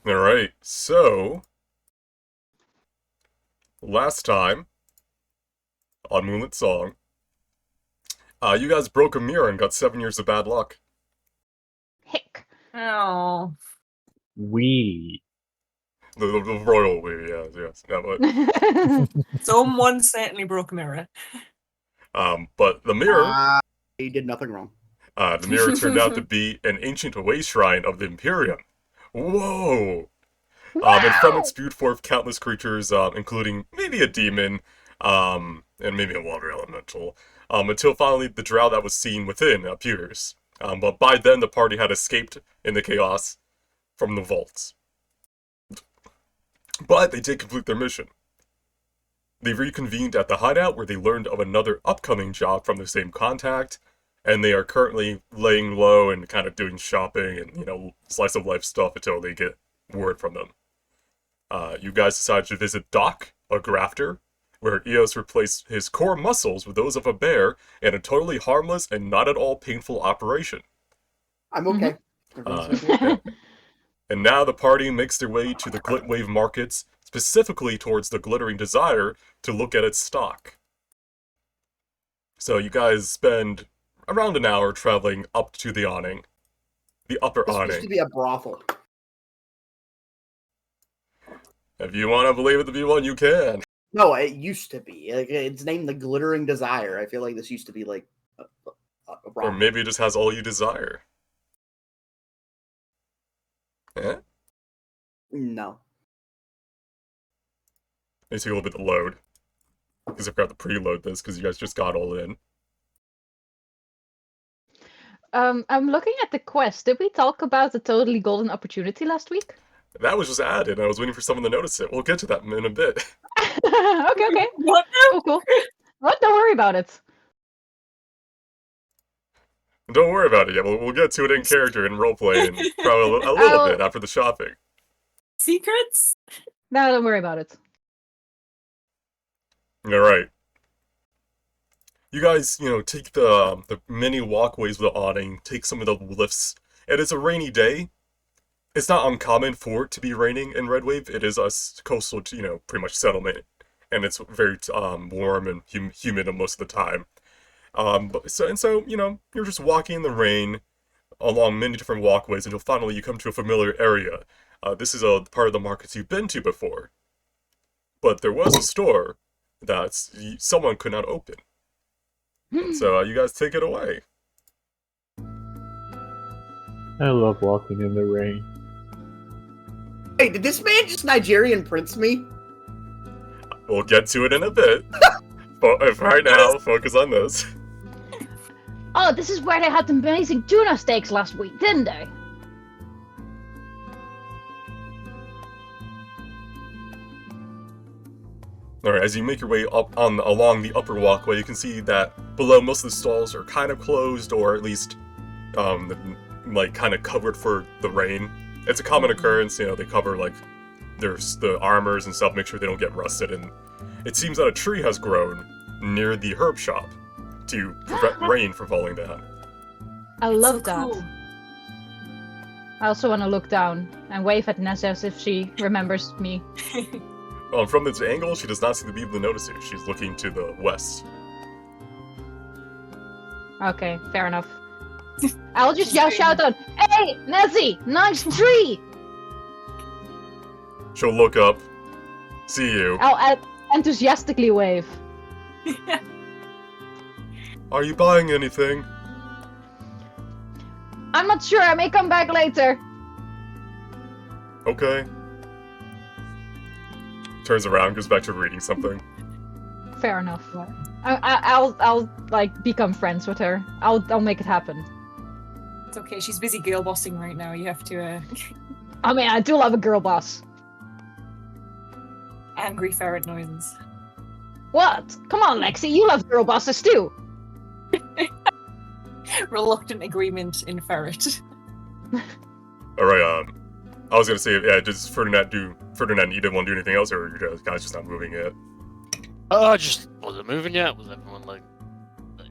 Alright, so last time on Moonlit Song, you guys broke a mirror and got 7 years of bad luck. Hick. Oh. We. The royal we, yes. Someone certainly broke a mirror. But the mirror, He did nothing wrong. the mirror turned out to be an ancient way shrine of the Imperium. Whoa! And from it spewed forth countless creatures, including maybe a demon, and maybe a water elemental, until finally the drow that was seen within appears. But by then the party had escaped in the chaos from the vaults. But they did complete their mission. They reconvened at the hideout where they learned of another upcoming job from the same contact, and they are currently laying low and kind of doing shopping and, slice of life stuff until they get word from them. You guys decided to visit Doc, a grafter, where Eos replaced his core muscles with those of a bear in a totally harmless and not at all painful operation. I'm okay. And now the party makes their way to the Glitwave markets, specifically towards the Glittering Desire, to look at its stock. So you guys spend around an hour traveling up to the awning. The upper This awning. used to be a brothel. If you want to believe it to be one, you can. No, it used to be. Like, it's named the Glittering Desire. I feel like this used to be like a Or brothel. maybe it just has all you desire. Eh? No. Let me take a little bit to load. Because I forgot to preload this, because you guys just got all in. I'm looking at the quest. Did we talk about the totally golden opportunity last week? That was just added, and I was waiting for someone to notice it. We'll get to that in a bit. Okay. What now? Cool. What? Don't worry about it. Don't worry about it yet. We'll get to it in character and roleplay and probably a little bit after the shopping. Secrets? No, don't worry about it. Alright. You guys, take the many walkways with the awning, take some of the lifts. It is a rainy day. It's not uncommon for it to be raining in Red Wave. It is a coastal, pretty much settlement. And it's very warm and humid most of the time. So you're just walking in the rain along many different walkways until finally you come to a familiar area. This is a part of the markets you've been to before. But there was a store that someone could not open. And so you guys take it away. I love walking in the rain. Hey, did this man just Nigerian prince me? We'll get to it in a bit. But if right now, focus on this. Oh, this is where they had the amazing tuna steaks last week, didn't they? Alright, as you make your way up along the upper walkway, you can see that below most of the stalls are kind of closed, or at least, kind of covered for the rain. It's a common occurrence, they cover, the armors and stuff, make sure they don't get rusted, and it seems that a tree has grown near the herb shop to prevent rain from falling down. I love that. Cool. I also want to look down and wave at Nessa as if she remembers me. From this angle, she does not seem to be able to notice you. She's looking to the west. Okay, fair enough. I'll just shout out, "Hey, Nessie, nice tree!" She'll look up, see you. I'll enthusiastically wave. Are you buying anything? I'm not sure, I may come back later. Okay. Turns around, goes back to reading something. Fair enough. I'll become friends with her. I'll make it happen. It's okay, she's busy girl bossing right now. You have to, I mean, I do love a girl boss. angry ferret noises. What? Come on, Lexi, you love girl bosses too. Reluctant agreement in ferret. Alright, I was gonna say, does Ferdinand and you didn't want to do anything else, or are you guys just not moving yet? Just was it moving yet? Was everyone let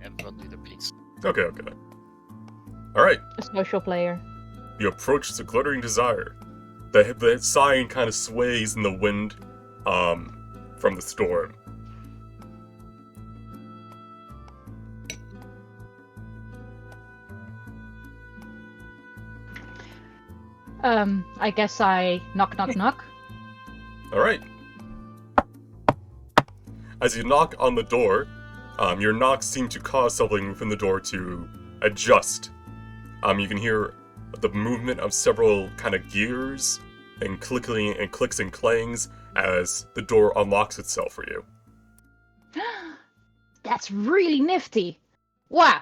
everyone do their piece? Okay. Alright, A social player. you approach the Glittering Desire. The sign kind of sways in the wind from the storm. I guess I knock, knock, knock. Alright. As you knock on the door, your knocks seem to cause something within the door to adjust. You can hear the movement of several kind of gears and clicking and clicks and clangs as the door unlocks itself for you. That's really nifty. Wow.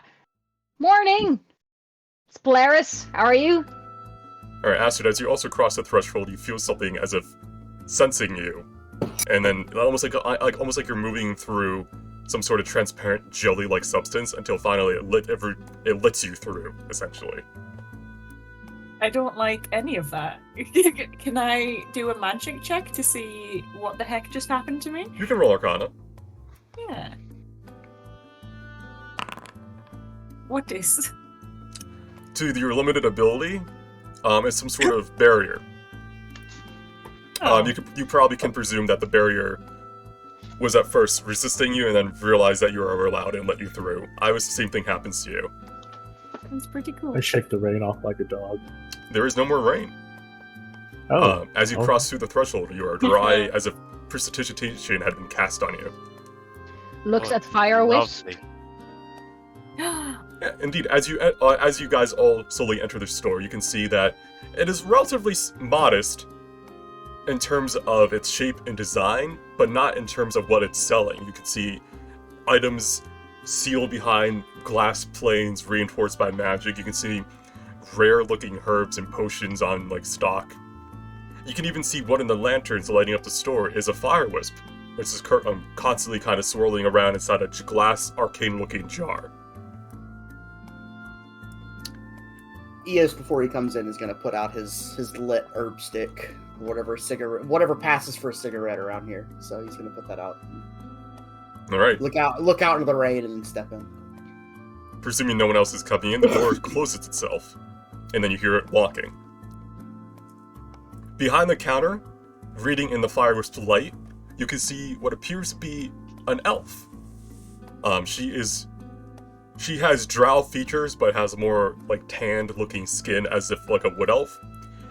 Morning. It's Polaris. How are you? Alright, Astrid, as you also cross the threshold, you feel something as if sensing you. And then almost like you're moving through some sort of transparent jelly-like substance until finally it lets you through, essentially. I don't like any of that. Can I do a magic check to see what the heck just happened to me? You can roll Arcana. Yeah. What is? To your limited ability, it's some sort of barrier. Oh. You probably can presume that the barrier was at first resisting you and then realized that you were allowed and let you through. I was the same thing happens to you. That's pretty cool. I shake the rain off like a dog. There is no more rain. Oh, As you okay. cross through the threshold, you are dry as if precipitation had been cast on you. Looks Oh, at fire wisp. Lovely. Yeah, indeed, as you guys all slowly enter the store, you can see that it is relatively modest in terms of its shape and design, but not in terms of what it's selling. You can see items sealed behind glass planes reinforced by magic. You can see rare-looking herbs and potions on stock. You can even see one of the lanterns lighting up the store is a fire wisp, which is constantly kind of swirling around inside a glass arcane-looking jar. Eos, before he comes in, is going to put out his lit herb stick, whatever passes for a cigarette around here. So he's going to put that out. All right. Look out into the rain and then step in. Presuming no one else is coming in, the door closes itself, and then you hear it walking. Behind the counter, reading in the fire wisp's light, you can see what appears to be an elf. She has drow features, but has more tanned-looking skin, as if like a wood elf.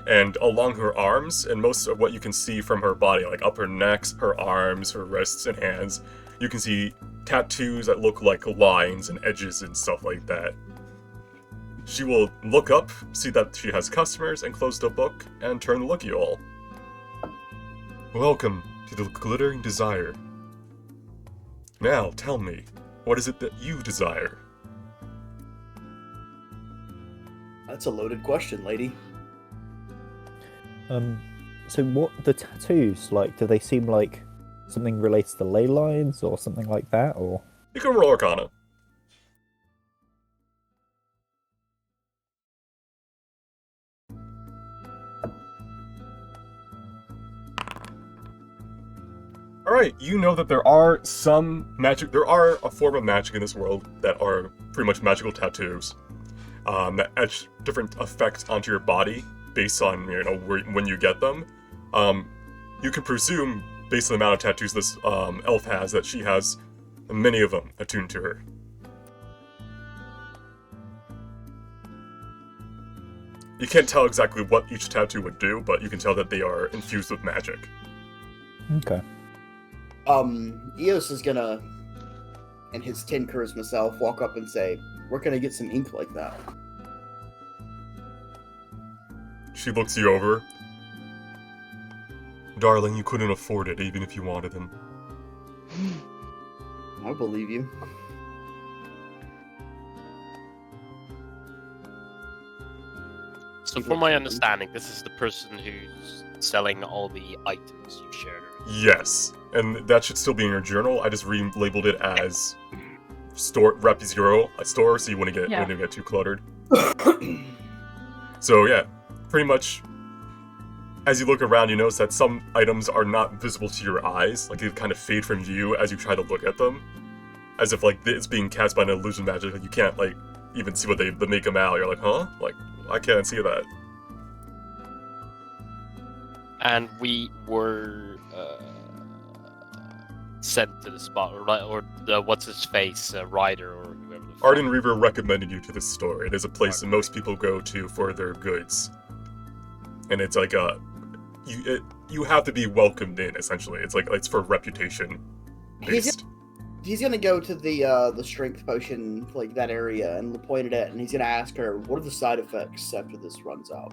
And along her arms, and most of what you can see from her body, like up her neck, her arms, her wrists, and hands, you can see tattoos that look like lines and edges and stuff like that. She will look up, see that she has customers, and close the book, and turn to look at you all. Welcome to the Glittering Desire. Now, tell me, what is it that you desire? That's a loaded question, lady. So what the tattoos like? Do they seem like something related to ley lines or something like that, or? You can roll Arcana. Alright, you know that there are a form of magic in this world that are pretty much magical tattoos. That etch different effects onto your body based on, when you get them. You can presume, based on the amount of tattoos this elf has, that she has many of them attuned to her. You can't tell exactly what each tattoo would do, but you can tell that they are infused with magic. Okay. Eos is gonna, in his 10 charisma self, walk up and say, "Where can I get some ink like that?" She looks you over. Darling, you couldn't afford it, even if you wanted them. I believe you. So from my understanding, this is the person who's selling all the items you shared. Yes, and that should still be in your journal. I just relabeled it as Rep Zero store, so you wouldn't get too cluttered. So yeah, pretty much. As you look around, you notice that some items are not visible to your eyes, like they kind of fade from view as you try to look at them, as if it's being cast by an illusion magic. Like you can't even see what they make them out. You're like, huh? I can't see that. and we were sent to the spot, or the what's his face Ryder or whoever. The fuck. Arden Reaver recommended you to this store. It is a place that most people go to for their goods, and it's like you have to be welcomed in. Essentially, it's for reputation based. He's gonna go to the strength potion, like that area, and point at it, and he's gonna ask her, "What are the side effects after this runs out?"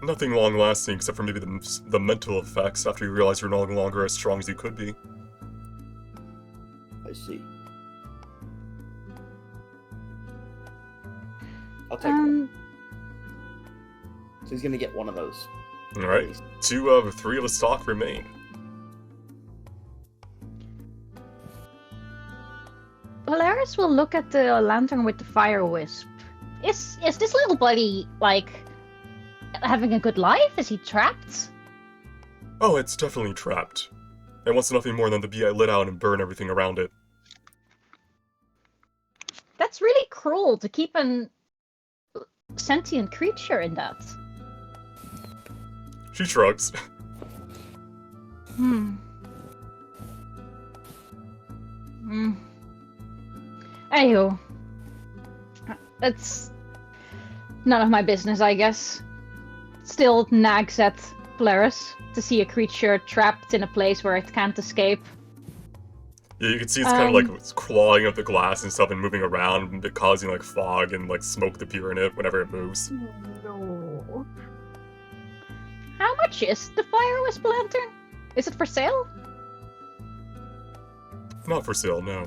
Nothing long lasting except for maybe the mental effects after you realize you're no longer as strong as you could be. I see. I'll take one. So he's gonna get one of those. All right, 2 of 3 of the stock remain. Polaris will look at the lantern with the fire wisp. Is this little buddy, like, having a good life? Is he trapped? Oh, it's definitely trapped. It wants nothing more than to be lit out and burn everything around it. That's really cruel to keep an sentient creature in that. She shrugs. Anywho, that's none of my business, I guess. Still nags at Polaris to see a creature trapped in a place where it can't escape. Yeah, you can see it's kind of like it's clawing up the glass and stuff and moving around, and causing like fog and like smoke to appear in it whenever it moves. No. How much is the fire wisp lantern? Is it for sale? Not for sale, no.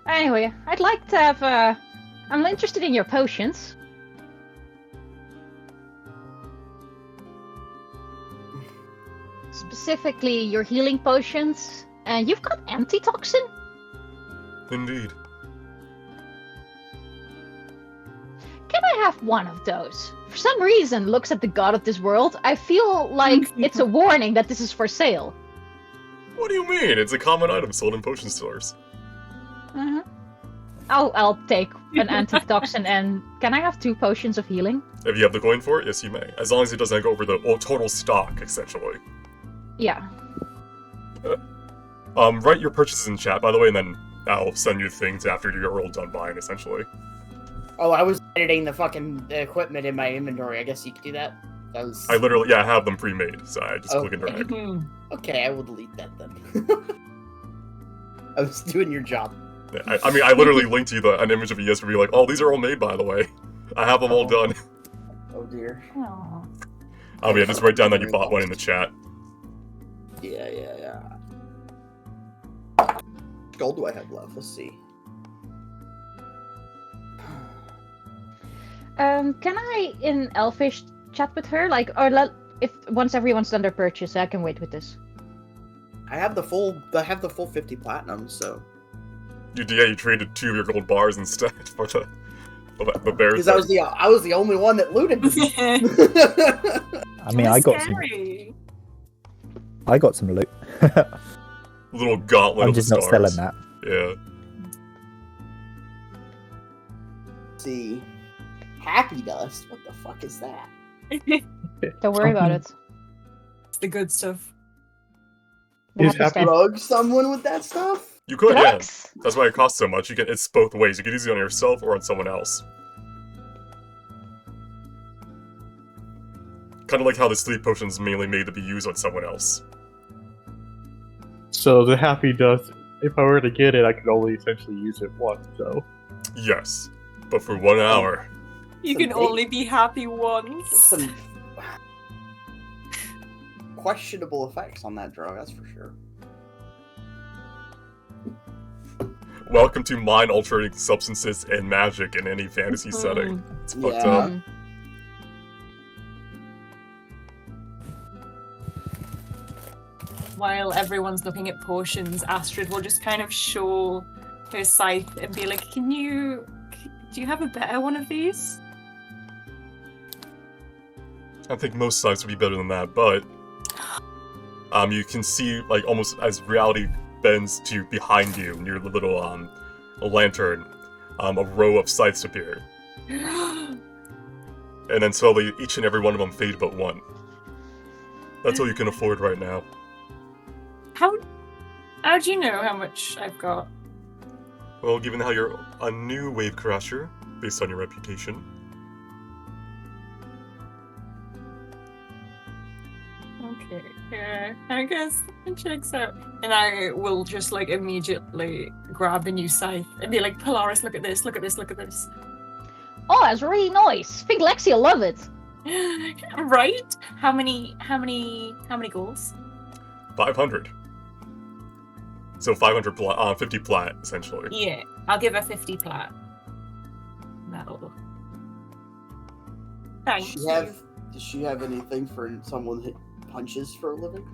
Anyway, I'd like to have, I'm interested in your potions. Specifically, your healing potions. And you've got antitoxin? Indeed. Can I have one of those? For some reason, looks at the god of this world, I feel like it's a warning that this is for sale. What do you mean? It's a common item sold in potion stores. I'll take an antitoxin, and can I have 2 potions of healing? If you have the coin for it, yes, you may. As long as it doesn't go over the total stock, essentially. Yeah. Write your purchases in chat, by the way, and then I'll send you things after you're all done buying, essentially. Oh, I was editing the fucking equipment in my inventory. I guess you could do that. That was. I literally, yeah, I have them pre-made, so I just click and drag. Okay, I will delete that then. I was doing your job. Yeah, I mean, I literally linked you an image of it yesterday, like, oh, these are all made, by the way. I have them all done. Oh dear. Aww. Oh yeah, just write down that you bought one in the chat. Yeah. Gold do I have left? Let's see. Can I, in Elfish, chat with her? Like, or if once everyone's done their purchase, I can wait with this. I have the full 50 platinum, so. You traded 2 of your gold bars instead for the bears. Because I was the only one that looted them. I mean, I got some loot. Little gauntlet I'm of the just not stars. selling that. Yeah. Let's see. Happy dust? What the fuck is that? Don't worry about it. It's the good stuff. Is happy Drug someone with that stuff? You could, Drugs? yeah. That's why it costs so much. It's both ways. You can use it on yourself or on someone else. Kind of like how the sleep potion's mainly made to be used on someone else. So the happy dust, if I were to get it, I could only essentially use it once, so. Yes, but for 1 hour. You can only be happy once. Some questionable effects on that drug, that's for sure. Welcome to mind-altering substances and magic in any fantasy setting. It's fucked up. While everyone's looking at potions, Astrid will just kind of show her scythe and be like, do you have a better one of these? I think most sites would be better than that, but you can see, like, almost as reality bends to behind you near the little lantern, a row of scythes appear. And then slowly, each and every one of them fade but one. That's all you can afford right now. How do you know how much I've got? Well, given how you're a new wave crasher, based on your reputation. Okay, yeah, I guess it checks out. And I will just like immediately grab a new scythe and be like, Polaris, look at this, look at this, look at this. Oh, that's really nice. I think Lexi will love it. Right? How many goals? 500. So 500 50 plat, essentially. Yeah, I'll give her 50 plat. That'll. Thank you. Does she have anything for someone that punches for a living?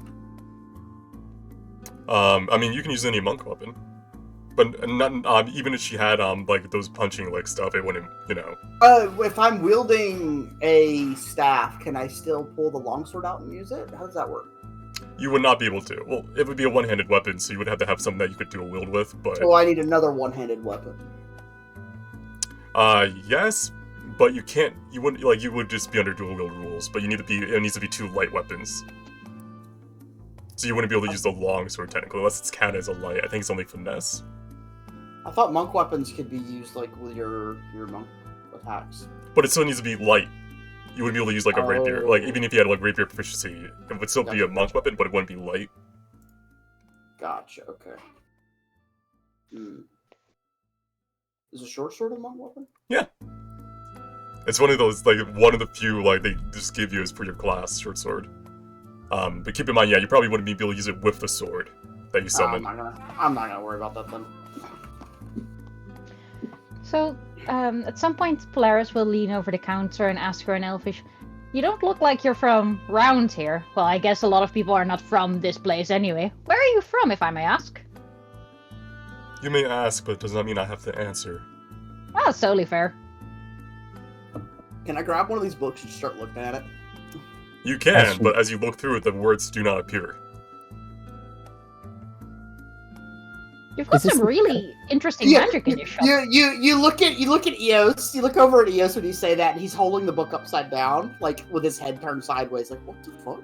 I mean, you can use any monk weapon. But not, even if she had, like, those punching, like, stuff, it wouldn't, you know. If I'm wielding a staff, can I still pull the longsword out and use it? How does that work? You would not be able to. Well, it would be a one-handed weapon, so you would have to have something that you could dual wield with, but... So I need another one-handed weapon. Yes, but you can't, you wouldn't, like, you would just be under dual wield rules, but it needs to be 2 light weapons. So you wouldn't be able to use the longsword, technically, unless it's counted as a light. I think it's only finesse. I thought monk weapons could be used, like, with your monk attacks. But it still needs to be light. You wouldn't be able to use, like, a rapier. Like, even if you had, like, rapier proficiency, it would still be a monk weapon, but it wouldn't be light. Gotcha, okay. Is a short sword a monk weapon? Yeah. It's one of those, like, one of the few, like, they just give you as for your class, short sword. But keep in mind, yeah, you probably wouldn't be able to use it with the sword that you summon. I'm not gonna worry about that then. So, at some point, Polaris will lean over the counter and ask her in Elfish, "You don't look like you're from round here." Well, I guess a lot of people are not from this place anyway. Where are you from, if I may ask? You may ask, but it does not mean I have to answer. Oh, that's totally fair. Can I grab one of these books and start looking at it? You can, but as you look through it, the words do not appear. You've got some really interesting magic in your shop. You look at Eos. You look over at Eos when you say that, and he's holding the book upside down, like with his head turned sideways. Like, what the fuck?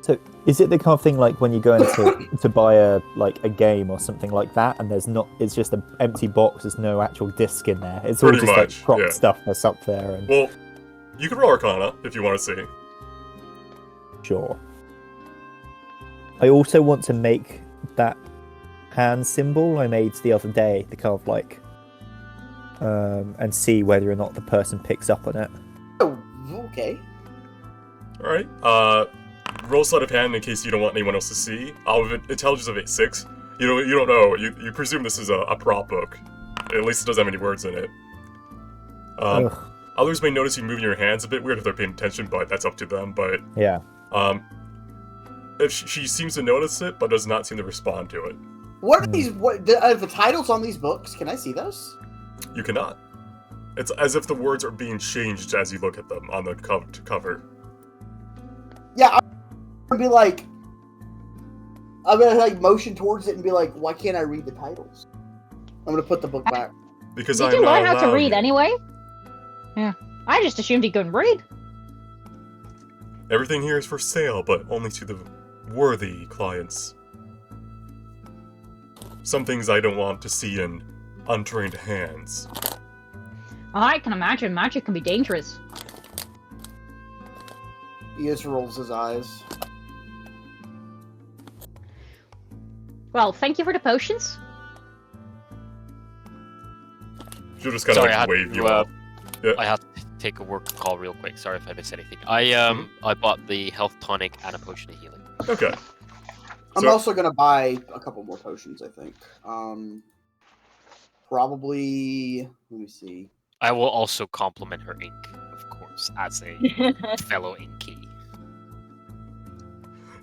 So, is it the kind of thing like when you go into to buy a game or something like that, and it's just an empty box. There's no actual disc in there. It's Pretty all just much, like prop yeah. stuff that's up there. And Well, you can roll Arcana if you want to see. sure. I also want to make that hand symbol I made the other day, the kind of like, and see whether or not the person picks up on it. Oh, okay. All right. Roll sleight of hand in case you don't want anyone else to see. Intelligence of 6. You don't know. You presume this is a prop book. At least it doesn't have any words in it. Others may notice you moving your hands a bit weird if they're paying attention, but that's up to them. But Yeah. if she seems to notice it, but does not seem to respond to it. What are these? What the titles on these books? Can I see those? You cannot. It's as if the words are being changed as you look at them on the cover. Yeah, I'm gonna be like, I'm gonna like motion towards it and be like, why can't I read the titles? I'm gonna put the book back. Because Did I'm you not learn how to allowed read yet. anyway? Yeah. I just assumed he couldn't read. Everything here is for sale, but only to the worthy clients. Some things I don't want to see in untrained hands. I can imagine magic can be dangerous. He just rolls his eyes. Well, thank you for the potions. She'll just kind of Sorry, I like had wave to, you off. Yeah. I have to take a work call real quick. Sorry if I missed anything. I bought the health tonic and a potion of healing. Okay. I'm So- also gonna buy a couple more potions, I think. Probably. Let me see. I will also compliment her ink, of course, as a fellow inky.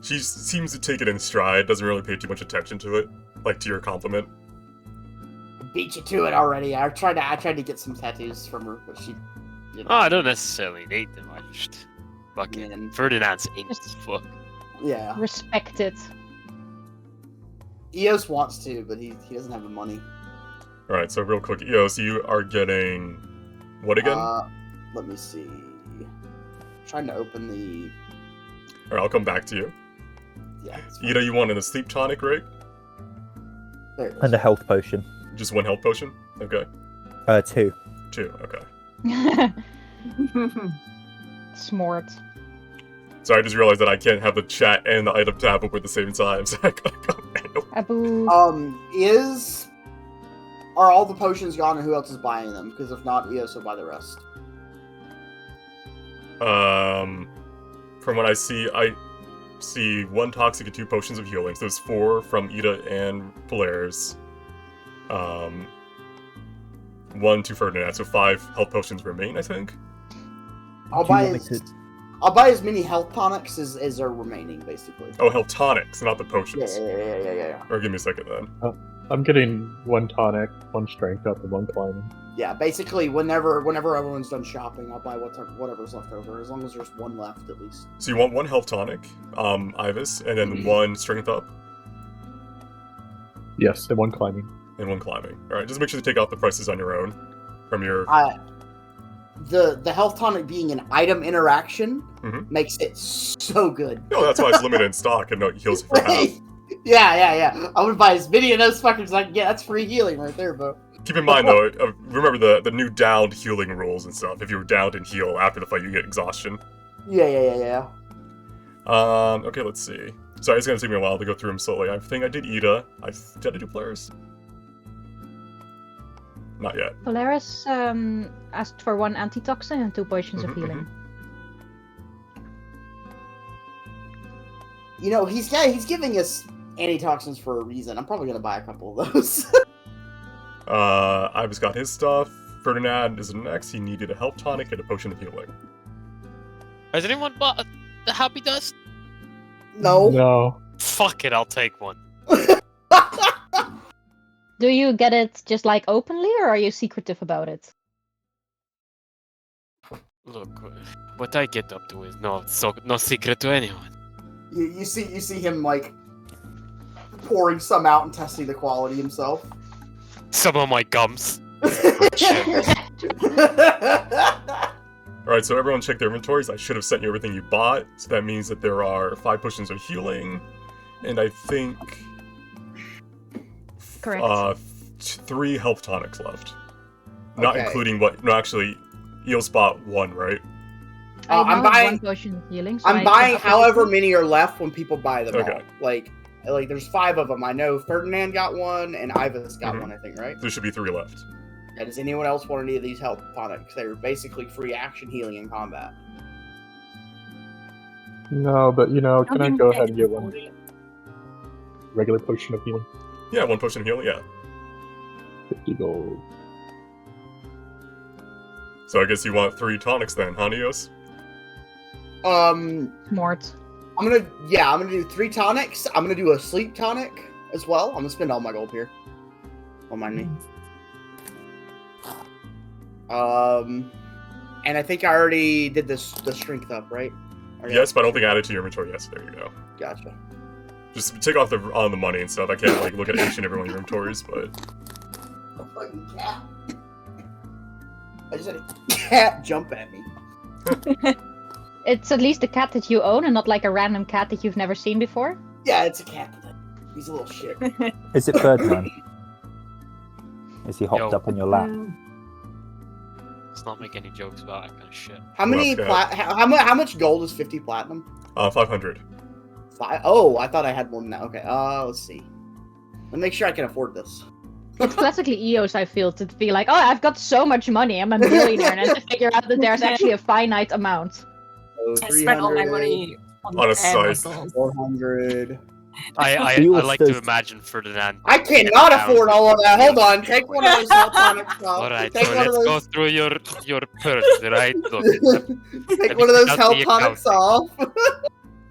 She seems to take it in stride, doesn't really pay too much attention to it, like to your compliment. Beat you to it already. I tried to get some tattoos from her, but she. You know, Oh, I don't necessarily need them. I just fucking Man. Ferdinand's ink as fuck. yeah. Respect it. Eos wants to, but he doesn't have the money. Alright, so real quick, EOS, you are getting what again? Let me see. Trying to open the. Alright, I'll come back to you. Yeah. it's fine. Ida, you wanted a sleep tonic, right? There it is. And a health potion. Just one health potion? Okay. 2. 2, okay. Smart. So I just realized that I can't have the chat and the item tab open at the same time, so I gotta go manual. Abu. Are all the potions gone and who else is buying them? Because if not, EOS will buy the rest. From what I see 1 toxic and 2 potions of healing. So there's 4 from Ida and Polaris. 1 to Ferdinand, so 5 health potions remain, I think. I'll buy as many health tonics as are remaining, basically. Oh, health tonics, not the potions. Yeah. Or give me a second then. I'm getting 1 tonic, 1 strength up, and 1 climbing. Yeah, basically, whenever everyone's done shopping, I'll buy whatever's left over, as long as there's 1 left at least. So you want 1 health tonic, Ivis, and then 1 strength up, Yes, and 1 climbing. and 1 climbing. Alright, just make sure to take out the prices on your own. From your... The health tonic being an item interaction Mhm. makes it so good. No, that's why it's limited in stock and no heals for half. Yeah. I'm gonna buy as many of those fuckers as I can get. That's free healing right there, bro. Keep in mind, though, remember the new downed healing rules and stuff. If you were downed and heal after the fight, you get exhaustion. Yeah. Okay, let's see. Sorry, it's gonna take me a while to go through them slowly. I think I did Ida. Did I do Polaris? Not yet. Polaris asked for 1 antitoxin and 2 potions of Mhm, healing. You know, he's giving us antitoxins for a reason. I'm probably gonna buy a couple of those. Ivis got his stuff. Ferdinand is next. He needed a health tonic and a potion of healing. Has anyone bought the Happy Dust? No. No. Fuck it, I'll take one. Do you get it just like openly, or are you secretive about it? Look, what I get up to is no secret to anyone. You see him like pouring some out and testing the quality himself. Some of my gums. Alright, so everyone check their inventories. I should have sent you everything you bought. So that means that there are 5 potions of healing. And I think... Correct. 3 health tonics left. Not Okay. including what... No, actually, Eels bought 1, right? I I'm now have buying- 1 potion of healing. So I'm I buying can however many are left when people buy them Okay. all. Like there's 5 of them. I know Ferdinand got 1 and Ivis got Mhm. 1, I think, right? There should be 3 left. Yeah, does anyone else want any of these health tonics? They're basically free action healing in combat. No, but can I go ahead and get 1 40. regular potion of healing? Yeah, 1 potion of healing, yeah. 50 gold. So I guess you want 3 tonics then, huh, Neos? Smart. I'm gonna do 3 tonics. I'm gonna do a sleep tonic as well. I'm gonna spend all my gold here. Don't mind me. And I think I already did the strength up, right? Yes, but I don't think I added to your inventory. Yes, there you go. Gotcha. Just take off on the money and stuff. I can't like look at each and every one of your inventories, but A fucking cat. I just had a cat jump at me. It's at least a cat that you own and not like a random cat that you've never seen before. Yeah, it's a cat. He's a little shit. Is it Ferdinand? Is he hopped Yo. up on your lap? Let's not make any jokes about that kind of shit. How many Well, how much gold is 50 platinum? 500. 5. Oh, I thought I had more than that. Okay. Let's see. Let me make sure I can afford this. It's classically EOS, I feel, to be like, oh, I've got so much money, I'm a millionaire, and then to figure out that there's actually a finite amount. So I spent all my 300, money on On a air scythe. muscles. 400. I You were like to supposed- imagine Ferdinand. I cannot afford all of that. Hold on. Take one of those health tonics off. Alright, Take so one of let's go those. through your purse, right? Look, Take one of those Not health the tonics off.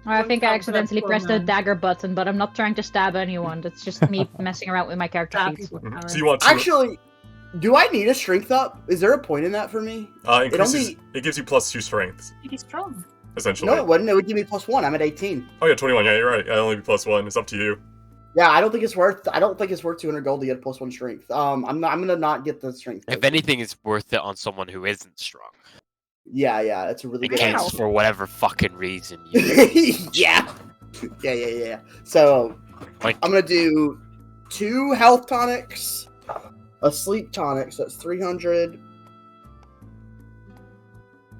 I think I One accidentally for pressed the man. dagger button, but I'm not trying to stab anyone. That's just me messing around with my character Stab sheets. people. Mhm. So you want 2... Actually, do I need a strength up? Is there a point in that for me? increases... It gives you plus 2 strength, He's strong. essentially. No, it wouldn't. It would give me +1. I'm at 18. Oh yeah, 21. Yeah, you're right. I only be plus 1. It's up to you. Yeah, I don't think it's worth 200 gold to get a +1 strength. I'm gonna not get the strength. If potion. anything, it's worth it on someone who isn't strong. Yeah, it's a really good Against answer. for whatever fucking reason. You yeah. So Like, I'm gonna do 2 health tonics, a sleep tonic, so that's 300.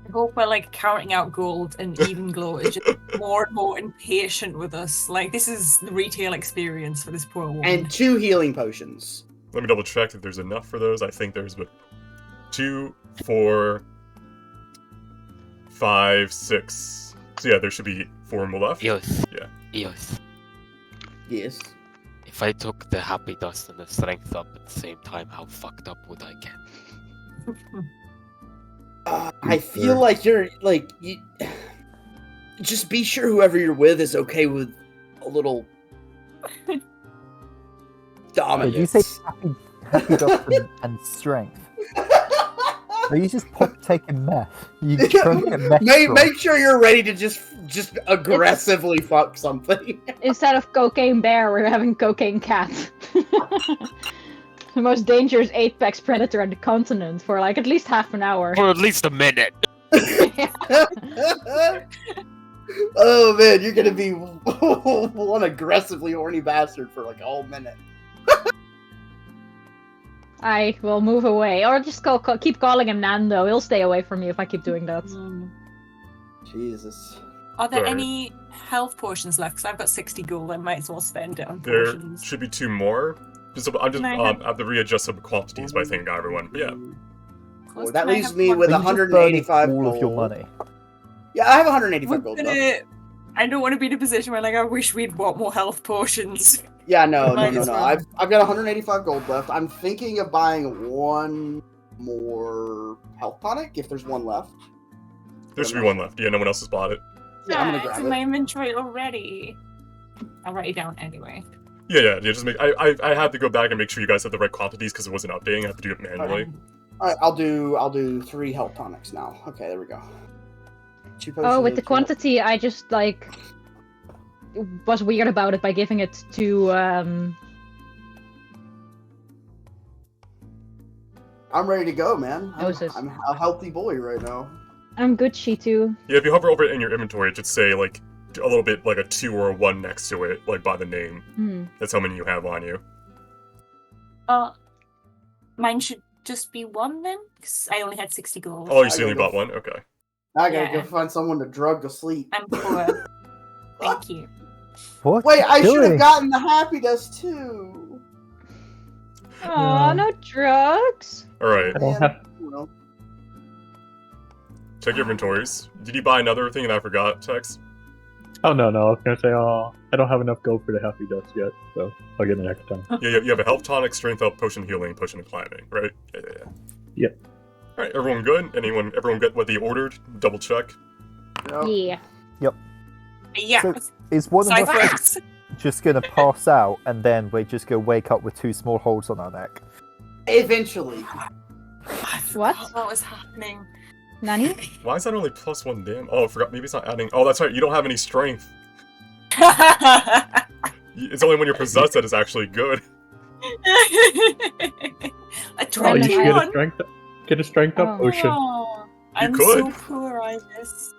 I hope we're like counting out gold, and Even Glow is just more and more impatient with us. Like, this is the retail experience for this poor woman. And 2 healing potions. Let me double check if there's enough for those. I think there's 2, 4, 5, 6. So yeah, there should be 4 more left. Eos. Yeah. Eos. Yes. If I took the happy dust and the strength up at the same time, how fucked up would I get? I feel like you just be sure whoever you're with is okay with a little dominance. Did you say happy dust and strength? Are you just taking meth? You trying to get meth? Make sure you're ready to just aggressively fuck something. Instead of cocaine bear, we're having cocaine cat. The most dangerous apex predator on the continent for like at least half an hour. For at least a minute. Oh man, you're gonna be one aggressively horny bastard for like a whole minute. I will move away, or just keep calling him Nando. He'll stay away from me if I keep doing that. Jesus. Are there Sorry. any health potions left? Because I've got 60 gold. I might as well spend it on There potions. should be 2 more. I'm just Can I have to readjust some quantities by thinking everyone. But yeah, Well, that Can I leaves have me one? with Are you just 185 burning all of your gold. money. Yeah, I have 185 We're gold gonna- left. I don't want to be in a position where like I wish we'd bought more health potions. Yeah, no. Might as well. I've got 185 gold left. I'm thinking of buying 1 more health tonic if there's 1 left. there should be 1 left. Yeah, no one else has bought it. Yeah, I'm gonna It's grab in it. my inventory already. I'll write it down anyway. Yeah. Just make. I had to go back and make sure you guys had the right quantities because it wasn't updating. I have to do it manually. All right, I'll do 3 health tonics now. Okay, there we go. 2 Oh, with potions, the 2 quantity, I just like was weird about it by giving it to I'm ready to go, man. Moses. I'm a healthy boy right now. I'm Gucci too. Yeah, if you hover over it in your inventory, it should say like a little bit like a 2 or a 1 next to it, like by the name. That's how many you have on you. Mine should just be 1 then, because I only had 60 gold. Oh, you I still only gotta bought 1. Okay. I gotta Yeah. go find someone to drug to sleep. I'm poor. Thank you. What? Wait, I should doing? have gotten the happy dust too. Aw, no drugs. All right. I don't Man, have. well, Check your inventories. Did you buy another thing and I forgot, Tex? Oh no, I was gonna say, I don't have enough gold for the happy dust yet, so I'll get it next time. Yeah, you have a health tonic, strength up, potion of healing, potion of climbing, right? Yeah. Yep. All right, everyone good? Everyone get what they ordered? Double check. yeah. Yeah. Yeah. So, is one of us Cypher. just gonna pass out and then we're just gonna wake up with 2 small holes on our neck? Eventually. I What? forgot what was happening. Nani? Why is that only +1 damage? Oh, I forgot. Maybe it's not adding. Oh, that's right. You don't have any strength. It's only when you're possessed that it's actually good. A Oh, you should get a 21. strength. Get a strength up Oh. potion. Oh, I'm could. so poor, Ibis.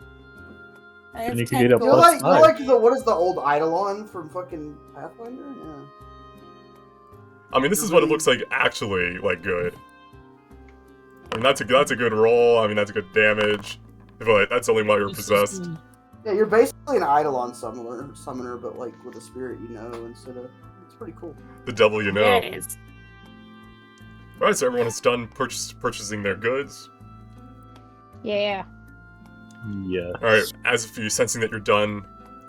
I have And you can 10 get a gold. You're plus like five. what is the old Eidolon from fucking Pathfinder? Yeah. I mean, this is what it looks like actually, like, good. I mean, that's a good roll. I mean, that's a good damage. But that's only while you're possessed. Yeah, you're basically an Eidolon summoner, but like with a spirit, instead of. It's pretty cool. The devil you know. Yeah, it is. Alright, so everyone is done purchasing their goods. Yeah. Yeah. Alright, as if you're sensing that you're done,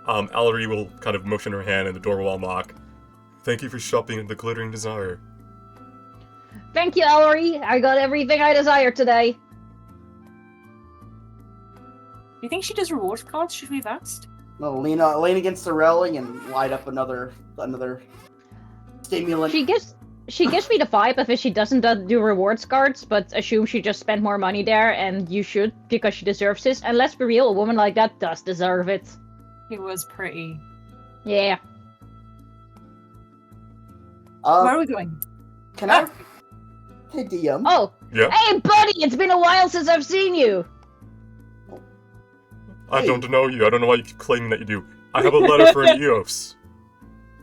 Allery will kind of motion her hand and the door will unlock. Thank you for shopping at the Glittering Desire. Thank you, Ellery. I got everything I desire today. Do you think she does reward cards? Should we have asked? No, lean against the railing and light up another stimulant. She gives me the vibe of if she doesn't do rewards cards, but assume she just spent more money there, and you should because she deserves this. And let's be real, a woman like that does deserve it. It was pretty. Yeah. Where are we going? Can I? Hey, DM. Oh, Yeah. hey, buddy! It's been a while since I've seen you. I Hey. don't know you. I don't know why you keep claiming that you do. I have a letter for an Eos.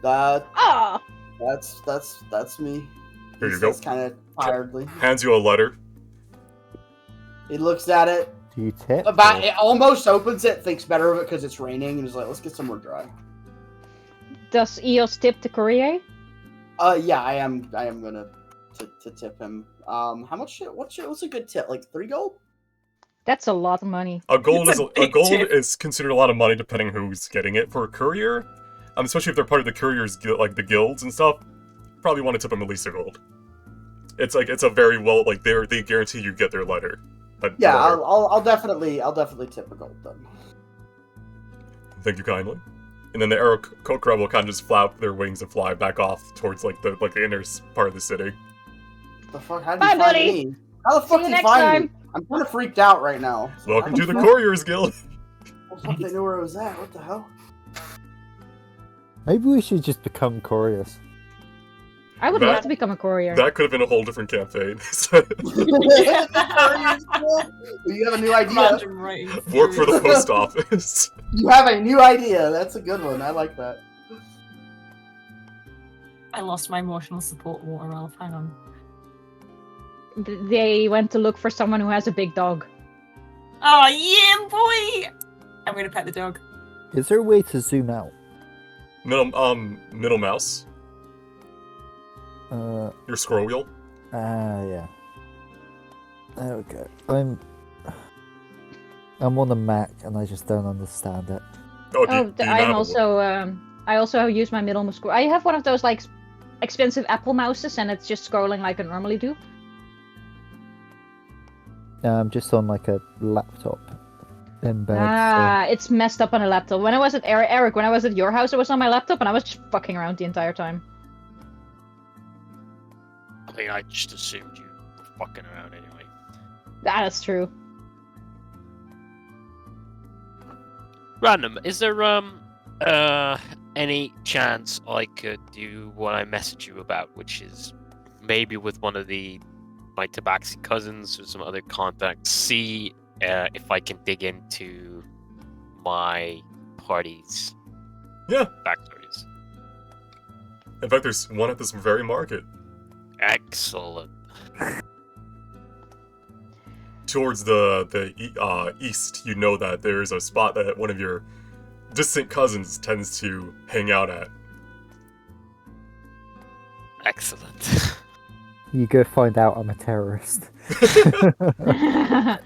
Ah, That's me. Here He you go. says kind of tiredly. Hands you a letter. He looks at it, Do you tip? about or- it almost opens it, thinks better of it because it's raining, and is like, "Let's get somewhere dry." does Eos tip the courier? Yeah, I am gonna to tip him. How much? What's a good tip? Like 3 gold? That's a lot of money. A gold It's is a a big gold tip. is considered a lot of money depending who's getting it. For a courier, especially if they're part of the couriers like the guilds and stuff, probably want to tip them at least a gold. It's a very well like they guarantee you get their letter. Yeah, Letter. I'll definitely tip a gold then. Thank you kindly. And then the arrow kokra will kind of just flap their wings and fly back off towards like the inner part of the city. The fuck? How did Bye, you find buddy. me? How the fuck you did you next find time. me? I'm kind of freaked out right now. Welcome to the How Couriers Guild. the fuck they knew where it was at? What the hell? Maybe we should just become couriers. I would That- love to become a courier. That could have been a whole different campaign. You have a new idea. Imagine writing Work for the theories. post office. You have a new idea. That's a good one. I like that. I lost my emotional support water elf. Hang on. They went to look for someone who has a big dog. Oh yeah, boy! I'm gonna pet the dog. Is there a way to zoom out? Middle mouse. Your scroll wheel. Yeah. There we go. I'm on the Mac and I just don't understand it. Oh, do you not I'm have a- also I also use my middle mouse. I have one of those like expensive Apple mouses, and it's just scrolling like I normally do. I'm just on like a laptop in bed. It's messed up on a laptop. When I was at Eric, when I was at your house, it was on my laptop, and I was just fucking around the entire time. I think I just assumed you were fucking around anyway. That's true. Random, is there any chance I could do what I messaged you about, which is maybe with one of my Tabaxi cousins or some other contacts, see if I can dig into my party's Yeah. backstories. In fact, there's one at this very market. Excellent. Towards the east, you know that there's a spot that one of your distant cousins tends to hang out at. Excellent. You go find out I'm a terrorist.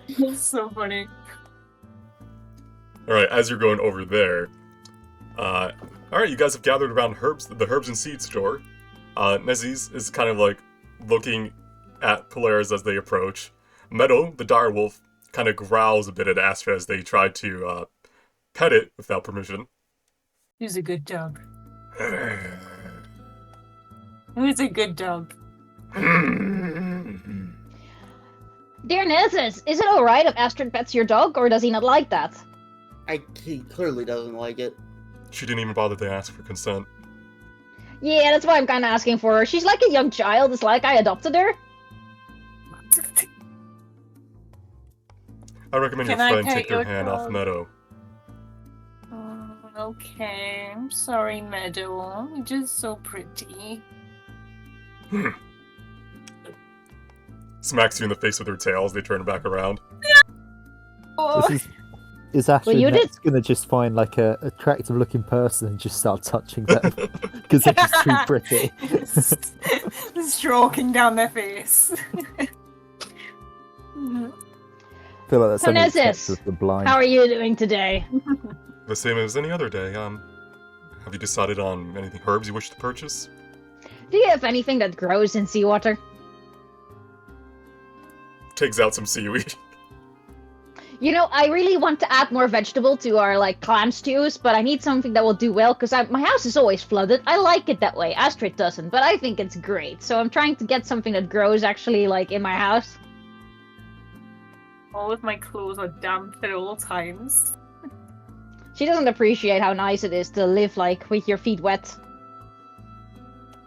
It's so funny. All right, as you're going over there, all right, you guys have gathered around the herbs and seed store. Neziz is kind of like looking at Polaris as they approach. Meadow, the direwolf, kind of growls a bit at Astra as they try to pet it without permission. Who's a good dog? Who's a good dog? Dear Nezzes, is it alright if Astrid pets your dog, or does he not like that? He clearly doesn't like it. She didn't even bother to ask for consent. Yeah, that's why I'm kinda asking for her. She's like a young child, it's like I adopted her. I recommend Can your I friend pet take their your hand off dog? Meadow. Okay, I'm sorry, Meadow. You're just so pretty. Smacks you in the face with her tail as they turn back around. Oh, Is Ashley you next gonna just find like a attractive looking person and just start touching them because they're just too pretty? stroking down their face. I feel like that's So something Nezzes, that's with the blind. How are you doing today? The same as any other day. Have you decided on anything herbs you wish to purchase? Do you have anything that grows in seawater? Takes out some seaweed. You know, I really want to add more vegetable to our like clam stews, but I need something that will do well because my house is always flooded. I like it that way. Astrid doesn't, but I think it's great. So I'm trying to get something that grows actually like in my house. All of my clothes are damp at all times. She doesn't appreciate how nice it is to live like with your feet wet.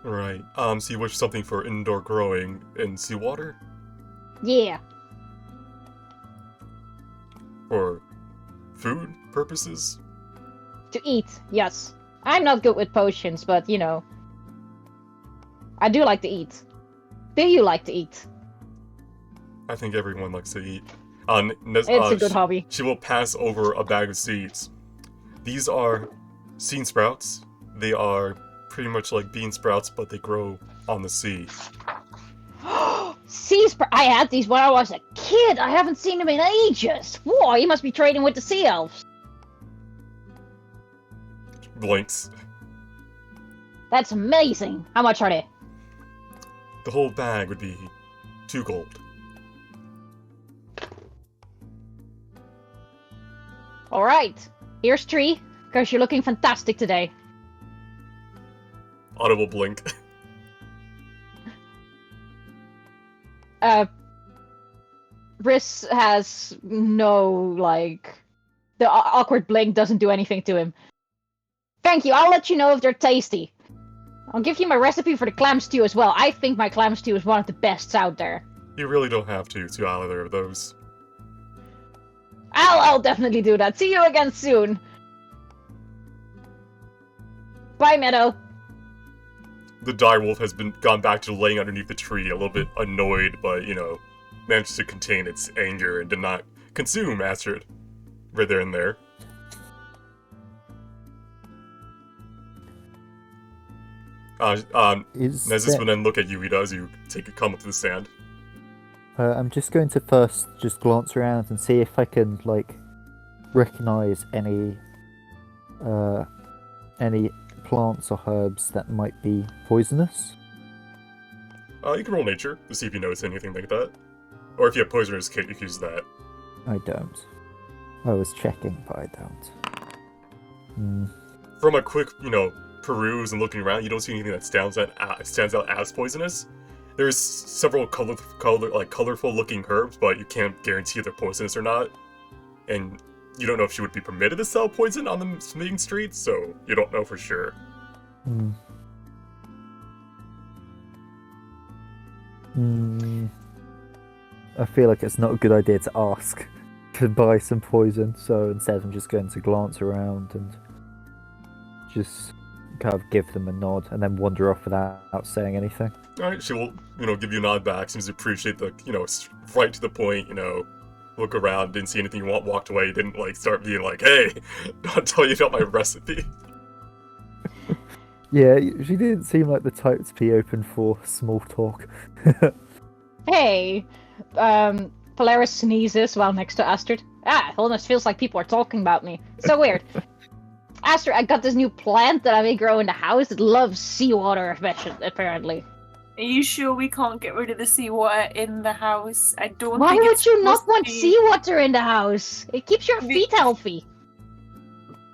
Right. So you wish something for indoor growing in seawater? Yeah. For food purposes? To eat, yes. I'm not good with potions, but you know. I do like to eat. Do you like to eat? I think everyone likes to eat. It's a good hobby. She will pass over a bag of seeds. These are seed sprouts. They are pretty much like bean sprouts, but they grow on the sea. I had these when I was a kid. I haven't seen them in ages. Whoa, you must be trading with the sea elves. Blinks. That's amazing. How much are they? The whole bag would be 2 gold. Alright. Here's 3, because you're looking fantastic today. Audible blink. Briss has no, like... The awkward blink doesn't do anything to him. Thank you, I'll let you know if they're tasty. I'll give you my recipe for the clam stew as well. I think my clam stew is one of the best out there. You really don't have to either of those. I'll definitely do that. See you again soon. Bye, Meadow. The direwolf has gone back to laying underneath the tree, a little bit annoyed, but, you know, managed to contain its anger and did not consume Astrid right there and there. Nezus will then look at you, he does, you come up to the sand. I'm just going to first just glance around and see if I can, like, recognize any plants or herbs that might be poisonous. You can roll nature to see if you notice anything like that. Or if you have poisonous kit, you can use that. I don't. I was checking, but I don't. From a quick, you know, peruse and looking around, you don't see anything that stands out as poisonous. There's several colorful looking herbs, but you can't guarantee if they're poisonous or not. And you don't know if she would be permitted to sell poison on the main streets, so you don't know for sure. I feel like it's not a good idea to ask to buy some poison, so instead I'm just going to glance around and just kind of give them a nod and then wander off without saying anything. Alright, she will, you know, give you a nod back, seems to appreciate the, you know, right to the point, you know, look around, didn't see anything you want, walked away, didn't, like, start being like, hey, don't tell you about my recipe. Yeah, she didn't seem like the type to be open for small talk. Hey, Polaris sneezes while next to Astrid. It almost feels like people are talking about me. So weird. Astrid, I got this new plant that I may grow in the house. It loves seawater, apparently. Are you sure we can't get rid of the seawater in the house? I don't Why think would it's you not supposed to want be- seawater in the house? It keeps your feet healthy.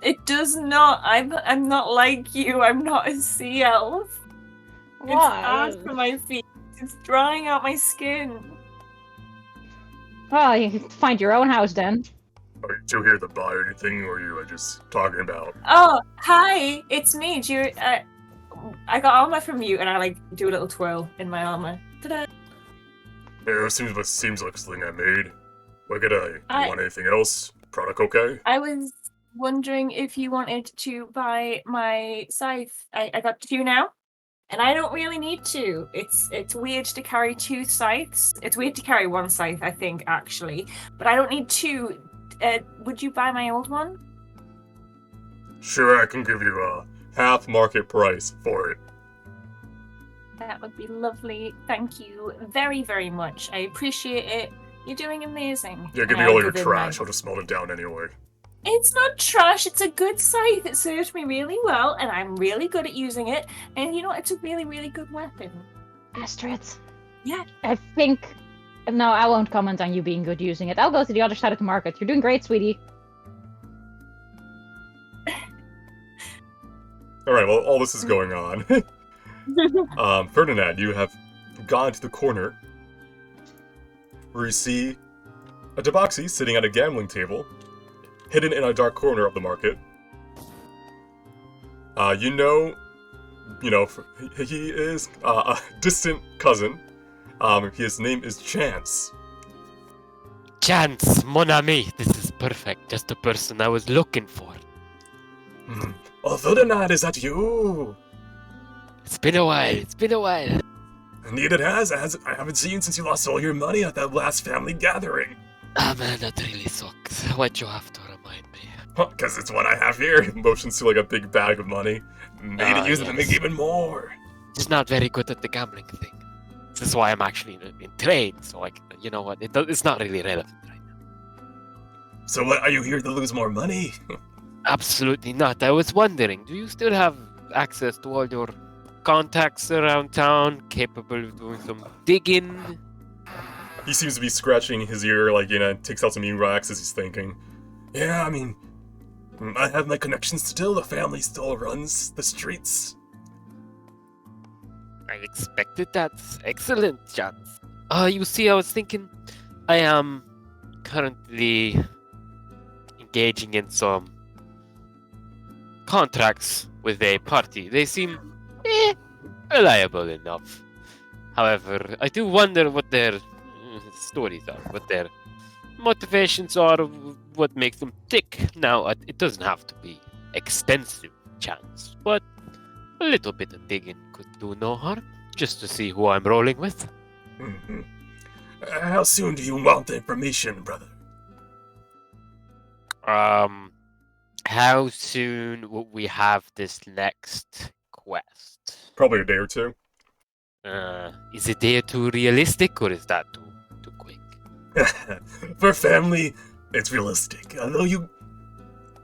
It does not. I'm not like you. I'm not a sea elf. It's Why? hard for my feet. It's drying out my skin. Well, you can find your own house then. Are you two here to buy anything, or are you just talking about? Oh, hi. It's me. Do you, I got armor from you, and I like do a little twirl in my armor. Ta-da! Yeah, seems like something I made. What could you I- want anything else? Product okay? I was wondering if you wanted to buy my scythe. I got 2 now, and I don't really need to. It's weird to carry 2 scythes. It's weird to carry 1 scythe, I think, actually. But I don't need 2. Would you buy my old one? Sure, I can give you a half market price for it. That would be lovely. Thank you very, very much. I appreciate it. You're doing amazing. Yeah, give And me I'll all your give him my- trash. I'll just melt it down anyway. It's not trash. It's a good scythe. It served me really well, and I'm really good at using it. And you know, it's a really, really good weapon. Astrid. Yeah. I think... No, I won't comment on you being good using it. I'll go to the other side of the market. You're doing great, sweetie. Alright, well, all this is going on. Ferdinand, you have gone to the corner where you see a tabaxi sitting at a gambling table, hidden in a dark corner of the market. You know he is a distant cousin. His name is Chance. Chance, mon ami, this is perfect. Just the person I was looking for. Oh, Ferdinand, is that you? It's been a while. It's been a while. Indeed it has. I haven't seen you since you lost all your money at that last family gathering. Ah man, that really sucks. Why'd you have to remind me? Because it's what I have here. He motions to like a big bag of money. Made it use it to make Yes. even more. Just not very good at the gambling thing. This is why I'm actually in trade. So like, you know what? It's not really relevant right now. So what, are you here to lose more money? Absolutely not. I was wondering, do you still have access to all your contacts around town, capable of doing some digging? He seems to be scratching his ear, like, takes out some wax as he's thinking. Yeah, I mean, I have my connections still. The family still runs the streets. I expected that. Excellent, Chance. You see, I was thinking, I am currently engaging in some contracts with a party. They seem reliable enough. However, I do wonder what their stories are, what their motivations are, what makes them tick. Now, it doesn't have to be extensive, Chance, but a little bit of digging could do no harm, just to see who I'm rolling with. Mhm. How soon do you want the information, brother? How soon will we have this next quest? Probably a day or two. Is a day too realistic, or is that too quick? For family, it's realistic. Although you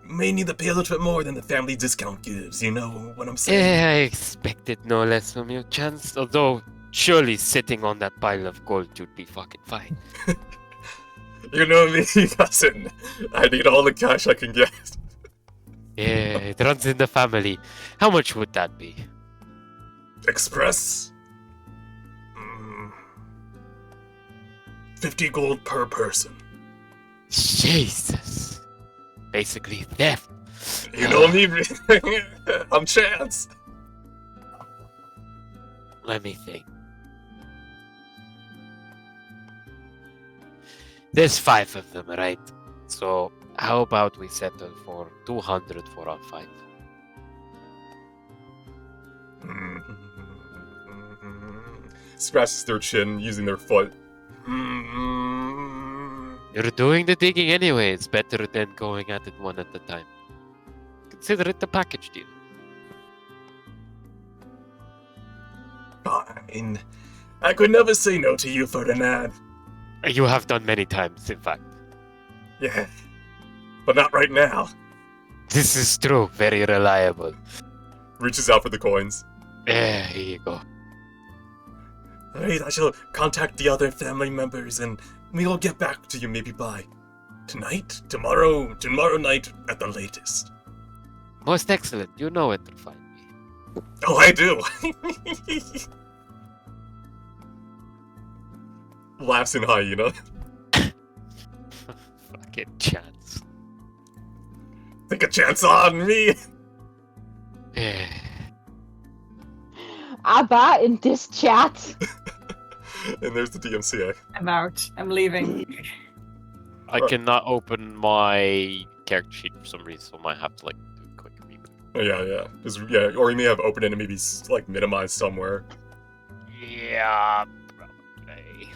may need to pay a little bit more than the family discount gives, you know what I'm saying? I expected no less from you, Chance. Although, surely sitting on that pile of gold you'd be fucking fine. You know me, cousin. I need all the cash I can get. Yeah, it runs in the family. How much would that be? Express? 50 gold per person. Jesus. Basically theft. You don't need me. I'm Chance. Let me think. There's 5 of them, right? So, how about we settle for 200 for all 5? Scratches their chin using their foot. You're doing the digging anyway. It's better than going at it one at a time. Consider it a package deal. Fine. I could never say no to you, Ferdinand. You have done many times, in fact. Yeah. But not right now. This is true. Very reliable. Reaches out for the coins. Here you go. Alright, I shall contact the other family members and we'll get back to you maybe by tonight? Tomorrow night at the latest. Most excellent. You know where to find me. Oh, I do! Laughs in hyena. Fucking Chance. Take a chance on me! Eh. Abba in this chat. And there's the DMCA. I'm out. I'm leaving. I cannot open my character sheet for some reason, so I might have to do a quick reboot. Oh, yeah. Or you may have opened it and maybe minimized somewhere. Yeah, probably.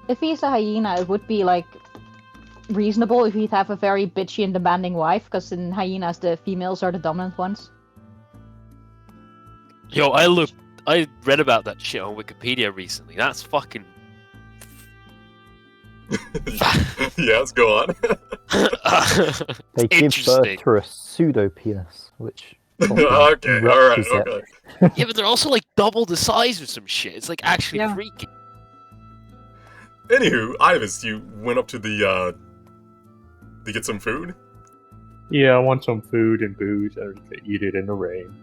If he's a hyena, it would be reasonable if he'd have a very bitchy and demanding wife, because in hyenas the females are the dominant ones. Yo, I read about that shit on Wikipedia recently. That's fucking. Yes, go on. They give Interesting. birth to a pseudo penis, which Okay, alright, okay. Yeah, but they're also double the size or some shit. It's actually Yeah. freaky. Anywho, Ivis, you went up to the, to get some food? Yeah, I want some food and booze, and we could eat it in the rain.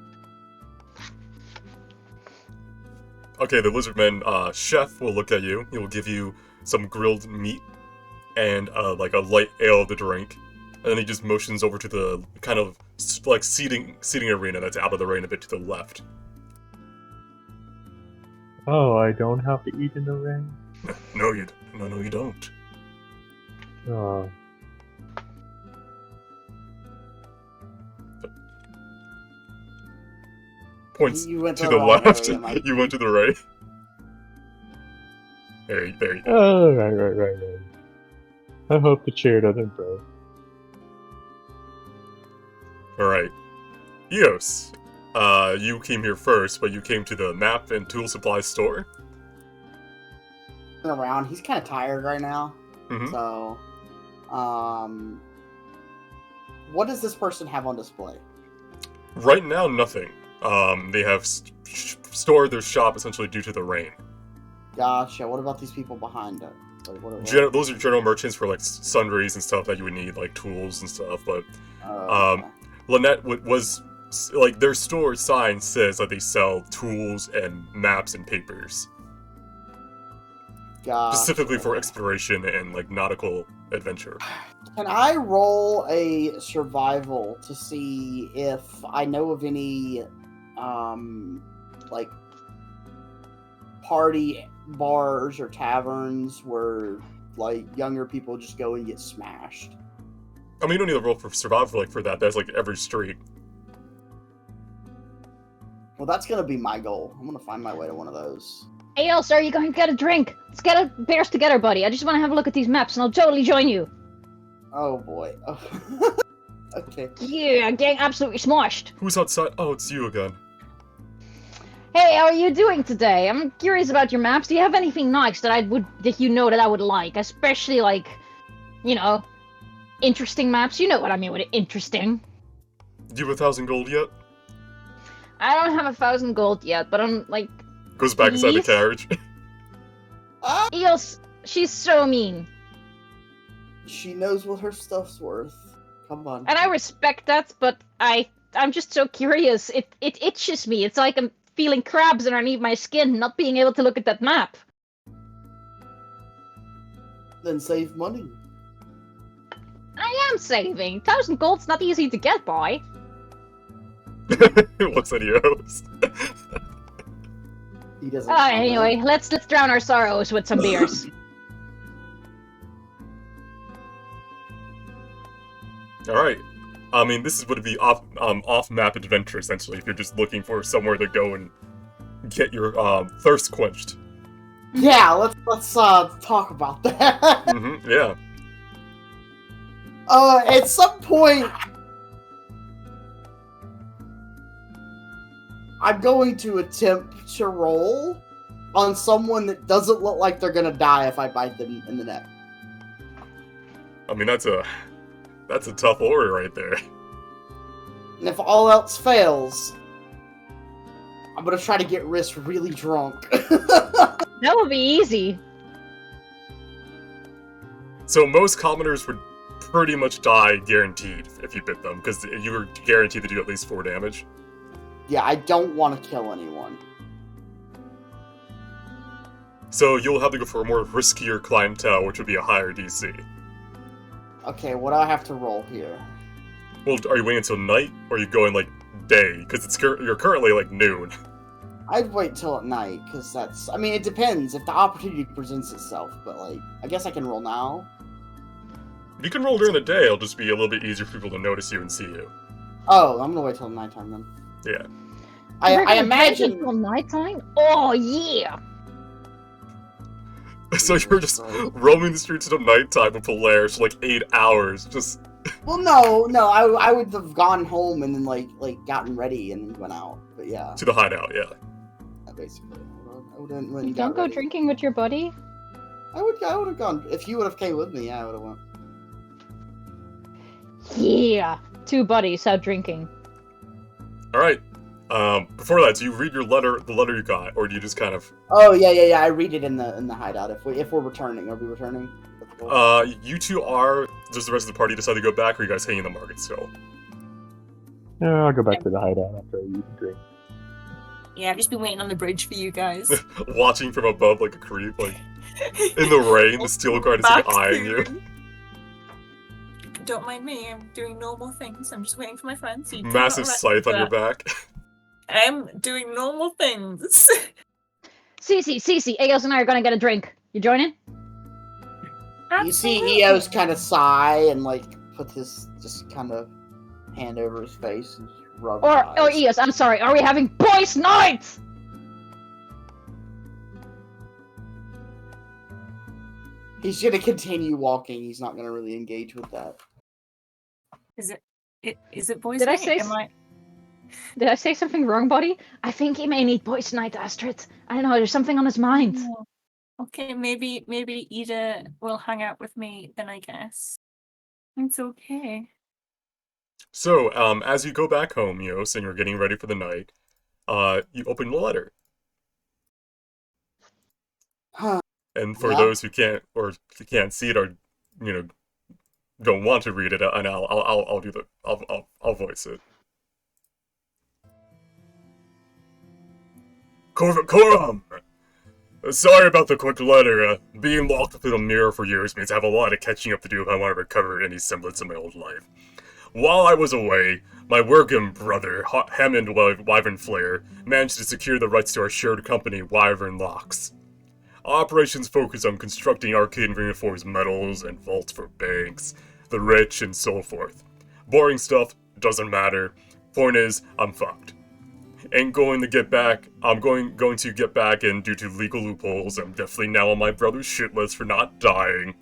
Okay, the lizardman chef will look at you. He will give you some grilled meat and a light ale to drink. and then he just motions over to the kind of like seating arena that's out of the rain a bit to the left. Oh, I don't have to eat in the rain? No, you don't. Oh. Points You went to the the wrong left. area, Mike. You went to the right. There you go. Oh, right. I hope the chair doesn't break. Alright. Eos, you came here first, but you came to the map and tool supply store. Around. He's kind of tired right now. Mhm. So, what does this person have on display? Right now, nothing. They have stored their shop essentially due to the rain. Gotcha. What about these people behind it? Like, what? Those are general merchants for like sundries and stuff that you would need, like tools and stuff. But Okay. Lynette was like their store sign says that they sell tools and maps and papers, Gotcha. specifically for exploration and like nautical adventure. Can I roll a survival to see if I know of any, like, party bars or taverns where, like, younger people just go and get smashed? I mean, you don't need to roll for survival for that. That's like every street. Well, that's gonna be my goal. I'm gonna find my way to one of those. Hey, Elsa, are you going to get a drink? Let's get a beers together, buddy. I just want to have a look at these maps, and I'll totally join you. Oh boy. Okay. Yeah, I'm getting absolutely smashed. Who's outside? Oh, it's you again. Hey, how are you doing today? I'm curious about your maps. Do you have anything nice that I would like? Especially like, you know, interesting maps. You know what I mean with interesting. Do you have 1,000 gold yet? I don't have 1,000 gold yet, but I'm like, Goes back inside the Please? carriage. Eos, she's so mean. She knows what her stuff's worth. Come on. And I respect that, but I'm just so curious. It itches me. It's like I'm feeling crabs underneath my skin, not being able to look at that map. Then save money. I am saving. 1,000 gold's not easy to get by. It looks at Eos. He doesn't. know that. Anyway, let's drown our sorrows with some beers. Alright. I mean, this is would be off-map adventure, essentially, if you're just looking for somewhere to go and get your thirst quenched. Yeah, let's talk about that. Yeah. At some point, I'm going to attempt to roll on someone that doesn't look like they're gonna die if I bite them in the neck. I mean, that's a tough order right there. And if all else fails, I'm gonna try to get Risk really drunk. That would be easy. So most commoners would pretty much die guaranteed if you bit them, because you were guaranteed to do at least 4 damage. Yeah, I don't want to kill anyone. So you'll have to go for a more riskier clientele, which would be a higher DC. Okay, what do I have to roll here? Well, are you waiting until night, or are you going, like, day? Because you're currently, like, noon. I'd wait till at night, because that's... I mean, it depends if the opportunity presents itself, but, like, I guess I can roll now. You can roll during the day, it'll just be a little bit easier for people to notice you and see you. Oh, I'm gonna wait till nighttime then. Yeah. We're I gonna imagine... drink until nighttime. Oh yeah. So you're just roaming the streets at nighttime with Polaris for, like, 8 hours, just... Well, no, I would have gone home and then, like gotten ready and then went out, but yeah. to the hideout, yeah. Basically. I wouldn't went You and got don't go ready. drinking with your buddy? I would have gone. If you would have came with me, yeah, I would have went. Yeah. 2 buddies out drinking. Alright. Before that, do you read the letter you got, or do you just kind of... Oh, yeah, I read it in the hideout. If we're returning. Are we returning? You two are... Does the rest of the party decide to go back, or are you guys hanging in the market still? Yeah, I'll go back to the hideout after I eat and drink. Yeah, I've just been waiting on the bridge for you guys. Watching from above like a creep, like... In the rain, the steel guard is like, eyeing you. don't mind me. I'm doing normal things. I'm just waiting for my friends. You do not Massive arrest scythe me on for your that. back. I'm doing normal things. Cece, Eos and I are gonna get a drink. You joining? You see Absolutely. Eos kind of sigh and like put his just kind of hand over his face and rub his Or eyes. Eos, I'm sorry, are we having boys' night? He's gonna continue walking. He's not gonna really engage with that. Is it boys' Did I night? say Am I? Did I say something wrong, buddy? I think he may need boys' night, Astrid. I don't know, there's something on his mind. Oh, okay, maybe Ida will hang out with me then. I guess it's okay. So, as you go back home, Eos, and you're getting ready for the night, you open the letter. Huh. And for Yeah. those who can't see it or, don't want to read it, and I'll voice it. Coram! Sorry about the quick letter. Being locked within a mirror for years means I have a lot of catching up to do if I want to recover any semblance of my old life. While I was away, my working brother, Hammond Wyvern Flair, managed to secure the rights to our shared company, Wyvern Locks. Operations focus on constructing arcane reinforced metals and vaults for banks, the rich, and so forth. Boring stuff, doesn't matter. Point is, I'm fucked. Ain't going to get back. I'm going to get back in due to legal loopholes. I'm definitely now on my brother's shit list for not dying.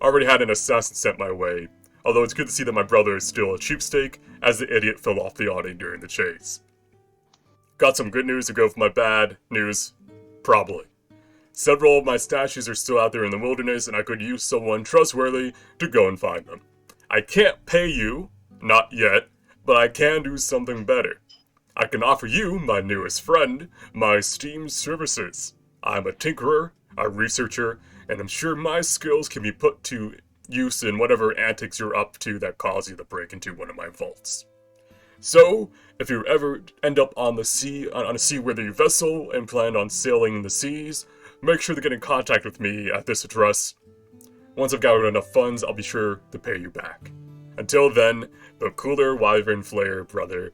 Already had an assassin sent my way. Although it's good to see that my brother is still a cheapstake, as the idiot fell off the awning during the chase. Got some good news to go with my bad news? Probably. Several of my stashes are still out there in the wilderness, and I could use someone trustworthy to go and find them. I can't pay you, not yet, but I can do something better. I can offer you, my newest friend, my esteemed services. I'm a tinkerer, a researcher, and I'm sure my skills can be put to use in whatever antics you're up to that cause you to break into one of my vaults. So, if you ever end up on the sea, on a seaworthy vessel and plan on sailing the seas, make sure to get in contact with me at this address. Once I've gathered enough funds, I'll be sure to pay you back. Until then, the cooler Wyvern Flair, brother.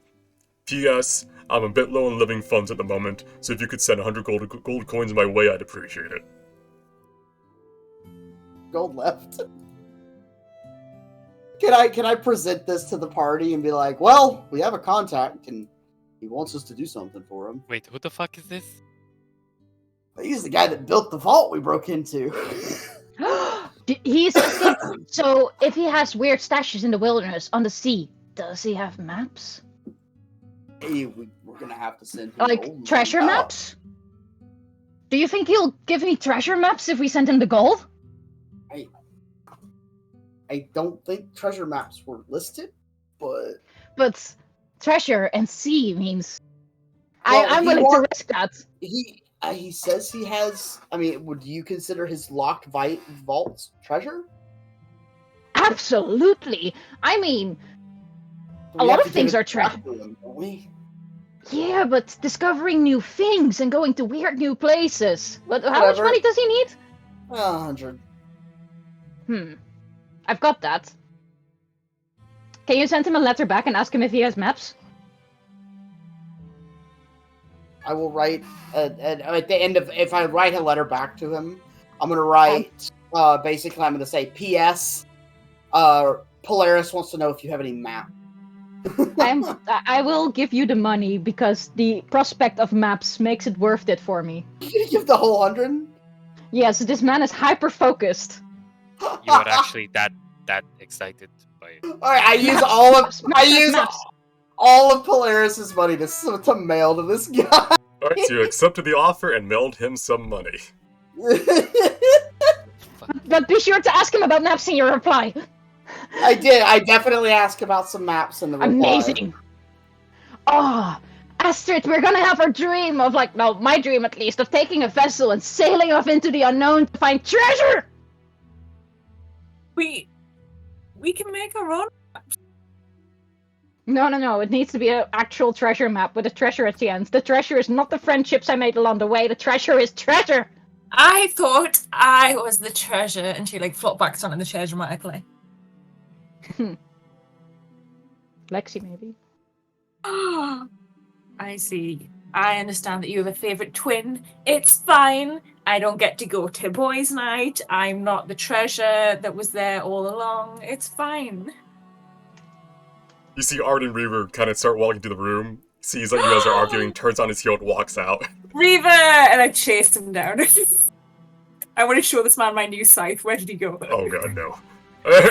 P.S. I'm a bit low on living funds at the moment, so if you could send 100 gold coins my way, I'd appreciate it. Gold left. Can I present this to the party and be like, well, we have a contact and he wants us to do something for him. Wait, who the fuck is this? He's the guy that built the vault we broke into. He's so if he has weird stashes in the wilderness on the sea, does he have maps? Hey, we're gonna have to send him Like gold. treasure Oh. maps? Do you think he'll give me treasure maps if we send him the gold? I don't think treasure maps were listed, but But treasure and sea means Well, I'm he willing to want- risk that. he says he has. I mean, would you consider his locked vaults treasure? Absolutely. I mean, We A lot have of to things give it are treasure. back to him, don't we? yeah, but discovering new things and going to weird new places. But how much Whatever. money does he need? 100. I've got that. Can you send him a letter back and ask him if he has maps? I will write at the end of if I write a letter back to him, I'm gonna write basically I'm gonna say P.S. Polaris wants to know if you have any map. I will give you the money because the prospect of maps makes it worth it for me. You give the whole 100. Yes, this man is hyper focused. You are actually that excited by it. All right, I use Maps, all of maps, I maps, use maps. all of Polaris's money to mail to this guy. Alright, so you accepted the offer and mailed him some money. But be sure to ask him about maps in your reply. I did. I definitely asked about some maps in the reply. Amazing. Oh, Astrid, we're gonna have our dream of my dream at least, of taking a vessel and sailing off into the unknown to find treasure! We can make our own. No, it needs to be an actual treasure map with a treasure at the end. The treasure is not the friendships I made along the way, the treasure is treasure! I thought I was the treasure, and she flopped back on the chair dramatically. Lexi, maybe. I see. I understand that you have a favorite twin. It's fine. I don't get to go to boys' night. I'm not the treasure that was there all along. It's fine. You see Arden Reaver kind of start walking through the room, sees that you guys are arguing, turns on his heel and walks out. Reaver! And I chased him down. I want to show this man my new scythe. Where did he go? Oh god, no.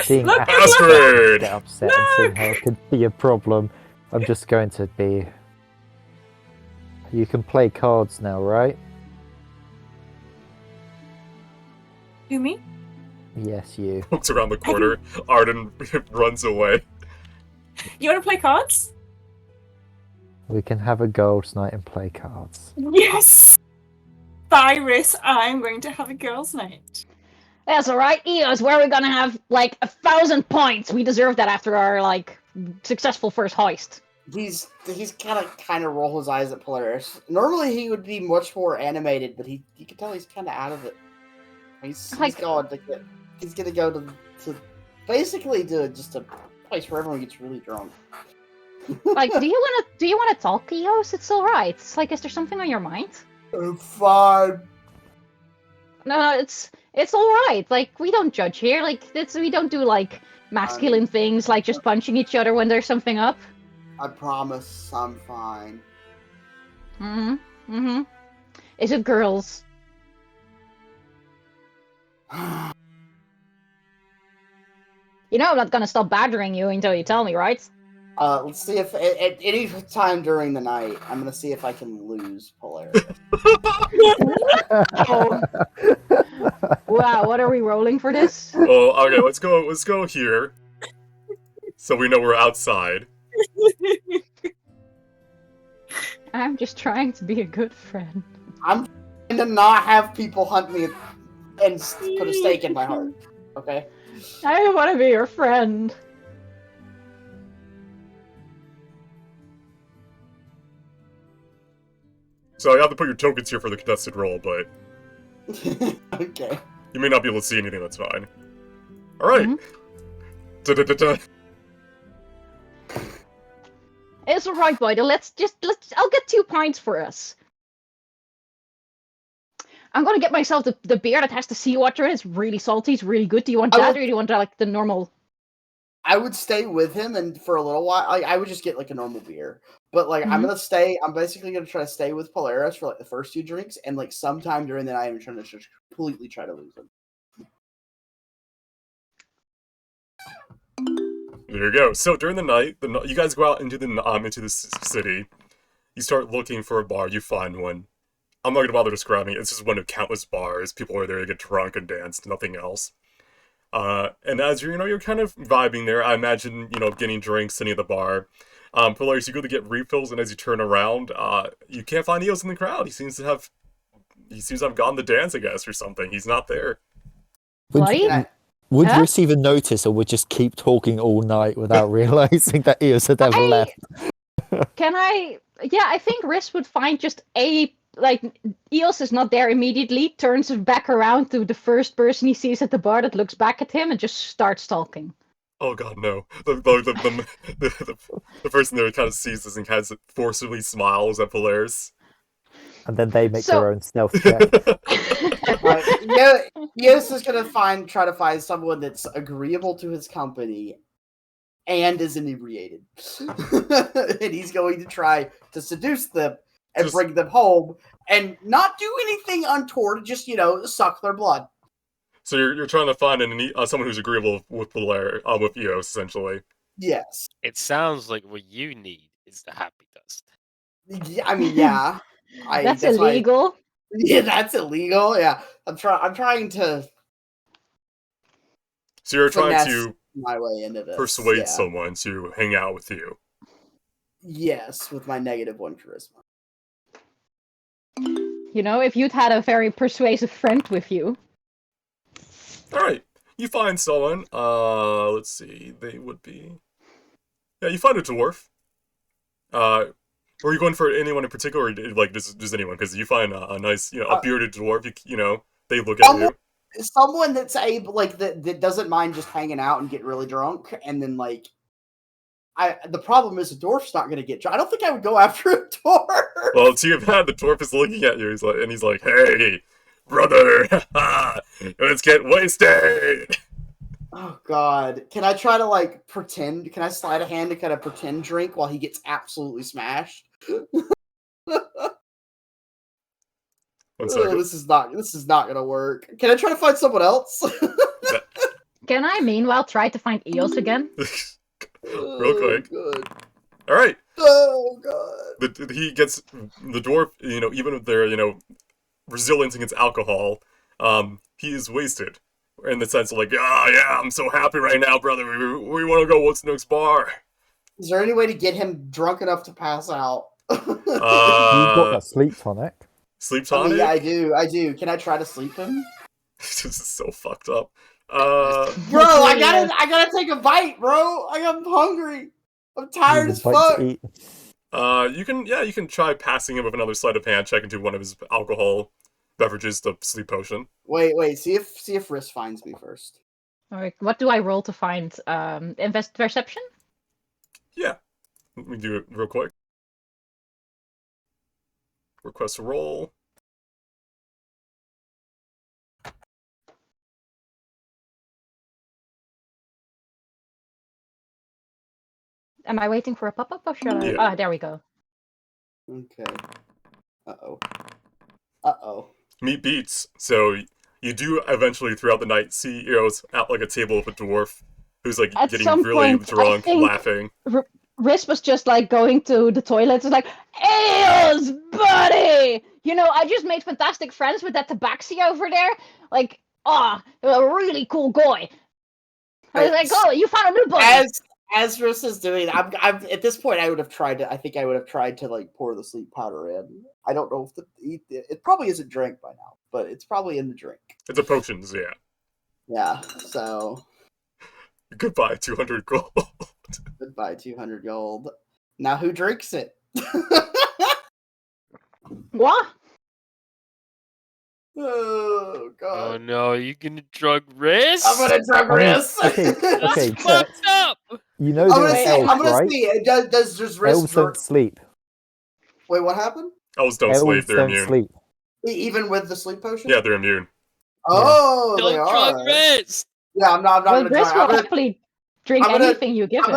Seeing Look, Astrid! get upset and seeing how it could be a problem, I'm just going to be... You can play cards now, right? Who, me? Yes, you. Looks around the corner, Arden runs away. You want to play cards? We can have a girls' night and play cards. Yes! Cyrus, I'm going to have a girls' night. That's alright, Eos, where are we gonna have, like, 1,000 points? We deserve that after our, like, successful first heist. He's kind of roll his eyes at Polaris. Normally he would be much more animated, but you can tell he's kind of out of it. He's Like- going to he's gonna go to basically to just a place where everyone gets really drunk. Like, do you wanna talk, Eos? It's alright. It's like, is there something on your mind? Fine. No, it's alright. Like, we don't judge here. Like, we don't do, like, masculine things, like just punching each other when there's something up. I promise I'm fine. Is it girls? You know I'm not gonna stop badgering you until you tell me, right? Let's see if at any time during the night, I'm gonna see if I can lose Polaris. Wow, what are we rolling for this? Oh, okay, let's go here. So we know we're outside. I'm just trying to be a good friend. I'm trying to not have people hunt me and put a stake in my heart. Okay. I want to be your friend. So I have to put your tokens here for the contested roll, but Okay. you may not be able to see anything, that's fine. Alright. Da-da-da-da. It's alright, boy. I'll get 2 points for us. I'm gonna get myself the beer that has the seawater in it. It's really salty, it's really good. Do you want that, or do you want like the normal? I would stay with him, and for a little while, I would just get like a normal beer. But like, I'm basically gonna try to stay with Polaris for like the first 2 drinks, and like sometime during the night, I'm trying to just completely try to lose him. There you go. So during the night, you guys go out into the city. You start looking for a bar. You find one. I'm not gonna bother describing it. It's just one of countless bars. People are there to get drunk and dance. Nothing else. And as you're kind of vibing there, I imagine, getting drinks, sitting at the bar. Polaris, you go to get refills, and as you turn around, you can't find Eos in the crowd. He seems to have gone to dance, I guess, or something. He's not there. Would Huh? Riss even notice, or would just keep talking all night without realizing that Eos had ever left? Can I? Yeah, I think Riss would find just Eos is not there immediately, turns back around to the first person he sees at the bar that looks back at him and just starts talking. Oh god, no. The person there kind of sees this and kind of forcibly smiles at Polaris. And then they make So- their own stealth check. Eos is gonna try to find someone that's agreeable to his company and is inebriated. And he's going to try to seduce them and bring them home and not do anything untoward, just, suck their blood. So you're trying to find someone who's agreeable with Polaris, with Eos, essentially. Yes. It sounds like what you need is the happy dust. Yeah, I mean, yeah. That's illegal. Yeah, that's illegal. Yeah. I'm trying to So you're trying finesse to my way into this. persuade yeah. someone to hang out with you. Yes, with my -1 charisma. If you'd had a very persuasive friend with you. Alright. You find someone. Let's see. They would be... Yeah, you find a dwarf. Were you going for anyone in particular, or like just anyone? Because you find a nice, a bearded dwarf. They look at you. someone that's able, like that doesn't mind just hanging out and get really drunk, and then like, the problem is the dwarf's not going to get drunk. I don't think I would go after a dwarf. Well, too bad the dwarf is looking at you. He's like, "Hey, brother, let's get wasted." Oh God! Can I try to like pretend? Can I slide a hand to kind of pretend drink while he gets absolutely smashed? One second. This is not gonna work. Can I try to find someone else? Can I meanwhile try to find Eos again? Real quick. Good. All right. Oh God! He gets the dwarf. Even if they're resilient against alcohol, he is wasted. In the sense of like, yeah, I'm so happy right now, brother. We want to go. What's the next bar? Is there any way to get him drunk enough to pass out? You've got that sleep tonic. Sleep I mean, tonic? yeah, I do. Can I try to sleep him? This is so fucked up. Bro, I gotta take a bite, bro. I'm hungry. I'm tired as fuck. You can try passing him with another sleight of hand check into one of his alcohol beverages, the sleep potion. Wait. See if Riss finds me first. All right, what do I roll to find invest perception? Yeah. Let me do it real quick. Request a roll. Am I waiting for a pop-up or should I? Yeah. Ah, there we go. Okay. Uh-oh. Meat beats. So you do eventually throughout the night see Eos at like a table with a dwarf who's like At getting some really point, I drunk, think- laughing. Riss was just like going to the toilet and like, Eos, buddy! I just made fantastic friends with that tabaxi over there. Like, a really cool guy. I was like, oh, you found a new buddy. As Riss is doing, I'm at this point. I think I would have tried to like pour the sleep powder in. I don't know if it probably isn't drank by now, but it's probably in the drink. It's a potions, yeah. Yeah. So Goodbye, 200 gold. goodbye, 200 gold. Now who drinks it? What? Oh God! Oh no, you gonna drug Riss? I'm gonna drug Riss. Okay, That's but fucked up. you know I'm gonna there's see. elves, I'm gonna right? see. Does Riss Elves drink? don't sleep. Wait, what happened? Elves don't sleep, Elves they're don't immune. sleep. Even with the sleep potion? Yeah, they're immune. Oh, they Don't are. drug Riss. Yeah, I'm not Well, gonna Riss drink. will I'm gonna happily drink I'm gonna- anything you give him.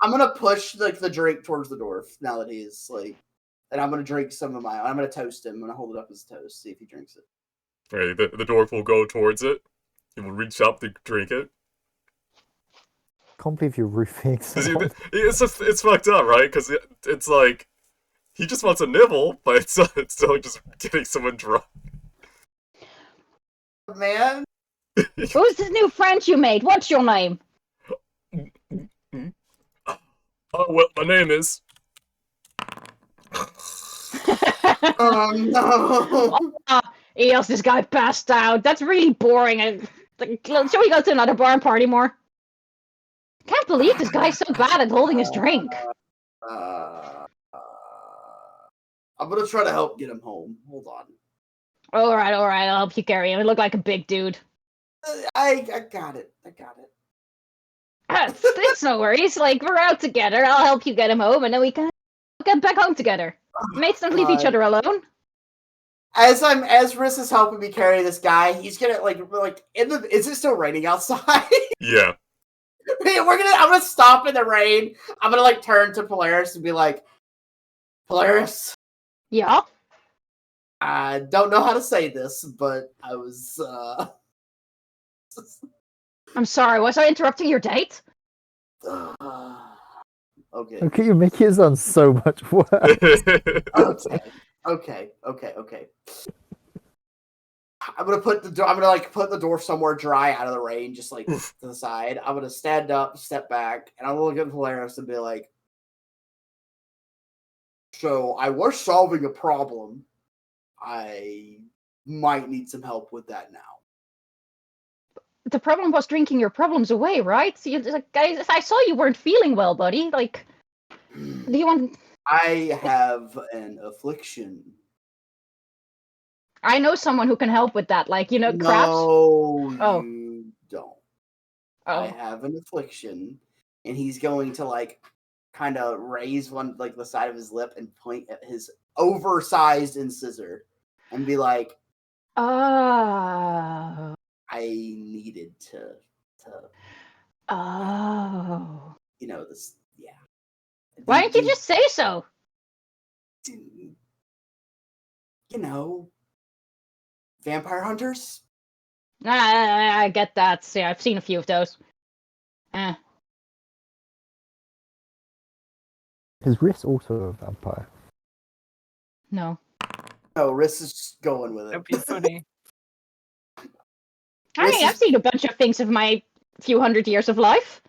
I'm gonna push like the drink towards the dwarf now that he's like, and I'm gonna drink some of my. I'm gonna toast him. I'm gonna hold it up as a toast, see if he drinks it. Right, the dwarf will go towards it. He will reach up to drink it. Can't believe you're roofing someone. It's fucked up, right? Because it's like he just wants a nibble, but it's still just getting someone drunk. Man, Who's this new friend you made? What's your name? Oh well, my name is. oh no. Eos, this guy passed out. That's really boring. Shall we go to another bar and party more? Can't believe this guy's so bad at holding his drink. I'm gonna try to help get him home. Hold on. All right, I'll help you carry him. You look like a big dude. I got it. It's no worries. Like, we're out together. I'll help you get him home, and then we can get back home together. Mates don't leave each God. other alone. As Riss is helping me carry this guy, he's gonna like is it still raining outside? Yeah. I'm gonna stop in the rain. I'm gonna like turn to Polaris and be like, Polaris, Yeah? I don't know how to say this, but I was I'm sorry, was I interrupting your date? okay. Okay, you're making it sound so much worse. Okay. I'm gonna put the dwarf somewhere dry out of the rain, just like to the side. I'm gonna stand up, step back, and I'm gonna look at Polaris and be like, "So I was solving a problem. I might need some help with that now." The problem was drinking your problems away, right? So guys, I saw you weren't feeling well, buddy. Like, do you want... I have an affliction. I know someone who can help with that. Like, crabs. No, Oh. you don't. I Oh. have an affliction, and he's going to like kind of raise one like the side of his lip and point at his oversized incisor, and be like, Oh. "I needed to, Oh. this, yeah." Why didn't you just say so? Vampire hunters? I get that. See, I've seen a few of those. Is Riss also a vampire? No. No, Riss is just going with That'd it. be funny. I mean, I've seen a bunch of things of my few hundred years of life.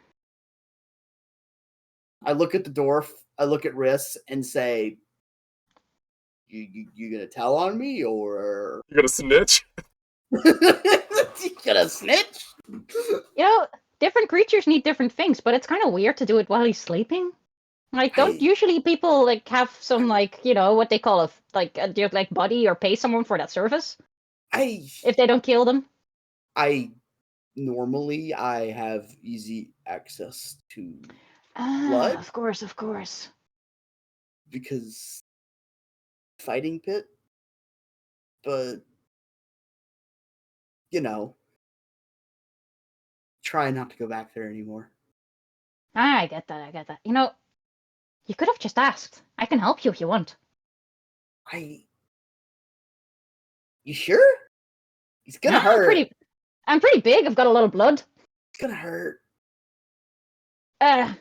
I look at the dwarf, I look at Riss, and say, You gonna tell on me, or You gonna snitch? you gonna snitch? Different creatures need different things, but it's kind of weird to do it while he's sleeping. Like, don't usually people like have some like what they call a buddy or pay someone for that service if they don't kill them? Normally I have easy access to Blood? Of course. because fighting pit, but try not to go back there anymore. I get that. You could have just asked. I can help you if you want. You sure? It's gonna hurt. I'm pretty big. I've got a lot of blood. It's gonna hurt. It's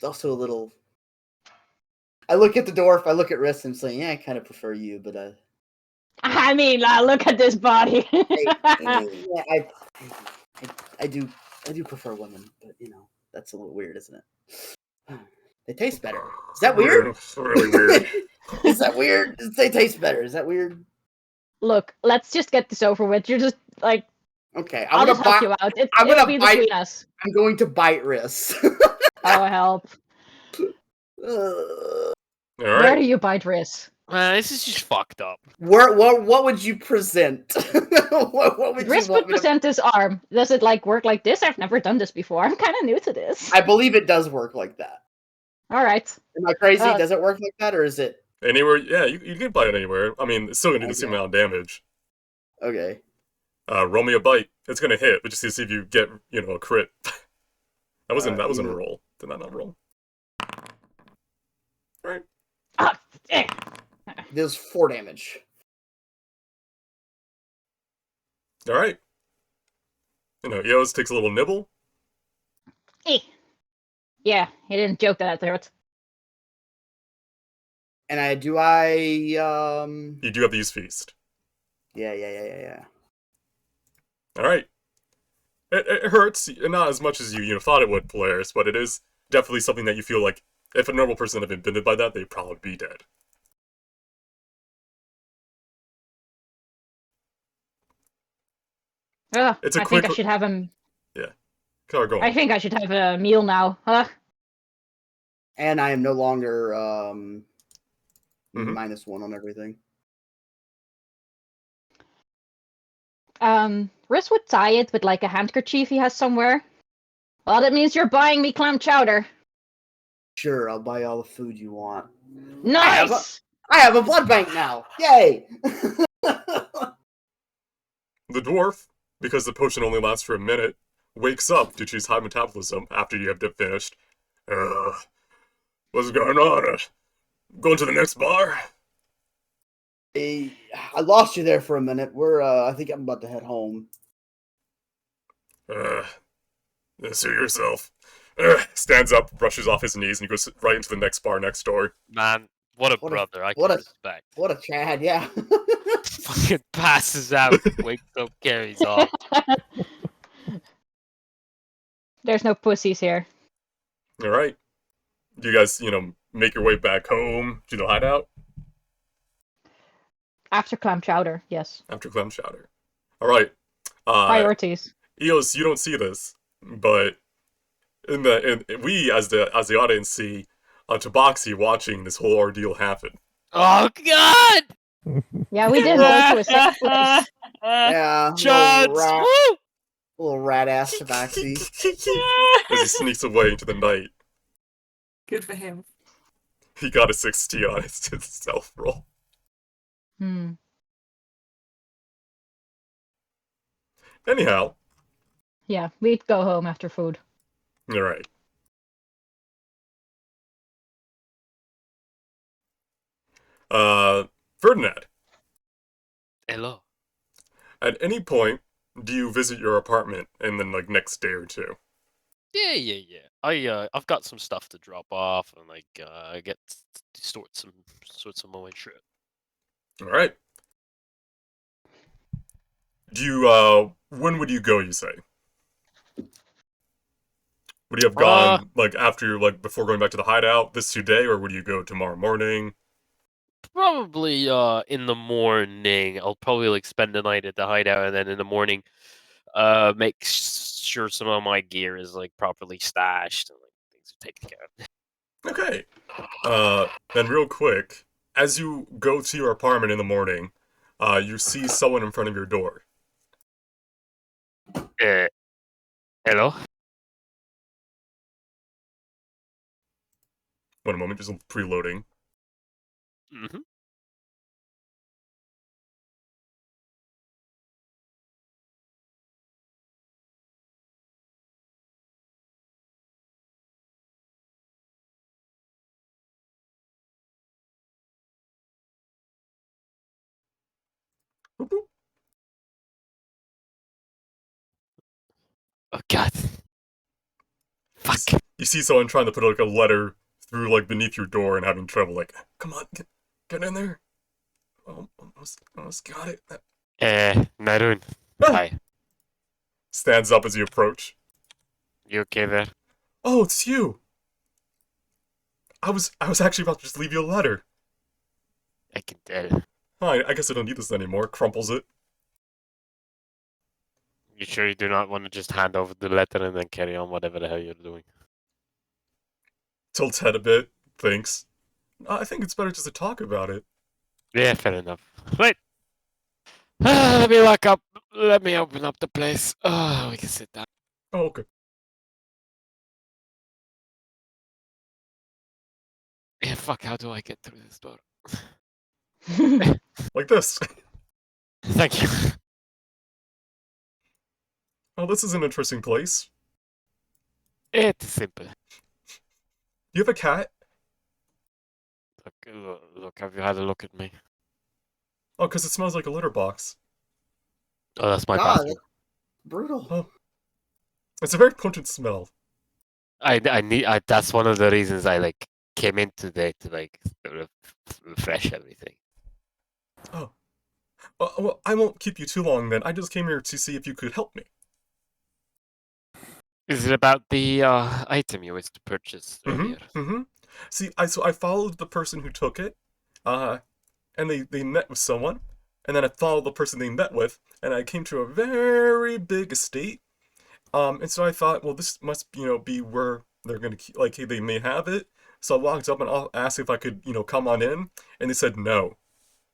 also a little. I look at the dwarf. I look at Riss and say, "Yeah, I kind of prefer you, but I mean, look at this body." I do prefer women, but that's a little weird, isn't it? They taste better. Is that weird? It's really weird. Is that weird? They taste better. Is that weird? Look, let's just get this over with. You're just like, okay. I'll just help you out. It'll be between us. I'm going to bite Riss. Oh, help! All right. Where do you bite Riss? This is just fucked up. What would you present? what would Riss you want would present his arm. Does it work like this? I've never done this before. I'm kind of new to this. I believe it does work like that. All right. Am I crazy? Does it work like that, or is it anywhere? Yeah, you can bite it anywhere. I mean, it's still gonna do the same amount of damage. okay? Roll me a bite. It's gonna hit, but just to see if you get a crit. that wasn't a roll. Did that not roll? All right. There's 4 damage. All right. Eos takes a little nibble. Yeah, he didn't joke that I thought. And You do have to use feast. Yeah. All right. It hurts, not as much as you thought it would, Polaris, but it is definitely something that you feel like if a normal person had been bitten by that, they'd probably be dead. I It's a think quick. I should have him. Yeah. Go on. I think I should have a meal now. And I am no longer Mhm. -1 on everything. Riss would tie it with a handkerchief he has somewhere. Well, that means you're buying me clam chowder. Sure, I'll buy all the food you want. Nice! I have a blood bank now! Yay! The dwarf, because the potion only lasts for a minute, wakes up due to his high metabolism after you have finished. What's going on? Going to the next bar? I lost you there for a minute. I think I'm about to head home. Suit yourself. Stands up, brushes off his knees, and he goes right into the next bar next door. Man, what a brother. I can respect. What a Chad, yeah. Fucking passes out, wakes up, carries off. There's no pussies here. All right. Do you guys, make your way back home to the hideout? After clam chowder, yes. After clam chowder. All right. Priorities. Eos, you don't see this, but we as the audience see Tabaxi watching this whole ordeal happen. Oh God! Yeah, we did go to a safe place. Yeah, Chance! Woo! little rat ass tabaxi. As he sneaks away into the night. Good for him. He got a 16 on his stealth roll. Hmm. Anyhow, Yeah, we'd go home after food. alright. Ferdinand, Hello. at any point, do you visit your apartment in the next day or two? Yeah. I've got some stuff to drop off and get to sort some of my shit. Alright. Do you, when would you go, you say? Would you have gone, after, before going back to the hideout this today, or would you go tomorrow morning? Probably in the morning. I'll probably spend the night at the hideout, and then in the morning, make sure some of my gear is properly stashed and things are taken care of. Okay. Then real quick, as you go to your apartment in the morning, you see someone in front of your door. Hello. One moment, just preloading. Mm-hmm. Boop, boop. Oh God. Fuck. You see someone trying to put a letter through beneath your door and having trouble. Come on, get in there. Oh, almost got it. Narun. Ah! Hi. Stands up as you approach. You okay there? Oh, it's you. I was actually about to just leave you a letter. I can tell. Oh, I guess I don't need this anymore. Crumples it. You sure you do not want to just hand over the letter and then carry on whatever the hell you're doing? Tilts head a bit. Thinks. I think it's better just to talk about it. Yeah, fair enough. Right. Let me lock up. Let me open up the place. Oh, we can sit down. Oh, okay. Yeah, fuck, how do I get through this door? Like this. Thank you. Oh, this is an interesting place. It's simple. You have a cat? Look, have you had a look at me? Oh, because it smells like a litter box. Oh, that's my God, bathroom. brutal. Oh. It's a very potent smell. That's one of the reasons I came in today to refresh everything. Oh. Well, I won't keep you too long then. I just came here to see if you could help me. Is it about the item you wished to purchase earlier? Mm-hmm. See, I followed the person who took it, and they met with someone, and then I followed the person they met with, and I came to a very big estate. And so I thought, well, this must, be where they're gonna keep, hey, they may have it. So I walked up and asked if I could, come on in, and they said no.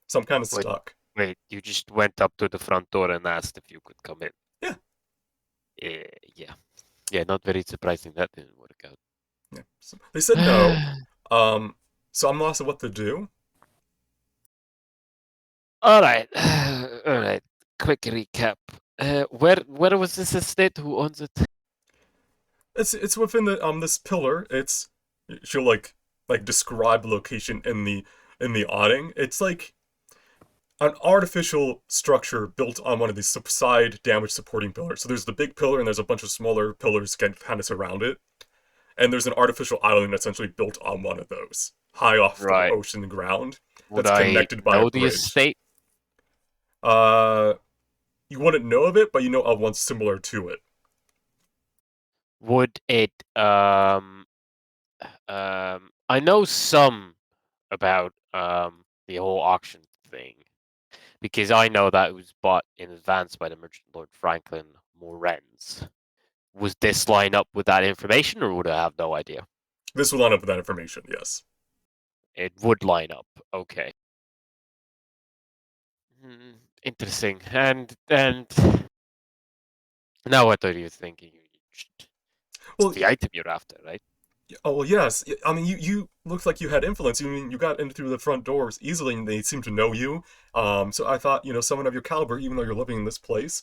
So I'm kind of Wait. stuck. Wait, you just went up to the front door and asked if you could come in? Yeah. Yeah. Yeah, not very surprising that didn't work out. Yeah. So they said no. So I'm lost at what to do. All right. All right. Quick recap. Where was this estate? Who owns it? It's within the this pillar. She'll describe the location in the awning. It's like an artificial structure built on one of these side damage supporting pillars. So there's the big pillar and there's a bunch of smaller pillars kind of surround it. And there's an artificial island essentially built on one of those, high off Right. the ocean ground. Would That's I connected by know a the bridge. estate? You wouldn't know of it, but you know of one similar to it. Would it I know some about the whole auction thing because I know that it was bought in advance by the merchant Lord Franklin Morenz. Was this line up with that information, or would I have no idea? This will line up with that information, yes. it would line up. Okay. Interesting. And now what are you thinking? It's Well, the item you're after, right? oh well, yes. I mean, you looked like you had influence. You got in through the front doors easily, and they seem to know you. So I thought, someone of your caliber, even though you're living in this place,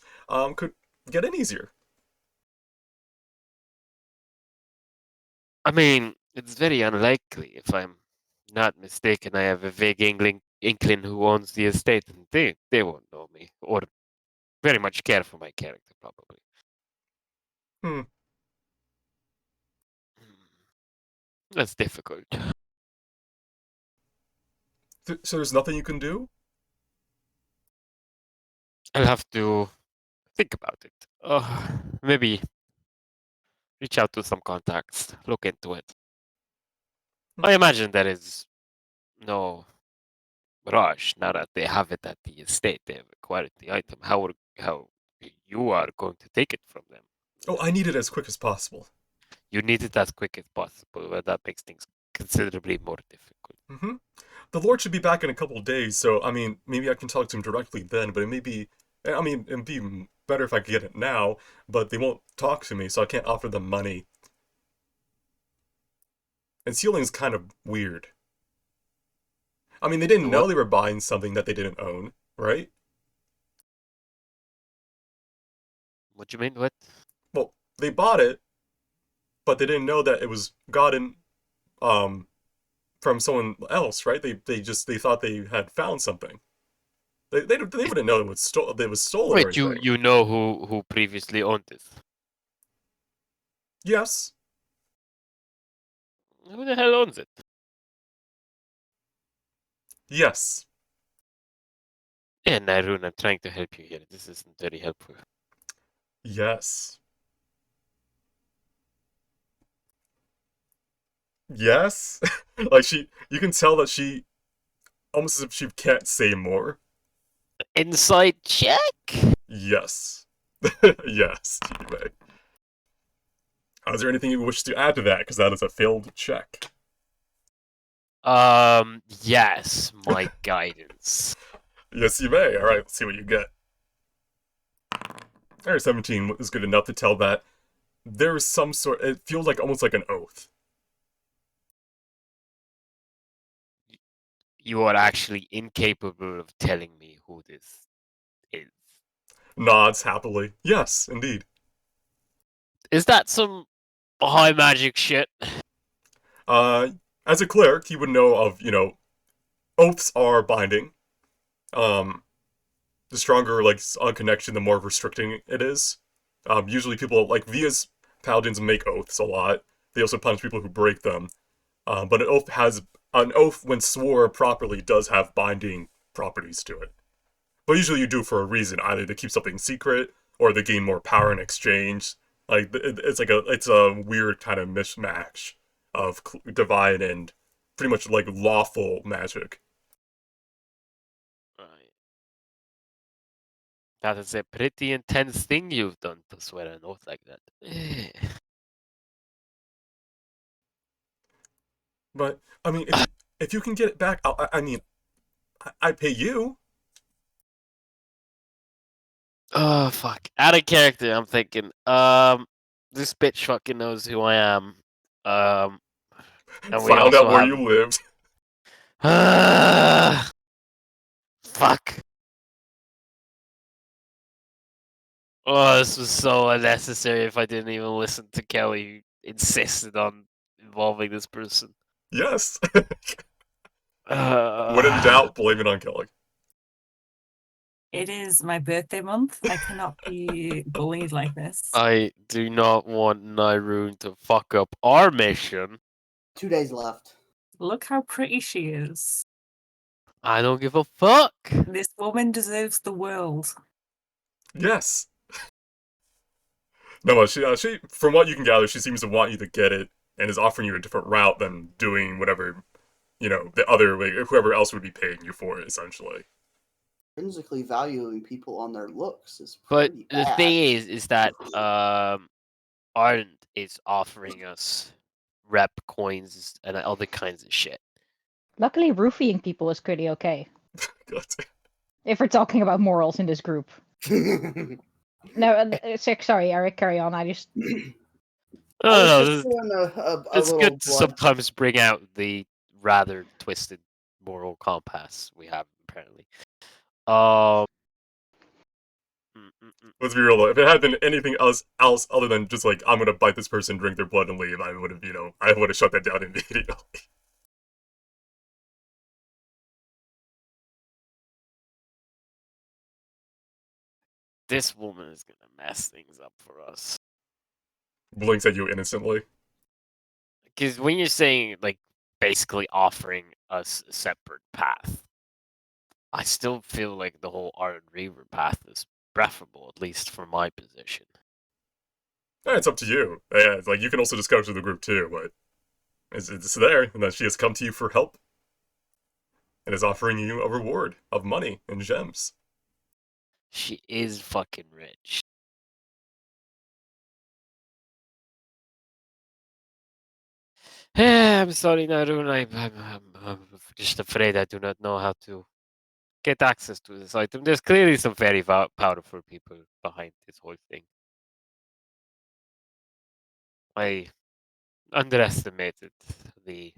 could get in easier. I mean, it's very unlikely. If I'm not mistaken, I have a vague inkling who owns the estate, and they won't know me or very much care for my character, probably. Hmm. That's difficult. So there's nothing you can do? I'll have to think about it. Maybe reach out to some contacts, look into it. I imagine there is no rush now that they have it at the estate. They have acquired the item. How you are going to take it from them? Oh, I need it as quick as possible. You need it as quick as possible, but that makes things considerably more difficult. Mm-hmm. The Lord should be back in a couple of days, so I mean, maybe I can talk to him directly then. But it may be, I mean, it'd be better if I could get it now. But they won't talk to me, so I can't offer them money. And sealing's kind of weird. I mean, they didn't know What? they were buying something that they didn't own, right? What do you mean? What? Well, they bought it, but they didn't know that it was gotten um from someone else, right? They thought they had found something. They wouldn't know it was stolen or Wait, anything. you know who previously owned this? Yes. Who the hell owns it? Yes. Yeah, Nairun, I'm trying to help you here. This isn't very helpful. Yes. Yes. Like you can tell that she almost as if she can't say more. Inside check? Yes. Yes, you may. Is there anything you wish to add to that? Because that is a failed check. Yes, my guidance. Yes, you may. All right, let's see what you get. All right, 17 is good enough to tell that there is some sort. It feels like almost like an oath. You are actually incapable of telling me who this is. Nods happily. Yes, indeed. Is that some high magic shit? As a cleric, you would know of, oaths are binding. The stronger, like, a connection, the more restricting it is. Usually people, like, Via's paladins make oaths a lot. They also punish people who break them. But an oath, when swore properly, does have binding properties to it. But usually you do for a reason, either to keep something secret, or to gain more power in exchange. Like, it's a weird kind of mishmash of divine and pretty much, like, lawful magic. Right. That is a pretty intense thing you've done to swear an oath like that. But, I mean, if you can get it back, I mean, I'd pay you. Oh fuck! Out of character, I'm thinking. This bitch fucking knows who I am. And we Found out also where have. you lived. Fuck! Oh, this was so unnecessary. If I didn't even listen to Kelly, who insisted on involving this person. Yes. Uh, When in doubt, blame it on Kelly. It is my birthday month. I cannot be bullied like this. I do not want Nairoon to fuck up our mission. 2 days left. Look how pretty she is. I don't give a fuck. This woman deserves the world. Yes. No, she, from what you can gather, she seems to want you to get it and is offering you a different route than doing whatever, the other way, whoever else would be paying you for it, essentially. Intrinsically valuing people on their looks is But pretty the bad. thing is that Ardent is offering us rep coins and other kinds of shit. Luckily, roofing people is pretty okay. God damn. If we're talking about morals in this group. No, sorry, Eric, carry on. I just... I was No, just doing a it's little good to blood. sometimes bring out the rather twisted moral compass we have, apparently. Um, Let's be real though. If it had been anything else other than just like I'm gonna bite this person, drink their blood, and leave, I would have, I would have shut that down immediately. this woman is gonna mess things up for us. Blinks at you innocently. Because when you're saying, like, basically offering us a separate path, I still feel like the whole Art Reaver path is preferable, at least for my position. It's up to you. Yeah, it's like you can also just go to the group too, but it's there, and then she has come to you for help, and is offering you a reward of money and gems. She is fucking rich. I'm sorry, Narun. I'm just afraid I do not know how to get access to this item. There's clearly some very powerful people behind this whole thing. I underestimated the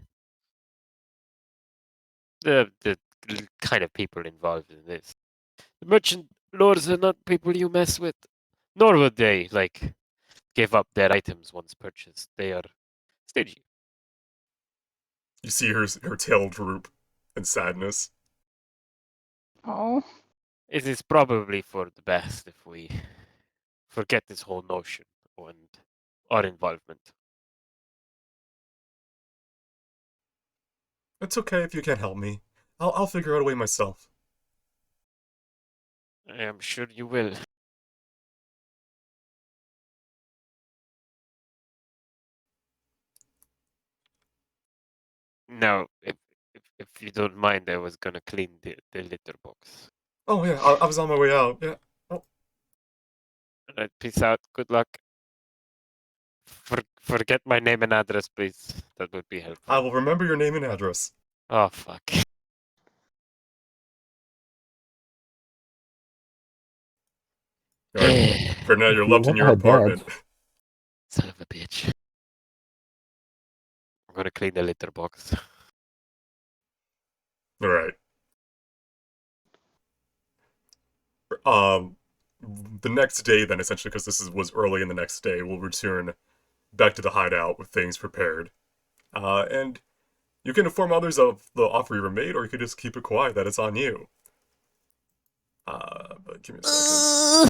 kind of people involved in this. The merchant lords are not people you mess with, nor would they like give up their items once purchased. They are stingy. You see her tail droop in sadness. Oh. It is probably for the best if we forget this whole notion and our involvement. It's okay if you can't help me. I'll figure out a way myself. I am sure you will. Now, if you don't mind, I was gonna clean the litter box. Oh yeah, I was on my way out. Yeah. Oh. Alright, peace out. Good luck. Forget my name and address, please. That would be helpful. I will remember your name and address. Oh, fuck. Alright, for now, you're You left in want your her apartment. dead. Son of a bitch. I'm gonna clean the litter box. Alright. The next day, then, essentially, because was early in the next day, we'll return back to the hideout with things prepared. And you can inform others of the offer you were made, or you could just keep it quiet that it's on you. But give me a second.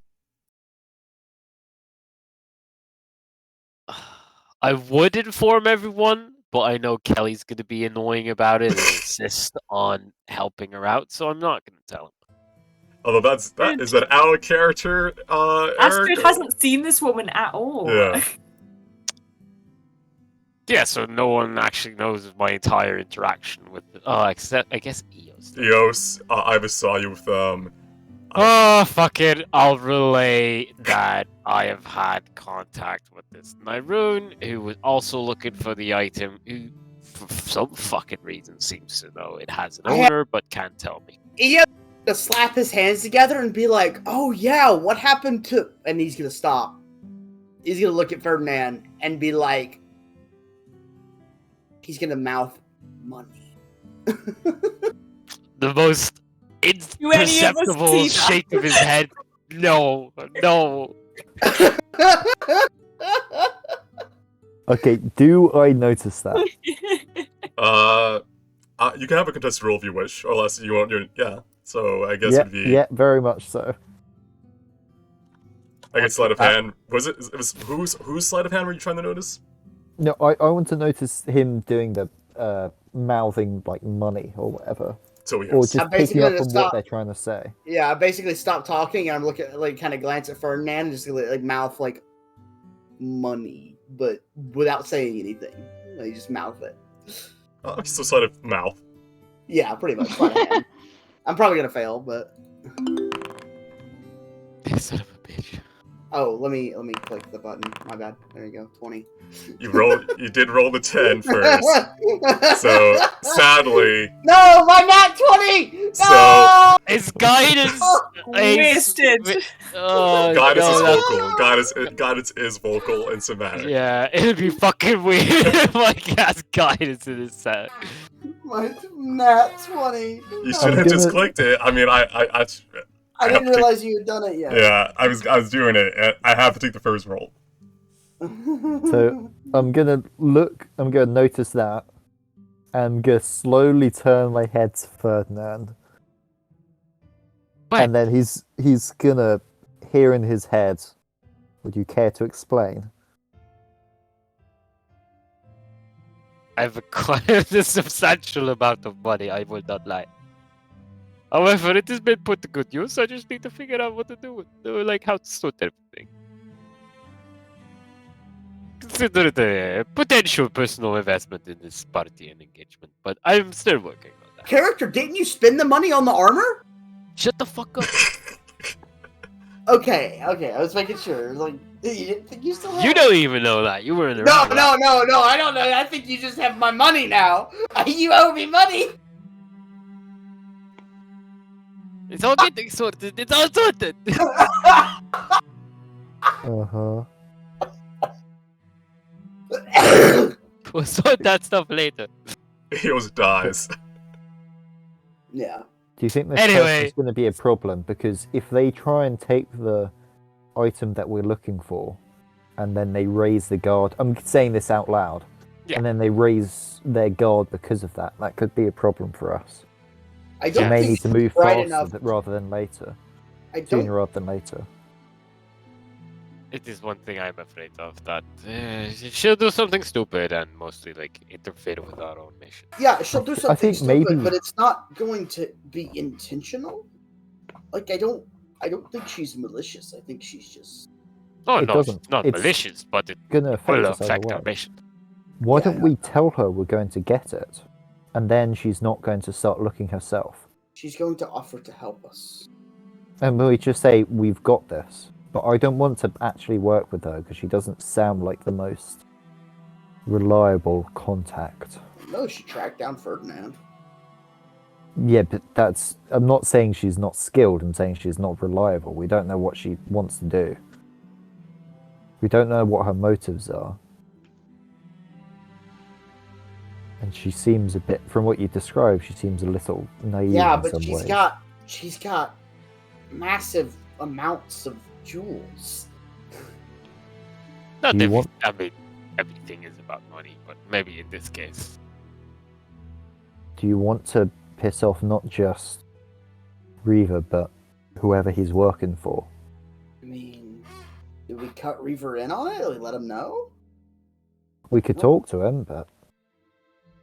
I would inform everyone, but I know Kelly's gonna be annoying about it and insist on helping her out, so I'm not gonna tell him. Although that is an out of character, Eric. Astrid hasn't seen this woman at all. Yeah. Yeah, so no one actually knows my entire interaction with except I guess Eos. Eos, I just saw you with Oh, fuck it. I'll relay that I have had contact with this Nyrune, who was also looking for the item, who, for some fucking reason, seems to know it has an owner, but can't tell me. He to slap his hands together and be like, "Oh yeah, what happened to?" And he's gonna stop. He's gonna look at Ferdinand and be like, he's gonna mouth money. The most imperceptible shake of his head. No, no. Okay, do I notice that? You can have a contested roll if you wish, or unless you want your So I guess Yeah, it'd be yeah, very much so. I guess sleight of hand. It was whose sleight of hand were you trying to notice? No, I want to notice him doing the mouthing like money or whatever, So yes. or just picking up on stop. what they're trying to say. Yeah, I basically stop talking and I'm looking, like, kind of glance at Ferdinand and just like mouth like money, but without saying anything. Like, just mouth it. So sleight of mouth. Yeah, pretty much. Sleight of hand. I'm probably gonna fail, but Son of a bitch. Oh, let me click the button. My bad. There you go. 20. You did roll the 10 first. So sadly, no, my nat 20. No. So- His guidance Wasted. Oh, guidance no, is that's- vocal. Guidance is vocal and somatic. Yeah, it'd be fucking weird if I cast guidance in this set. My nat 20. You should have just gonna- clicked it. I mean, I I have didn't to- realize you had done it yet. yeah, I was doing it. I have to take the first roll. So I'm gonna notice that. I'm gonna slowly turn my head to Ferdinand. What? And then he's gonna hear in his head. Would you care to explain? I have quite a substantial amount of money, I will not lie. However, it has been put to good use, I just need to figure out what to do with like how to sort everything. Consider it a potential personal investment in this party and engagement, but I'm still working on that. Character, didn't you spend the money on the armor? Shut the fuck up. Okay, I was making sure. Like, you didn't think you still had You don't even know that. You weren't No, around. no, I don't know. I think you just have my money now. You owe me money. It's all getting sorted. It's all sorted. Uh-huh. We'll sort that stuff later. He almost dies. Yeah. Do you think this Anyway. person's going to be a problem? Because if they try and take the item that we're looking for, and then they raise the guard, I'm saying this out loud, Yeah. and then they raise their guard because of that, that could be a problem for us. I We don't may think need to move right faster enough. rather than later. I don't. Sooner rather than later. It is one thing I'm afraid of, that she'll do something stupid and mostly like interfere with our own mission. Yeah, she'll do I something think stupid, maybe- but it's not going to be intentional. Like, I don't think she's malicious. I think she's just. Oh It no, doesn't. it's not It's malicious, but it Gonna affect will us affect either our way. mission. Why Yeah. don't we tell her we're going to get it, and then she's not going to start looking herself? She's going to offer to help us. And we just say, we've got this. But I don't want to actually work with her because she doesn't sound like the most reliable contact. No, she tracked down Ferdinand. Yeah, but that's... I'm not saying she's not skilled, I'm saying she's not reliable. We don't know what she wants to do. We don't know what her motives are. And she seems a bit... From what you described, she seems a little naive Yeah, in but some she's ways. got massive amounts of jewels. Not Do you every, want- I mean, everything is about money, but maybe in this case. Do you want to piss off not just Reaver, but whoever he's working for? I mean, do we cut Reaver in on it? Or we let him know? We could talk to him, but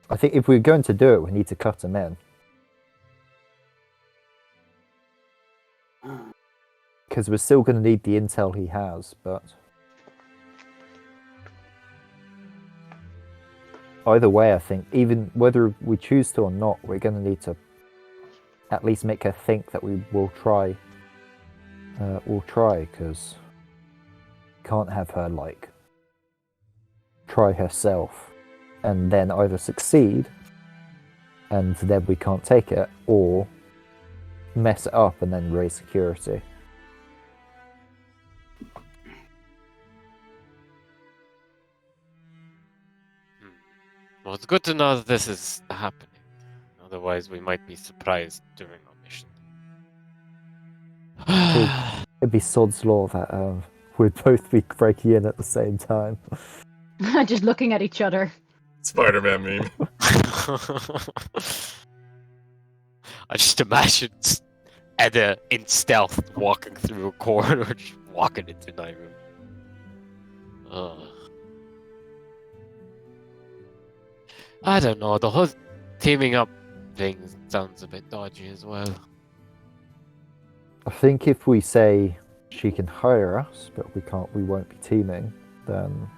I think if we're going to do it, we need to cut him in. Because we're still going to need the intel he has, but... Either way, I think, even whether we choose to or not, we're going to need to at least make her think that we will try. We'll try, because can't have her, like, try herself and then either succeed and then we can't take it, or mess it up and then raise security. Well, it's good to know that this is happening. Otherwise, we might be surprised during our mission. It'd be sod's law that we'd both be breaking in at the same time. Just looking at each other. Spider-Man meme. I just imagine Edda in stealth walking through a corridor, just walking into my room. I don't know, the whole teaming up thing sounds a bit dodgy as well. I think if we say she can hire us, but we won't be teaming, then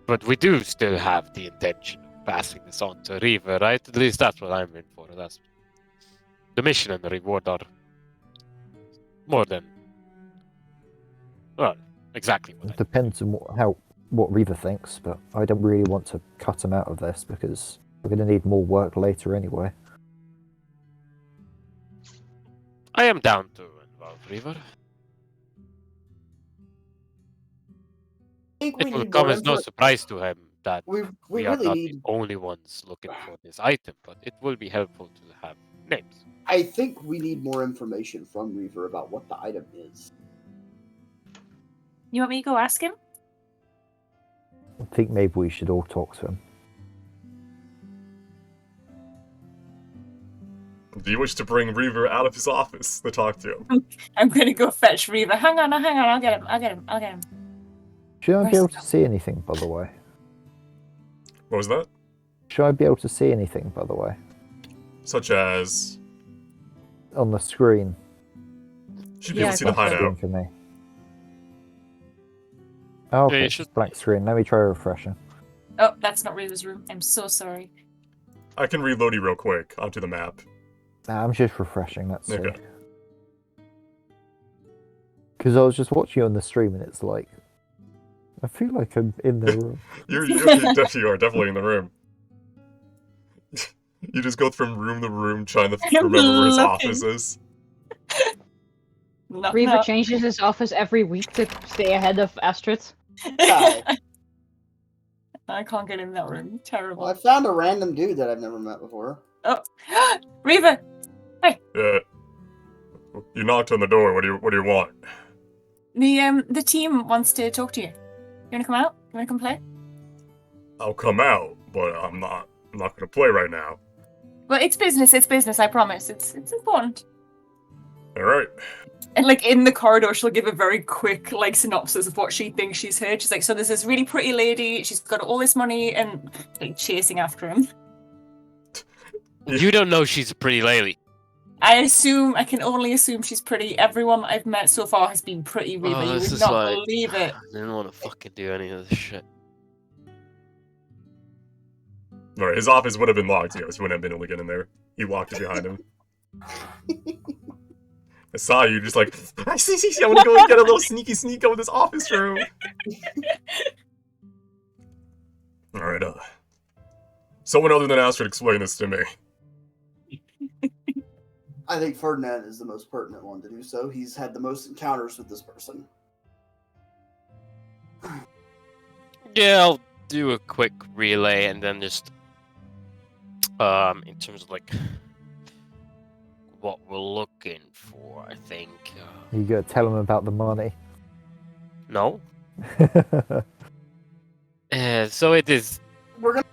But we do still have the intention of passing this on to Reaver, right? At least that's what I'm in for. That's The mission and the reward are more than well, exactly what It depends on what Reaver thinks, but I don't really want to cut him out of this because we're going to need more work later anyway. I am down to involve River. I think we It will need come more as no info. surprise to him that We we are really not need. the only ones looking for this item, but it will be helpful to have names. I think we need more information from Reaver about what the item is. You want me to go ask him? I think maybe we should all talk to him. Do you wish to bring Reaver out of his office to talk to him? I'm gonna go fetch Reva. Hang on, I'll get him. Should I be Where's able the- to see anything, by the way? What was that? Should I be able to see anything, by the way? Such as... On the screen. Should be able Yeah, to see the I think so. hideout. For me. Oh, okay, you it's should- just black screen. Let me try refreshing. Oh, that's not Reva's room. I'm so sorry. I can reload you real quick onto the map. Nah, I'm just refreshing, that's all. Okay. Because I was just watching on the stream and it's like... I feel like I'm in the room. You are definitely in the room. You just go from room to room trying to I'm remember where his looking. office is. Not, Reaver not. changes his office every week to stay ahead of Astrid. Okay. I can't get in that room. Terrible. Well, I found a random dude that I've never met before. Oh, Reva. Yeah. You knocked on the door. What do you want? The team wants to talk to you. You wanna come out? You wanna come play? I'll come out, but I'm not gonna play right now. Well, it's business. It's business. I promise. It's important. All right. And like in the corridor, she'll give a very quick like synopsis of what she thinks she's heard. She's like, so there's this really pretty lady. She's got all this money and like chasing after him. You don't know she's a pretty lady. I can only assume she's pretty. Everyone I've met so far has been pretty, Reva. Oh, You this would is not like- believe it. I didn't want to fucking do any of this shit. All right. His office would have been locked. Yes, he wouldn't have been able to get in there. He locked it behind him. I saw you just like, I see. I want to go and get a little sneak out of this office room. All right. Someone other than Astrid explain this to me. I think Ferdinand is the most pertinent one to do so. He's had the most encounters with this person. Yeah, I'll do a quick relay and then just in terms of like what we're looking for, I think You gotta tell him about the money. no. So it is We're gonna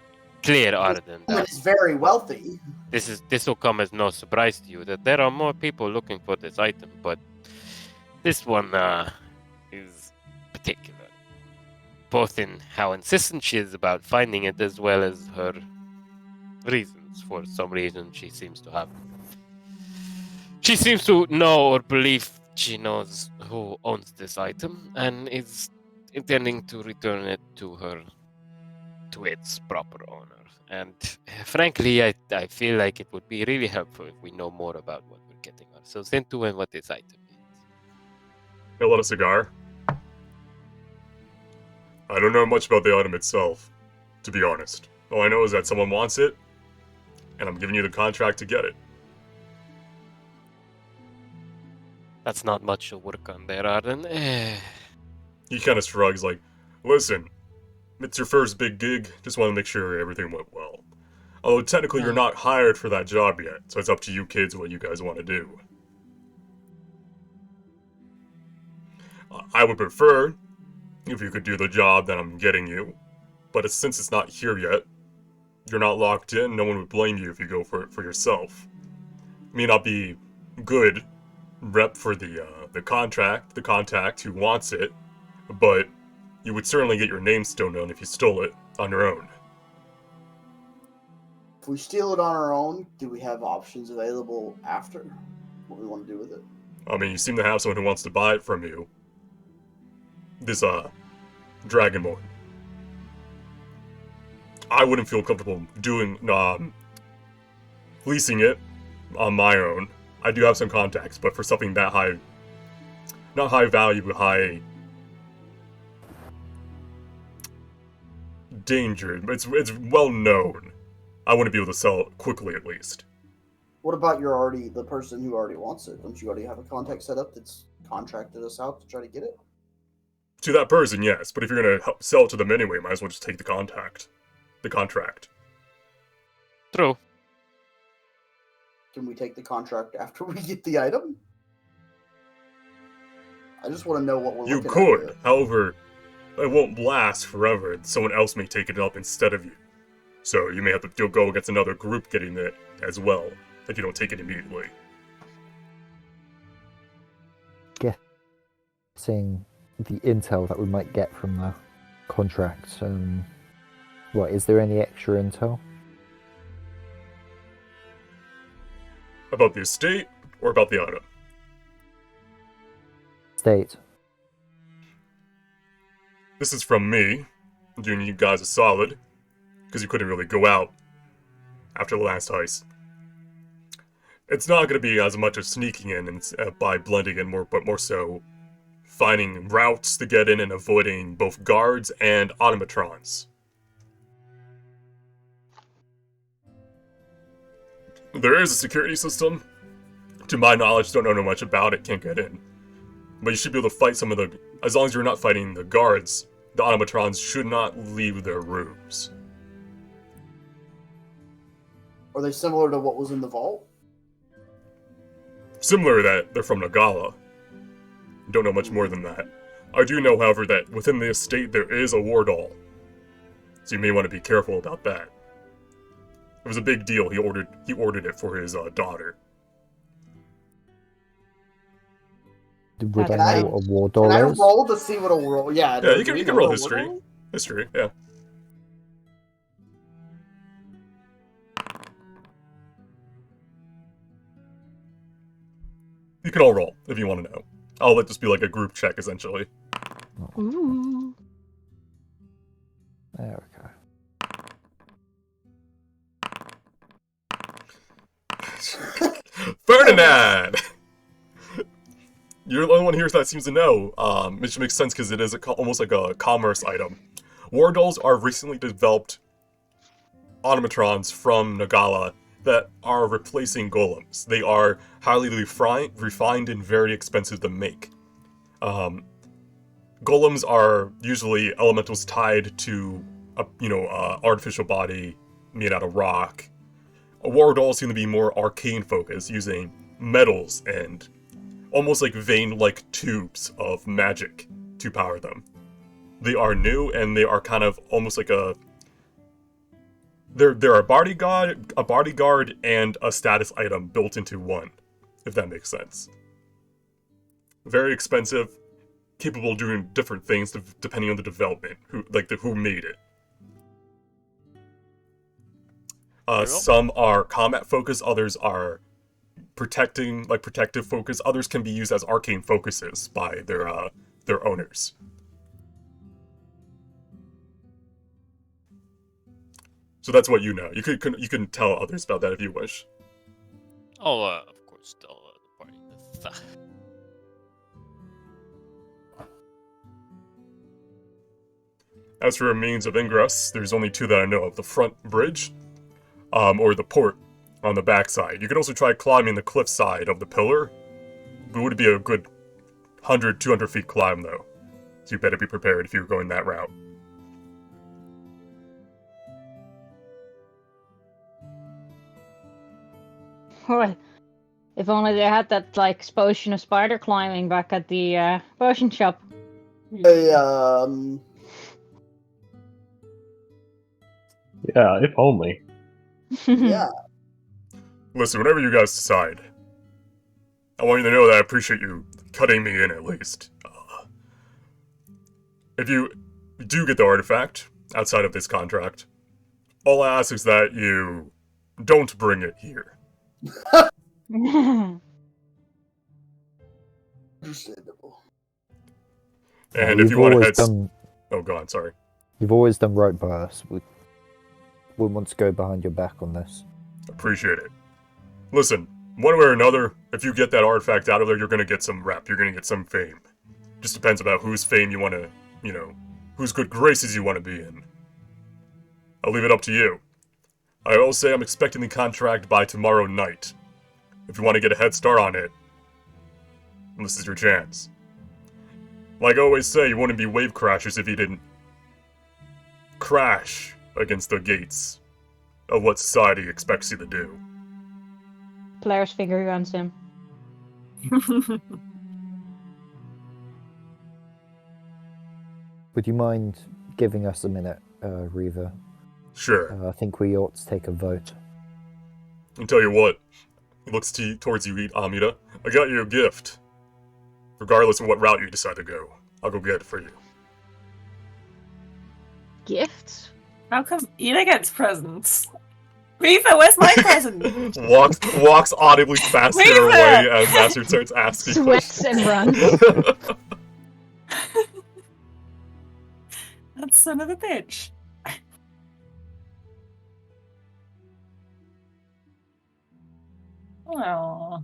clear, other than someone that, is very wealthy. this will come as no surprise to you that there are more people looking for this item, but this one is particular, both in how insistent she is about finding it, as well as her reasons. For some reason, she seems to have. She seems to know or believe she knows who owns this item and is intending to return it to its proper owner. And frankly, I feel like it would be really helpful if we know more about what we're getting ourselves into and what this item is. Hey, let a cigar. I don't know much about the item itself, to be honest. All I know is that someone wants it, and I'm giving you the contract to get it. That's not much to work on there, Arden. He kind of shrugs like, listen, it's your first big gig, just want to make sure everything went well. Although technically you're not hired for that job yet, so it's up to you kids what you guys want to do. I would prefer if you could do the job that I'm getting you, but since it's not here yet, you're not locked in, no one would blame you if you go for it for yourself. May not be good rep for the contact who wants it, but you would certainly get your name still known if you stole it on your own. If we steal it on our own, do we have options available after? What we want to do with it? I mean, you seem to have someone who wants to buy it from you. This, Dragonborn. I wouldn't feel comfortable leasing it, on my own. I do have some contacts, but for something that high, not high value, but high danger, it's well known. I wouldn't be able to sell it quickly, at least. What about the person who already wants it? Don't you already have a contact set up that's contracted us out to try to get it? To that person, yes, but if you're gonna sell it to them anyway, might as well just take the contract. True. Can we take the contract after we get the item? I just want to know what we're You looking could, at here. however, it won't last forever. Someone else may take it up instead of you. So you may have to go against another group getting it as well, if you don't take it immediately. Seeing the intel that we might get from the contract. What, is there any extra intel? About the estate, or about the item? State. This is from me, doing you guys a solid, because you couldn't really go out after the last heist. It's not going to be as much as sneaking in and by blending in more, but more so finding routes to get in and avoiding both guards and automatrons. There is a security system. To my knowledge, don't know much about it, can't get in. But you should be able to fight some of the... As long as you're not fighting the guards, the automatrons should not leave their rooms. Are they similar to what was in the vault? Similar that they're from Nagala. Don't know much more than that. I do know, however, that within the estate there is a war doll. So you may want to be careful about that. It was a big deal. He ordered it for his daughter. Would Can I I- know what a war doll Can I is? roll to see what a roll? Yeah, Yeah, do you can we roll know what a history. roll? History, yeah. You can all roll if you want to know. I'll let this be like a group check, essentially. Ooh. There we go. Ferdinand! You're the only one here that seems to know, which makes sense because it is almost like a commerce item. War dolls are recently developed automatrons from Nagala that are replacing golems. They are highly refined and very expensive to make. Golems are usually elementals tied to a artificial body made out of rock. War dolls seem to be more arcane focused, using metals and almost like vein-like tubes of magic to power them. They are new, and they are kind of almost like a... They're a bodyguard and a status item built into one, if that makes sense. Very expensive, capable of doing different things depending on the development, who made it. Some are combat focused, others are protective focus. Others can be used as arcane focuses by their owners. So that's what you know. You can tell others about that if you wish. Oh, of course, tell the party. As for a means of ingress, there's only two that I know of: the front bridge, or the port on the backside. You could also try climbing the cliff side of the pillar. It would be a good 100, 200 feet climb, though. So you better be prepared if you're going that route. Boy, if only they had that potion of spider climbing back at the potion shop. Yeah, if only. Yeah. Listen, whenever you guys decide, I want you to know that I appreciate you cutting me in at least. If you do get the artifact outside of this contract, all I ask is that you don't bring it here. Understandable. And if you want to head... Oh, go on, sorry. You've always done right by us. We wouldn't want to go behind your back on this. Appreciate it. Listen, One way or another, if you get that artifact out of there, you're gonna get some rep, you're gonna get some fame. Just depends about whose fame you wanna, whose good graces you wanna be in. I'll leave it up to you. I will say I'm expecting the contract by tomorrow night. If you want to get a head start on it, this is your chance. Like I always say, you wouldn't be wave crashers if you didn't crash against the gates of what society expects you to do. Polaris finger guns him. Would you mind giving us a minute, Reaver? Sure. I think we ought to take a vote. I'll tell you what. He looks towards you, Amida. I got you a gift. Regardless of what route you decide to go, I'll go get it for you. Gifts? How come Ida gets presents? Reaver, where's my present? walks audibly faster Reaver! away as Master starts asking Sweats and runs. That son of a bitch. Oh,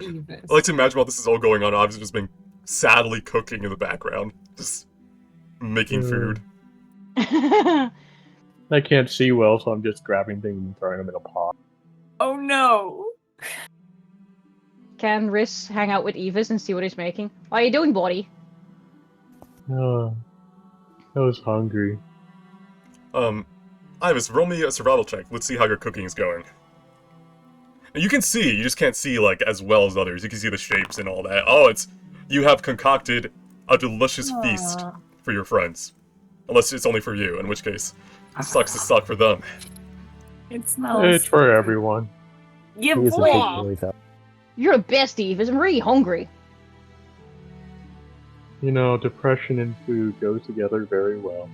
I like to imagine while this is all going on, I've just been sadly cooking in the background. Just making food. I can't see well, so I'm just grabbing things and throwing them in a pot. Oh no! Can Riz hang out with Evis and see what he's making? What are you doing, buddy? Oh, I was hungry. Ivis, roll me a survival check. Let's see how your cooking is going. You can see, you just can't see, like, as well as others. You can see the shapes and all that. Oh, you have concocted a delicious feast for your friends. Unless it's only for you, in which case, it sucks to suck for them. It smells. It's for everyone. Yeah, He is a big boy, though. You're a best, Evis. I'm really hungry. You know, depression and food goes together very well.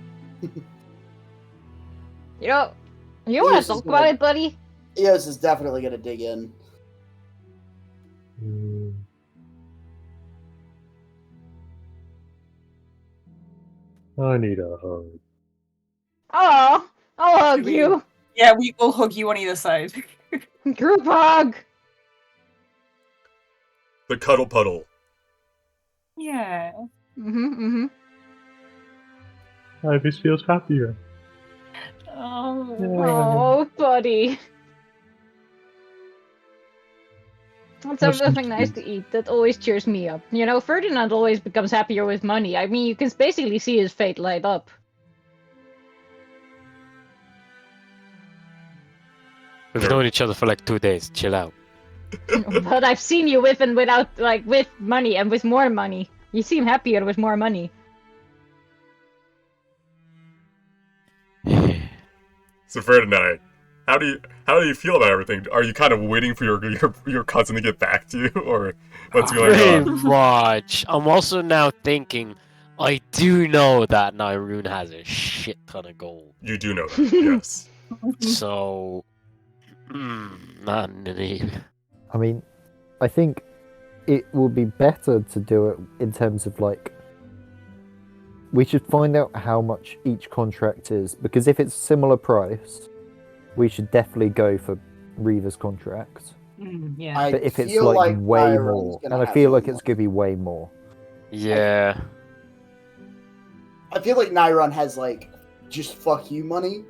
You want to talk about it, buddy? Eos is definitely gonna dig in. I need a hug. Oh, I'll hug you. Yeah, we will hug you on either side. Group hug. The cuddle puddle. Yeah. Ivis feels happier. Oh. Oh, buddy. Let's have something nice to eat. That always cheers me up. You know, Ferdinand always becomes happier with money. I mean, you can basically see his fate light up. We've known each other for like 2 days. Chill out. But I've seen you with and without, like, with money and with more money. You seem happier with more money. So Ferdinand, how do you feel about everything? Are you kind of waiting for your cousin to get back to you, or what's going Pretty on? much. I'm also now thinking, I do know that Nyrune has a shit ton of gold. You do know that, yes. So, not need. I mean, I think it would be better to do it in terms of, like, we should find out how much each contract is, because if it's similar price, we should definitely go for Reaver's contract. Yeah. But if it's feel like way Byron's more, gonna and I have feel like more. it's gonna be way more. Yeah. I feel like Nyron has like just fuck you money.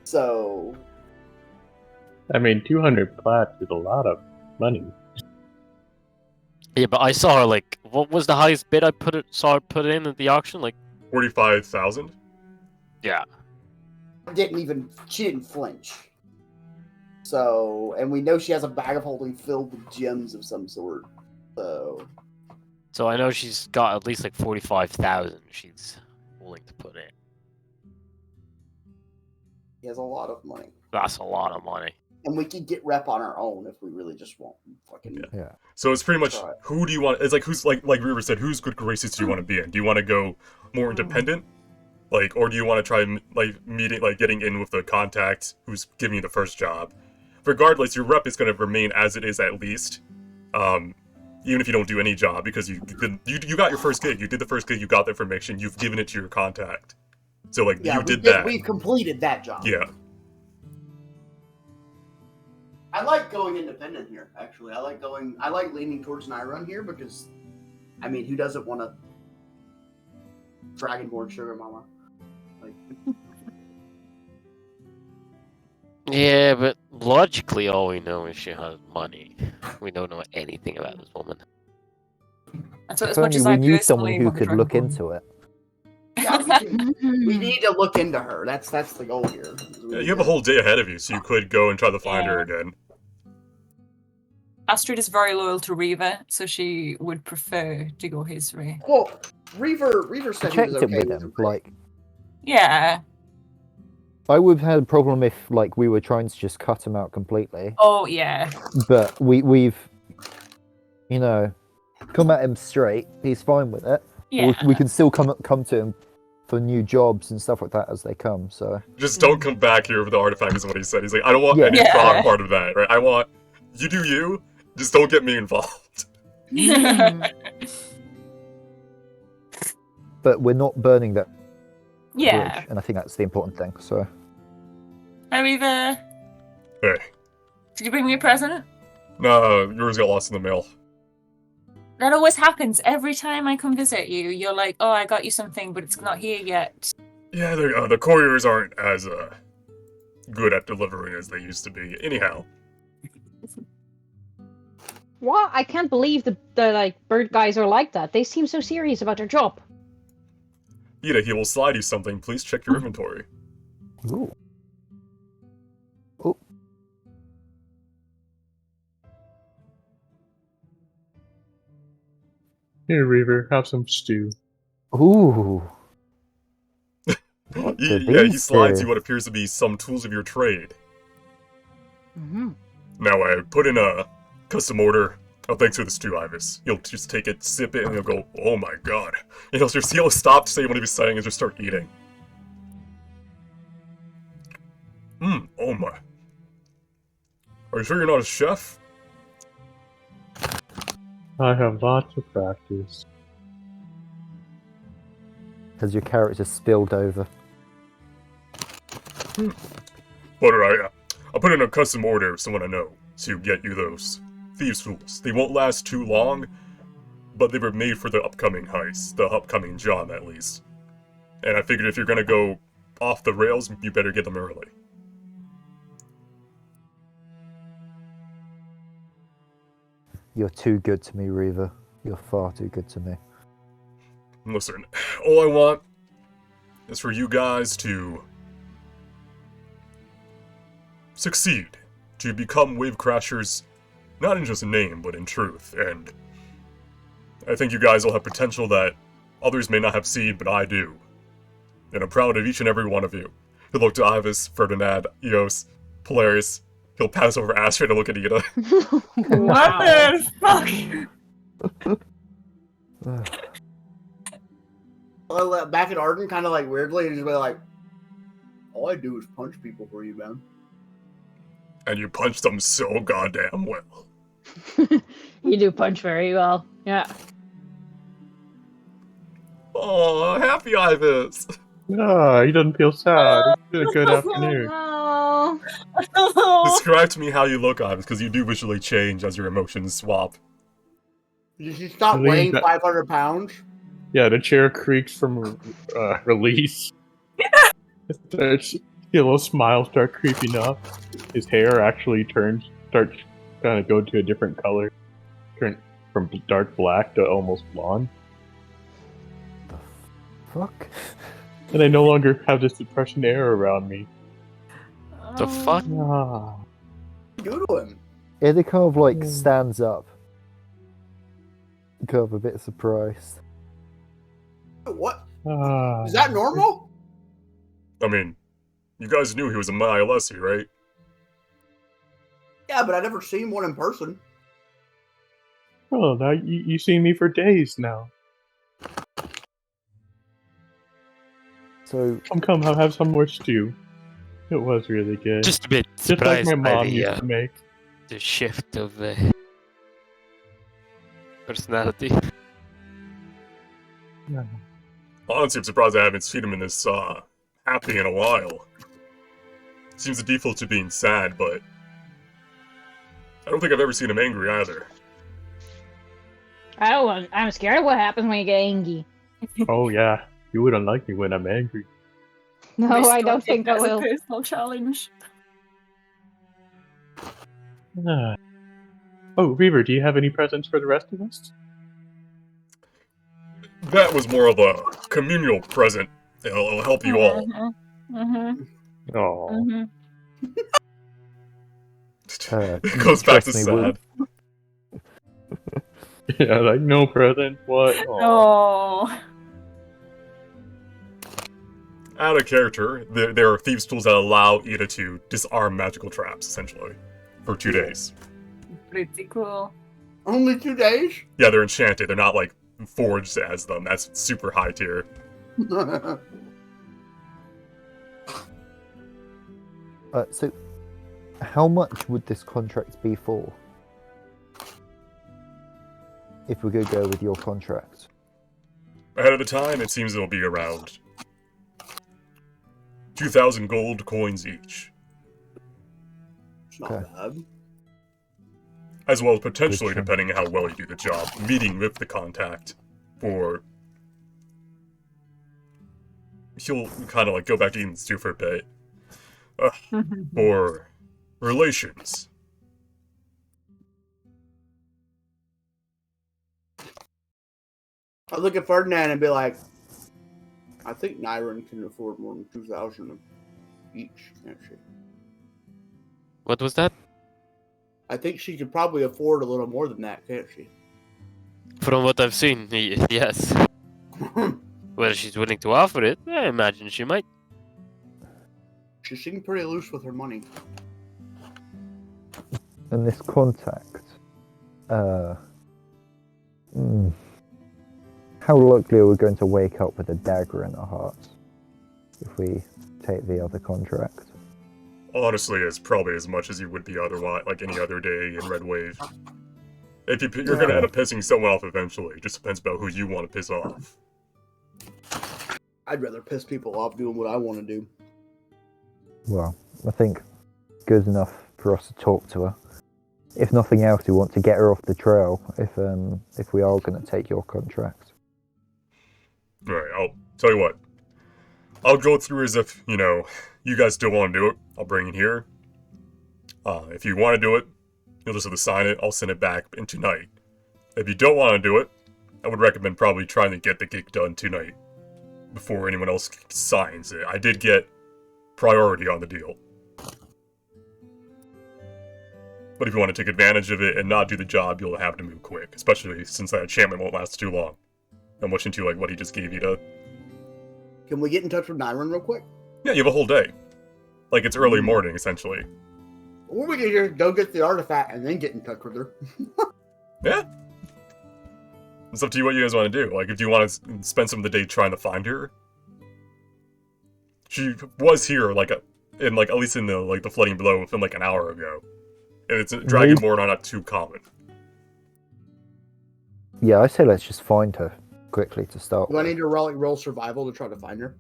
So I mean, 200 plats is a lot of money. Yeah, but I saw her like, what was the highest bid I saw her put in at the auction? Like, 45,000. yeah. she didn't flinch. So, and we know she has a bag of holding filled with gems of some sort. So I know she's got at least like 45,000. She's willing to put in. He has a lot of money. That's a lot of money. And we could get rep on our own if we really just want fucking. Yeah. So it's pretty much Try. who do you want? It's like who's like River said, whose good graces do you want to be in? Do you want to go more independent, like, or do you want to try getting in with the contact who's giving you the first job? Regardless, your rep is going to remain as it is at least, even if you don't do any job, because you got your first gig. You did the first gig. You got the information. You've given it to your contact. So like you did that. We've completed that job. Yeah. I like going independent here. Actually, I like leaning towards Nyrun here because, I mean, who doesn't want a Dragonborn sugar mama? Like, Yeah, but logically, all we know is she has money. We don't know anything about this woman. And so, If as much only as we I knew personally someone who want the could look Dragonborn- into it. we need to look into her. That's the goal here. Yeah, you have a whole day ahead of you, so you could go and try to find her again. Astrid is very loyal to Reva, so she would prefer to go his way. Well, Reaver I said he checked was in okay with with him. the Like, Yeah. I would have had a problem if, like, we were trying to just cut him out completely. Oh, yeah. But we've, you know, come at him straight. He's fine with it. Yeah. We can still come to him for new jobs and stuff like that as they come. So Just don't come back here with the artifact is what he said. He's like, I don't want Yeah. any Yeah. part of that, right? I want, you do you, just don't get me involved. but we're not burning that Yeah. bridge, and I think that's the important thing. So Hi, Reva. Hey. Did you bring me a present? No, yours got lost in the mail. That always happens every time I come visit you. You're like, oh, I got you something, but it's not here yet. Yeah, the couriers aren't as good at delivering as they used to be. Anyhow, What? I can't believe the like bird guys are like that. They seem so serious about their job. Ida, he will slide you something. Please check your inventory. ooh. Here, Reaver, have some stew. Ooh. What the Yeah, he beast slides here? you what appears to be some tools of your trade. Mm-hmm. Now, I put in a custom order. Oh, thanks for the stew, Ivis. You'll just take it, sip it, and you'll go, oh my god. He'll stop saying what he was saying and just start eating. Oh my. Are you sure you're not a chef? I have lots of practice. Has your character spilled over? But I put in a custom order of someone I know to get you those thieves' tools. They won't last too long, but they were made for the upcoming heist, the upcoming job at least. And I figured if you're gonna go off the rails, you better get them early. You're too good to me, Reaver. You're far too good to me. Listen, all I want is for you guys to succeed, to become wave crashers, not in just name, but in truth, and I think you guys will have potential that others may not have seen, but I do. And I'm proud of each and every one of you. He'll look to Ivis, Ferdinand, Eos, Polaris. He'll pass over Astrid and look at Ida. What the fuck? back at Arden, kind of like weirdly, and just be like, all I do is punch people for you, man. And you punch them so goddamn well. You do punch very well. Yeah. Oh, happy Ivis! Ah, he doesn't feel sad. It's been a good afternoon. Oh. Describe to me how you look, Ivis, because you do visually change as your emotions swap. Did she stop Lean weighing back. 500 pounds? Yeah, the chair creaks from release. Starts, a little smile start creeping up. His hair actually starts kind of go to a different color. Turn from dark black to almost blonde. Fuck. And I no longer have this depression air around me. The fuck? Ah. Do to him. Ida kind of like stands up. Kind of a bit surprised. What? Ah. Is that normal? I mean, you guys knew he was a Myalessi, right? Yeah, but I've never seen one in person. Oh, now you seen me for days now. So Come, I'll have some more stew. It was really good. Just a bit Just like surprised my by mom used the, to make. the shift of personality. Yeah. Honestly, I'm surprised I haven't seen him in this, happy in a while. Seems a default to being sad, but I don't think I've ever seen him angry either. I'm scared of what happens when you get angry. Oh yeah, you wouldn't like me when I'm angry. No, I don't think I As a will. personal challenge. Ah. Oh, Reaver, do you have any presents for the rest of us? That was more of a communal present. It'll help you all. Mm-hmm. Oh, Mm-hmm. It goes back to trust me, we'll- sad. yeah, like no present. What? Oh. Oh. Out of character, there are thieves' tools that allow Ida to disarm magical traps, essentially, for 2 days. Pretty cool. Only 2 days? Yeah, they're enchanted. They're not like forged as them. That's super high tier. So, how much would this contract be for? If we could go with your contract. Ahead of the time, it seems it'll be around 2,000 gold coins each, It's not Okay. bad. as well as potentially, Good chunk. depending on how well you do the job, meeting with the contact for. He'll kind of like go back to eating stew for a bit. For relations. I'd look at Ferdinand and be like, I think Nyron can afford more than 2,000 each, can't she? What was that? I think she could probably afford a little more than that, can't she? From what I've seen, yes. Whether she's willing to offer it, I imagine she might. She seemed pretty loose with her money. And this contact, how likely are we going to wake up with a dagger in our hearts if we take the other contract? Honestly, it's probably as much as you would be otherwise, like any other day in Red Wave. If you're gonna end up pissing someone off eventually. It just depends about who you want to piss off. I'd rather piss people off doing what I want to do. Well, I think good enough for us to talk to her. If nothing else, we want to get her off the trail if we are going to take your contract. Alright, I'll tell you what. I'll go through as if, you guys still want to do it. I'll bring it here. If you want to do it, you'll just have to sign it. I'll send it back in tonight. If you don't want to do it, I would recommend probably trying to get the gig done tonight before anyone else signs it. I did get priority on the deal. But if you want to take advantage of it and not do the job, you'll have to move quick, especially since that enchantment won't last too long. I'm watching to what he just gave you to. Can we get in touch with Nyron real quick? Yeah, you have a whole day. Like it's early morning, essentially. Or we can just go get the artifact and then get in touch with her. Yeah. It's up to you what you guys want to do. Like, if you want to spend some of the day trying to find her. She was here, at least in the flooding below within, an hour ago. And it's Dragonborn are not too common. Yeah, I say let's just find her quickly to start Do I with. need to roll survival to try to find her?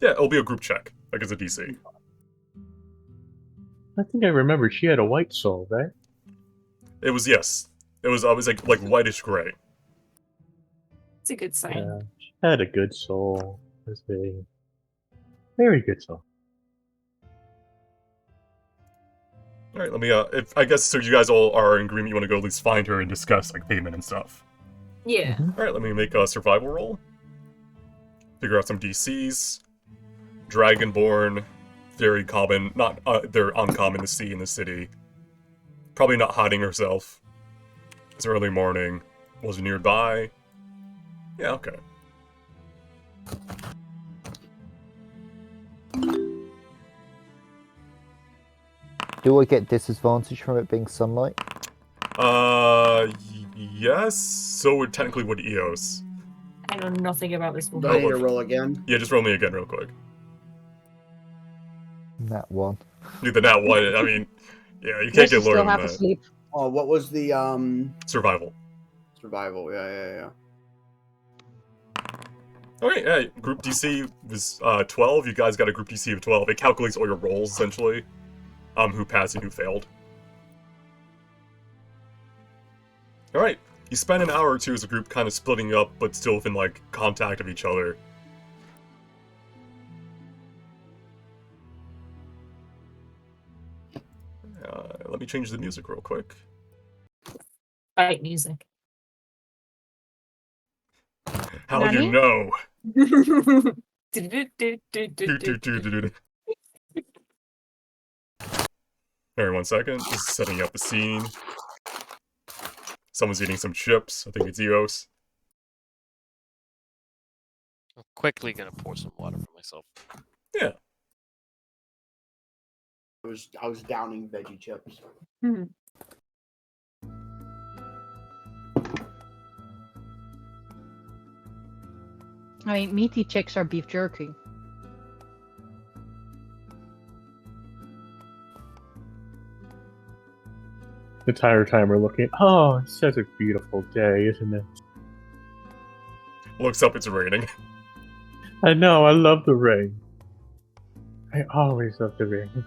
Yeah, it'll be a group check. Like, it's a DC. I think I remember she had a white soul, right? It was, yes. It was, like whitish gray. It's a good sign. Yeah, she had a good soul. It was a very good soul. Alright, let me, I guess, so you guys all are in agreement you want to go at least find her and discuss, payment and stuff. Yeah. Alright, let me make a survival roll. Figure out some DCs. Dragonborn, very common. Not, they're uncommon to see in the city. Probably not hiding herself. It's early morning. Was nearby. Yeah, okay. Do I get disadvantage from it being sunlight? Yes. So would technically would Eos. I know nothing about this Do I woman. need to roll again? Yeah, just roll me again real quick. That one. Dude, the nat one, I mean, yeah, you can't Yes, get you lower still than have to that. sleep. Oh, what was the Survival. survival? Yeah. Okay, yeah, group DC was 12. You guys got a group DC of 12. It calculates all your rolls, essentially. Who passed and who failed. Alright, you spend an hour or two as a group kind of splitting up, but still within, like, contact of each other. Let me change the music real quick. Fight music. How do you Nani? know? Do-do-do-do-do-do. Alright, 1 second. Just setting up the scene. Someone's eating some chips. I think it's Eos. I'm quickly gonna pour some water for myself. Yeah. I was downing veggie chips. Hmm. I mean, meaty chicks are beef jerky. The entire time we're looking. Oh, it's such a beautiful day, isn't it? Looks up, it's raining. I know. I love the rain. I always love the rain.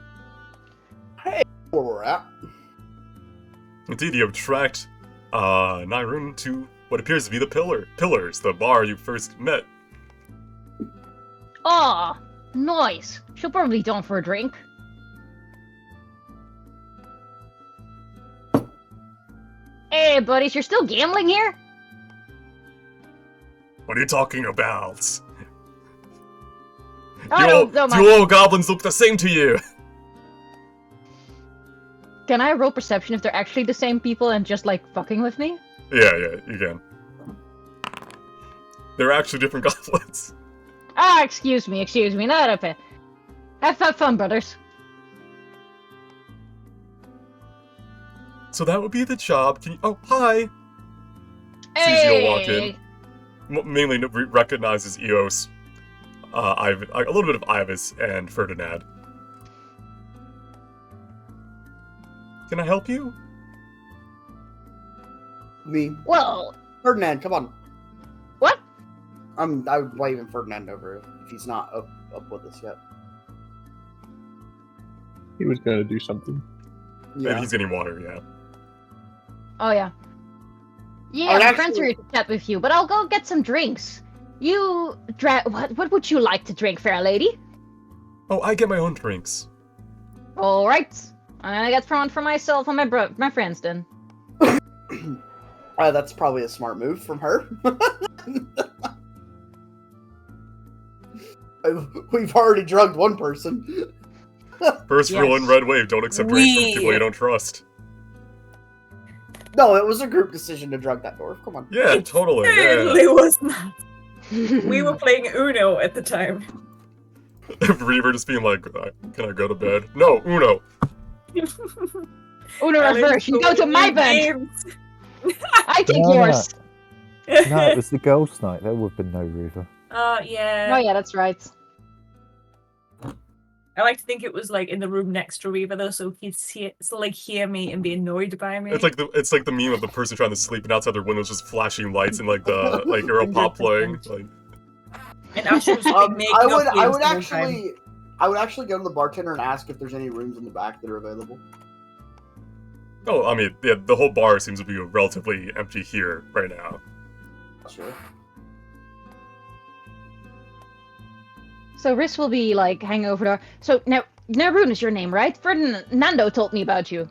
Where we're at. Indeed, you have tracked Nyrun to what appears to be the pillars, the bar you first met. Ah, nice. She'll probably down for a drink. Hey, buddies, you're still gambling here? What are you talking about? Oh, no, Do all goblins look the same to you? Can I roll perception if they're actually the same people and just, like, fucking with me? Yeah, you can. They're actually different goblins. Ah, excuse me, not up it. Have fun, brothers. So that would be the job. Can you... Oh, hi! Sees you walk in. Mainly recognizes Eos, a little bit of Ivis, and Ferdinand. Can I help you? Me. Well, Ferdinand, come on. what? I would waving Ferdinand over if he's not up with us yet. He was gonna do something. Yeah. He's getting water, yeah. Oh, yeah. Yeah, would my actually- friends are here to chat with you, but I'll go get some drinks. You, what would you like to drink, fair lady? Oh, I get my own drinks. Alright. I got one for myself and my friends then. That's probably a smart move from her. We've already drugged one person. First rule Yes. in Red Wave, don't accept drinks from people you don't trust. No, it was a group decision to drug that dwarf. Come on. Yeah, totally, yeah. Certainly was not. We were playing Uno at the time. Reaver just being like, can I go to bed? No, Uno. Uno reverse, you go to my bed! I take No, no. yours! No, it was the girls' night. There would have been no Reaver. Yeah. Oh yeah, that's right. I like to think it was like in the room next to Reva though, so he'd hear me and be annoyed by me. It's like the meme of the person trying to sleep and outside their windows just flashing lights and like the Euro pop playing. Like, And Asher was like making up games I would the whole time. actually go to the bartender and ask if there's any rooms in the back that are available. oh, I mean, yeah, the whole bar seems to be relatively empty here right now. Sure. So Riss will be like hanging over there. So now Narun is your name, right? Fernando told me about you.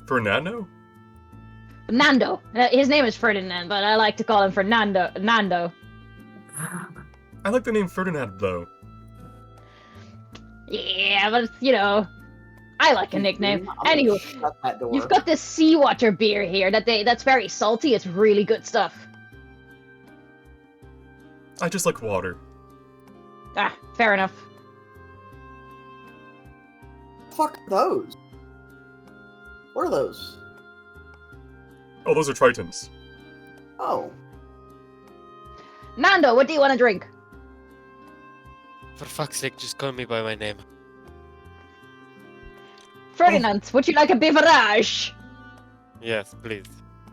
Fernando? Nando. His name is Ferdinand, but I like to call him Fernando. Nando. I like the name Ferdinand though. Yeah, but you know, I like a nickname. I'm gonna Anywho, shut that door. you've got this seawater beer here that's very salty. It's really good stuff. I just like water. Ah, fair enough. Fuck are those? What are those? Oh, those are Tritons. Oh. Nando, what do you want to drink? For fuck's sake, just call me by my name. Ferdinand, would you like a beverage? Yes, please.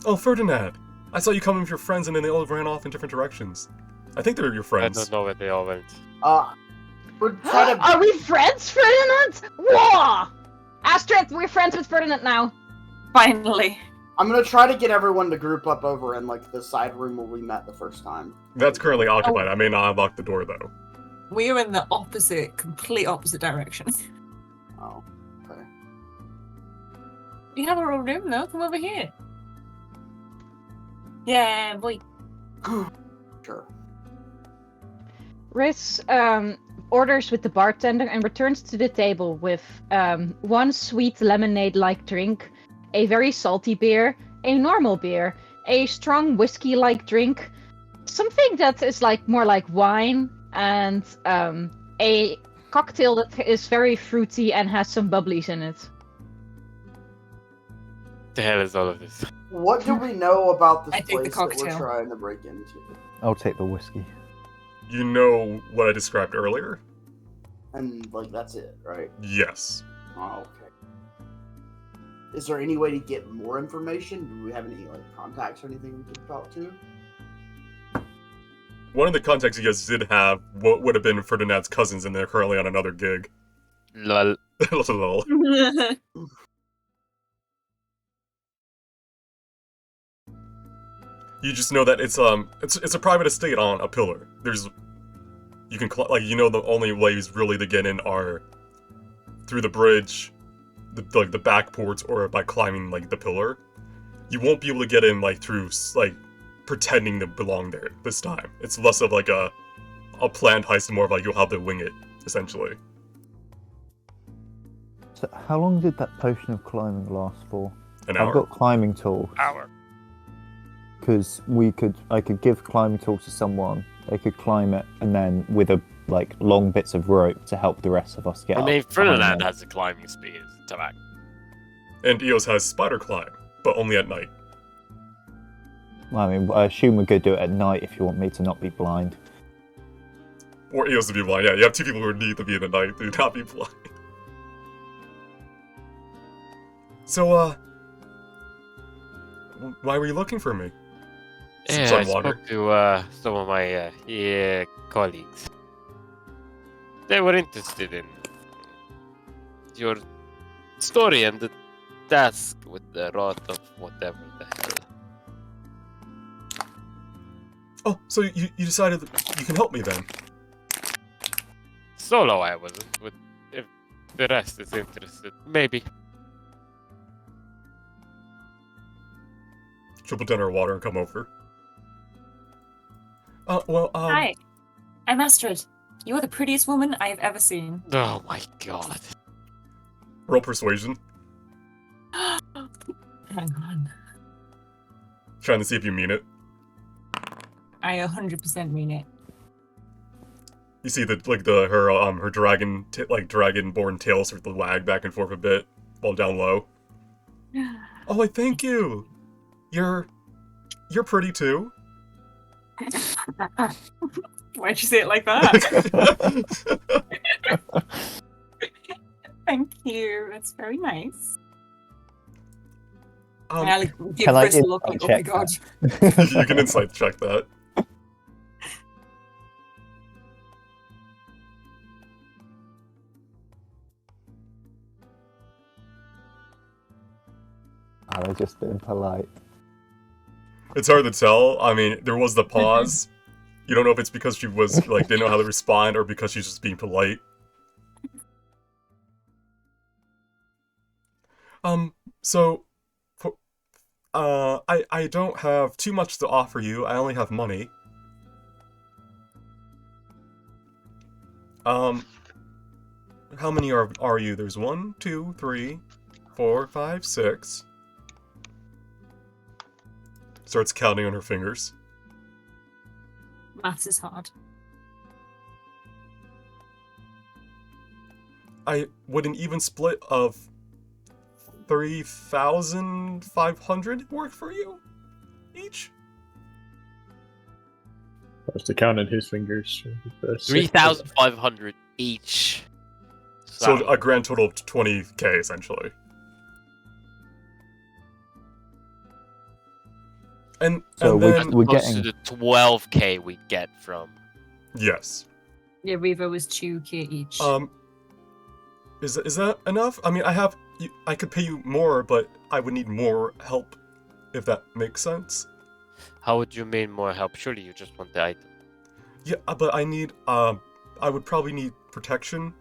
Oh, Ferdinand! I saw you coming with your friends and then they all ran off in different directions. I think they're your I friends. don't know where they all went. We're trying to. Are we friends, Ferdinand? Whoa! Astrid, we're friends with Ferdinand now. Finally. I'm gonna try to get everyone to group up over in like the side room where we met the first time. That's currently occupied. I may not unlock the door though. We are in the complete opposite direction. Oh, okay. We have our own room though. Come over here. Yeah, boy. Sure. Riz orders with the bartender and returns to the table with one sweet lemonade-like drink, a very salty beer, a normal beer, a strong whiskey-like drink, something that is more like wine, and a cocktail that is very fruity and has some bubblies in it. The hell is all of this? What do we know about I this take the place that we're cocktail. trying to break into? I'll take the whiskey. You know what I described earlier? And like that's it, right? Yes. Oh, okay. Is there any way to get more information? Do we have any like contacts or anything we can talk to? One of the contacts you guys did have what would have been Ferdinand's cousins, and they're currently on another gig. Lol. Lol. You just know that it's a private estate on a pillar. You can the only ways really to get in are through the bridge, the back ports, or by climbing the pillar. You won't be able to get in through pretending to belong there this time. It's less of a planned heist and more of you'll have to wing it essentially. So how long did that potion of climbing last for? An I've hour. got climbing tools. Hour. Because I could give climbing tools to someone. They could climb it, and then with a long bits of rope to help the rest of us get I up. mean, behind Ferdinand them. has the climbing speed. Tabak. And Eos has spider climb, but only at night. Well, I mean, I assume we're going to do it at night if you want me to not be blind. Or Eos to be blind. Yeah, you have two people who need to be in the night to not be blind. So, why were you looking for me? Yeah, Some I water. spoke to some of my colleagues. They were interested in your story and the task with the rot of whatever the hell. Oh, so you decided that you can help me then? Solo I wasn't, but if the rest is interested, maybe. Triple dinner water and come over. Hi, I'm Astrid. You are the prettiest woman I have ever seen. Oh my god. Roll persuasion. Hang on. Trying to see if you mean it. I 100% mean it. You see her dragonborn tail sort of wag back and forth a bit while down low. Oh, I thank you. You're pretty too. Why'd you say it like that? Thank you. That's very nice. And I give can I Chris a look like, oh my check god. You can insight check that. I've just been polite. It's hard to tell. I mean, there was the pause. You don't know if it's because she was didn't know how to respond or because she's just being polite. So, I don't have too much to offer you. I only have money. How many are you? There's 1, 2, 3, 4, 5, 6. Starts counting on her fingers. Maths is hard. Would an even split of 3,500 work for you? Each? I was to count on his fingers. 3,500 each. So a grand total of 20k, essentially. And So then... we're close getting to the 12k we get from. Yes. Yeah, Reva was 2k each. Is that enough? I mean, I could pay you more, but I would need more help if that makes sense. How would you mean more help? Surely you just want the item. Yeah, but I need, I would probably need protection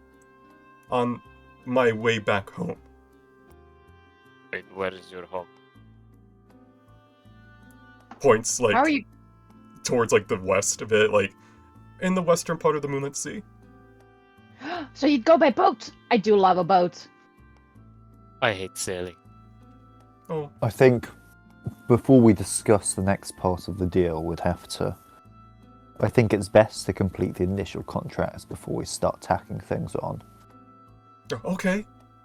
on my way back home. Wait, where is your home? Points, like, How are you? towards, like, the west a bit, like, in the western part of the Moonlit Sea. So you'd go by boat? I do love a boat. I hate sailing. Oh, I think before we discuss the next part of the deal, we'd have to. I think it's best to complete the initial contracts before we start tacking things on. okay.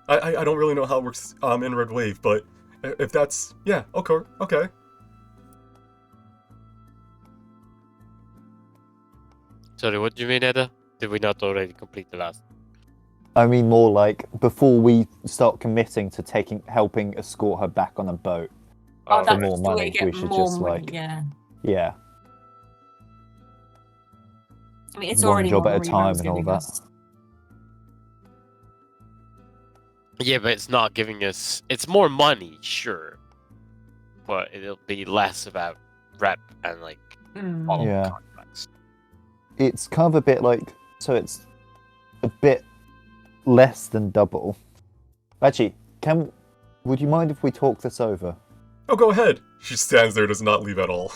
I don't really know how it works in Red Wave, but if that's... Yeah, okay. Sorry, what do you mean, Edda? Did we not already complete the last? I mean, more like before we start committing to helping escort her back on a boat. Oh, Oh, that's more the way money, to get we should more just, money, like- yeah. Yeah, I mean, it's one already job more at a money time Ram's and all giving that. us. Yeah, but it's not giving us. It's more money, sure, but it'll be less about rep and like Hmm. all Yeah. contracts. it's kind of a bit like, so it's a bit less than double. Actually, would you mind if we talk this over Oh, go ahead. She stands there, does not leave at all.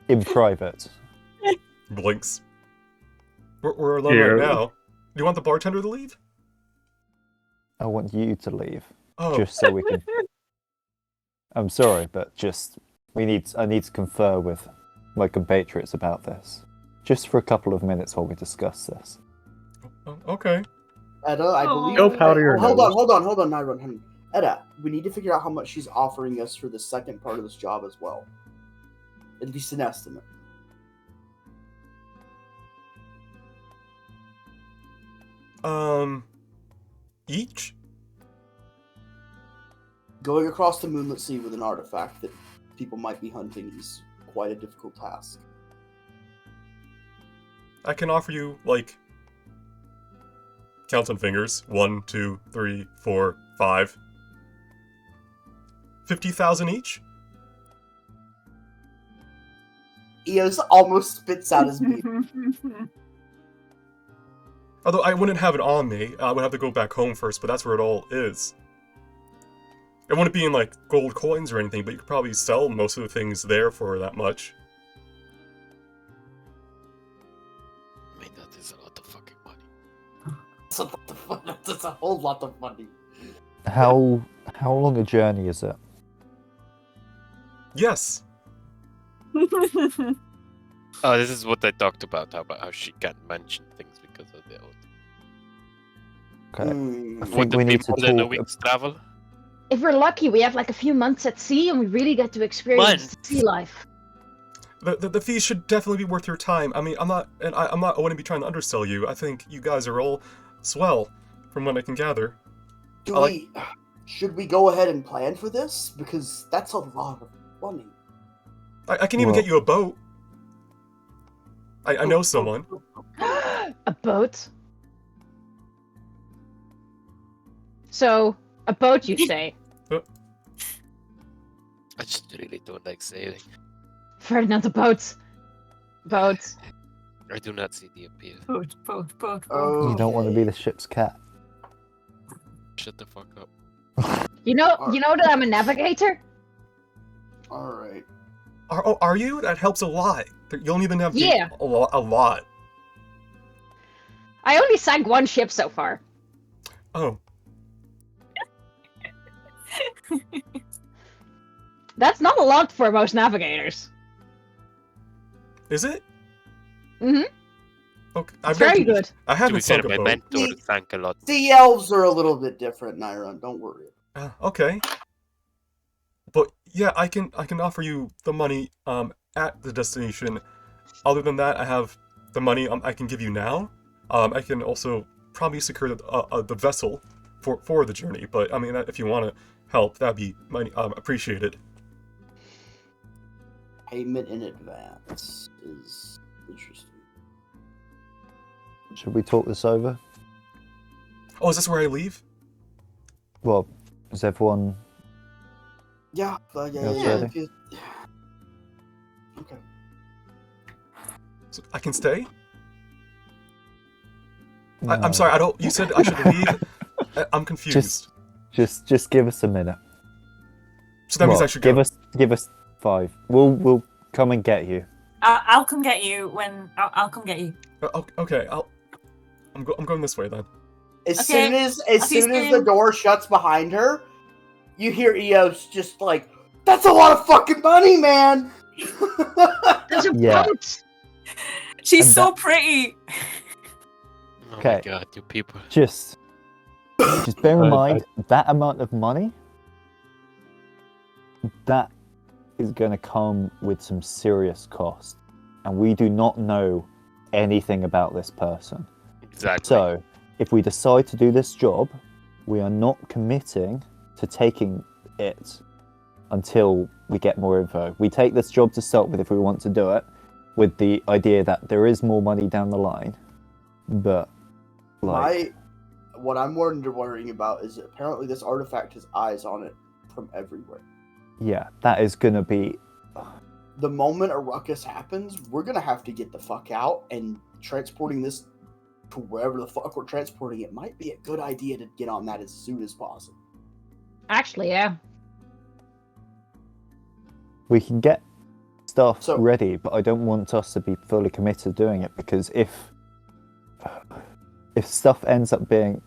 in private? Blinks. We're alone Yeah. right now. Do you want the bartender to leave? I want you to leave, Oh, just so we can. I'm sorry, but I need to confer with my compatriots about this, just for a couple of minutes while we discuss this. Okay. Edda, I believe. Go powder your hold nose. on, Myron. Edda, we need to figure out how much she's offering us for the second part of this job as well. At least an estimate. Each? Going across the Moonlit Sea with an artifact that people might be hunting is quite a difficult task. I can offer you, like, count on fingers. 1, 2, 3, 4, 5. 50,000 each? Eos almost spits out his beard. Although I wouldn't have it on me. I would have to go back home first, but that's where it all is. It wouldn't be in, like, gold coins or anything, but you could probably sell most of the things there for that much. I mean, that is a lot of fucking money. That's a whole lot of money. How long a journey is it? Yes. Oh, this is what I talked about. How she can't mention things because of the oath. Okay. I Would think it we be need to more than a talk. week's travel? If we're lucky, we have like a few months at sea, and we really get to experience Months? sea life. The fees should definitely be worth your time. I mean, I wouldn't be trying to undersell you. I think you guys are all swell, from what I can gather. Should we go ahead and plan for this? Because that's a lot of money. I can even Well- get you a boat. I know someone. A boat? So, a boat, you say? I just really don't like sailing. Ferdinand, a boat. Boat. I do not see the appeal. Boat. Oh, You don't want to be the ship's cat. Shut the fuck up. You know that I'm a navigator? Alright. Are you? That helps a lot. You'll need to navigate Yeah. a lot. I only sank one ship so far. Oh, That's not a lot for most navigators. is it? Mm-hmm. Okay, It's very good. I To be haven't fair, sunk a my boat. mentor sank a lot. The elves are a little bit different, Nyron. Don't worry. Okay. But yeah, I can offer you the money at the destination. Other than that, I have the money I can give you now. I can also probably secure the vessel for the journey. But I mean, if you want to help, that'd be appreciated. Payment in advance is interesting. Should we talk this over? Oh, is this where I leave? Well, is everyone Yeah, Yeah. if you- Okay. So I can stay? No. I'm sorry, I don't. You said I should leave? I'm confused. Just give us a minute. So that means I should go. Give us 5. We'll come and get you. I'll come get you when I'll come get you. Okay, I'm going this way then. As Okay, soon as I'll see you the soon. door shuts behind her, you hear Eos just like, "That's a lot of fucking money, man." There's a Yeah. boat! She's And so that- pretty. Oh my Okay. god, you people. Just bear in I- mind that amount of money. That is going to come with some serious cost, and we do not know anything about this person. Exactly. So, if we decide to do this job, we are not committing to taking it until we get more info. We take this job to start with if we want to do it, with the idea that there is more money down the line. But, like, What I'm worrying about is apparently this artifact has eyes on it from everywhere. yeah, that is going to be. The moment a ruckus happens, we're gonna have to get the fuck out, and transporting this to wherever the fuck we're transporting it might be a good idea to get on that as soon as possible. Actually, yeah. We can get stuff So- ready, but I don't want us to be fully committed to doing it, because if stuff ends up being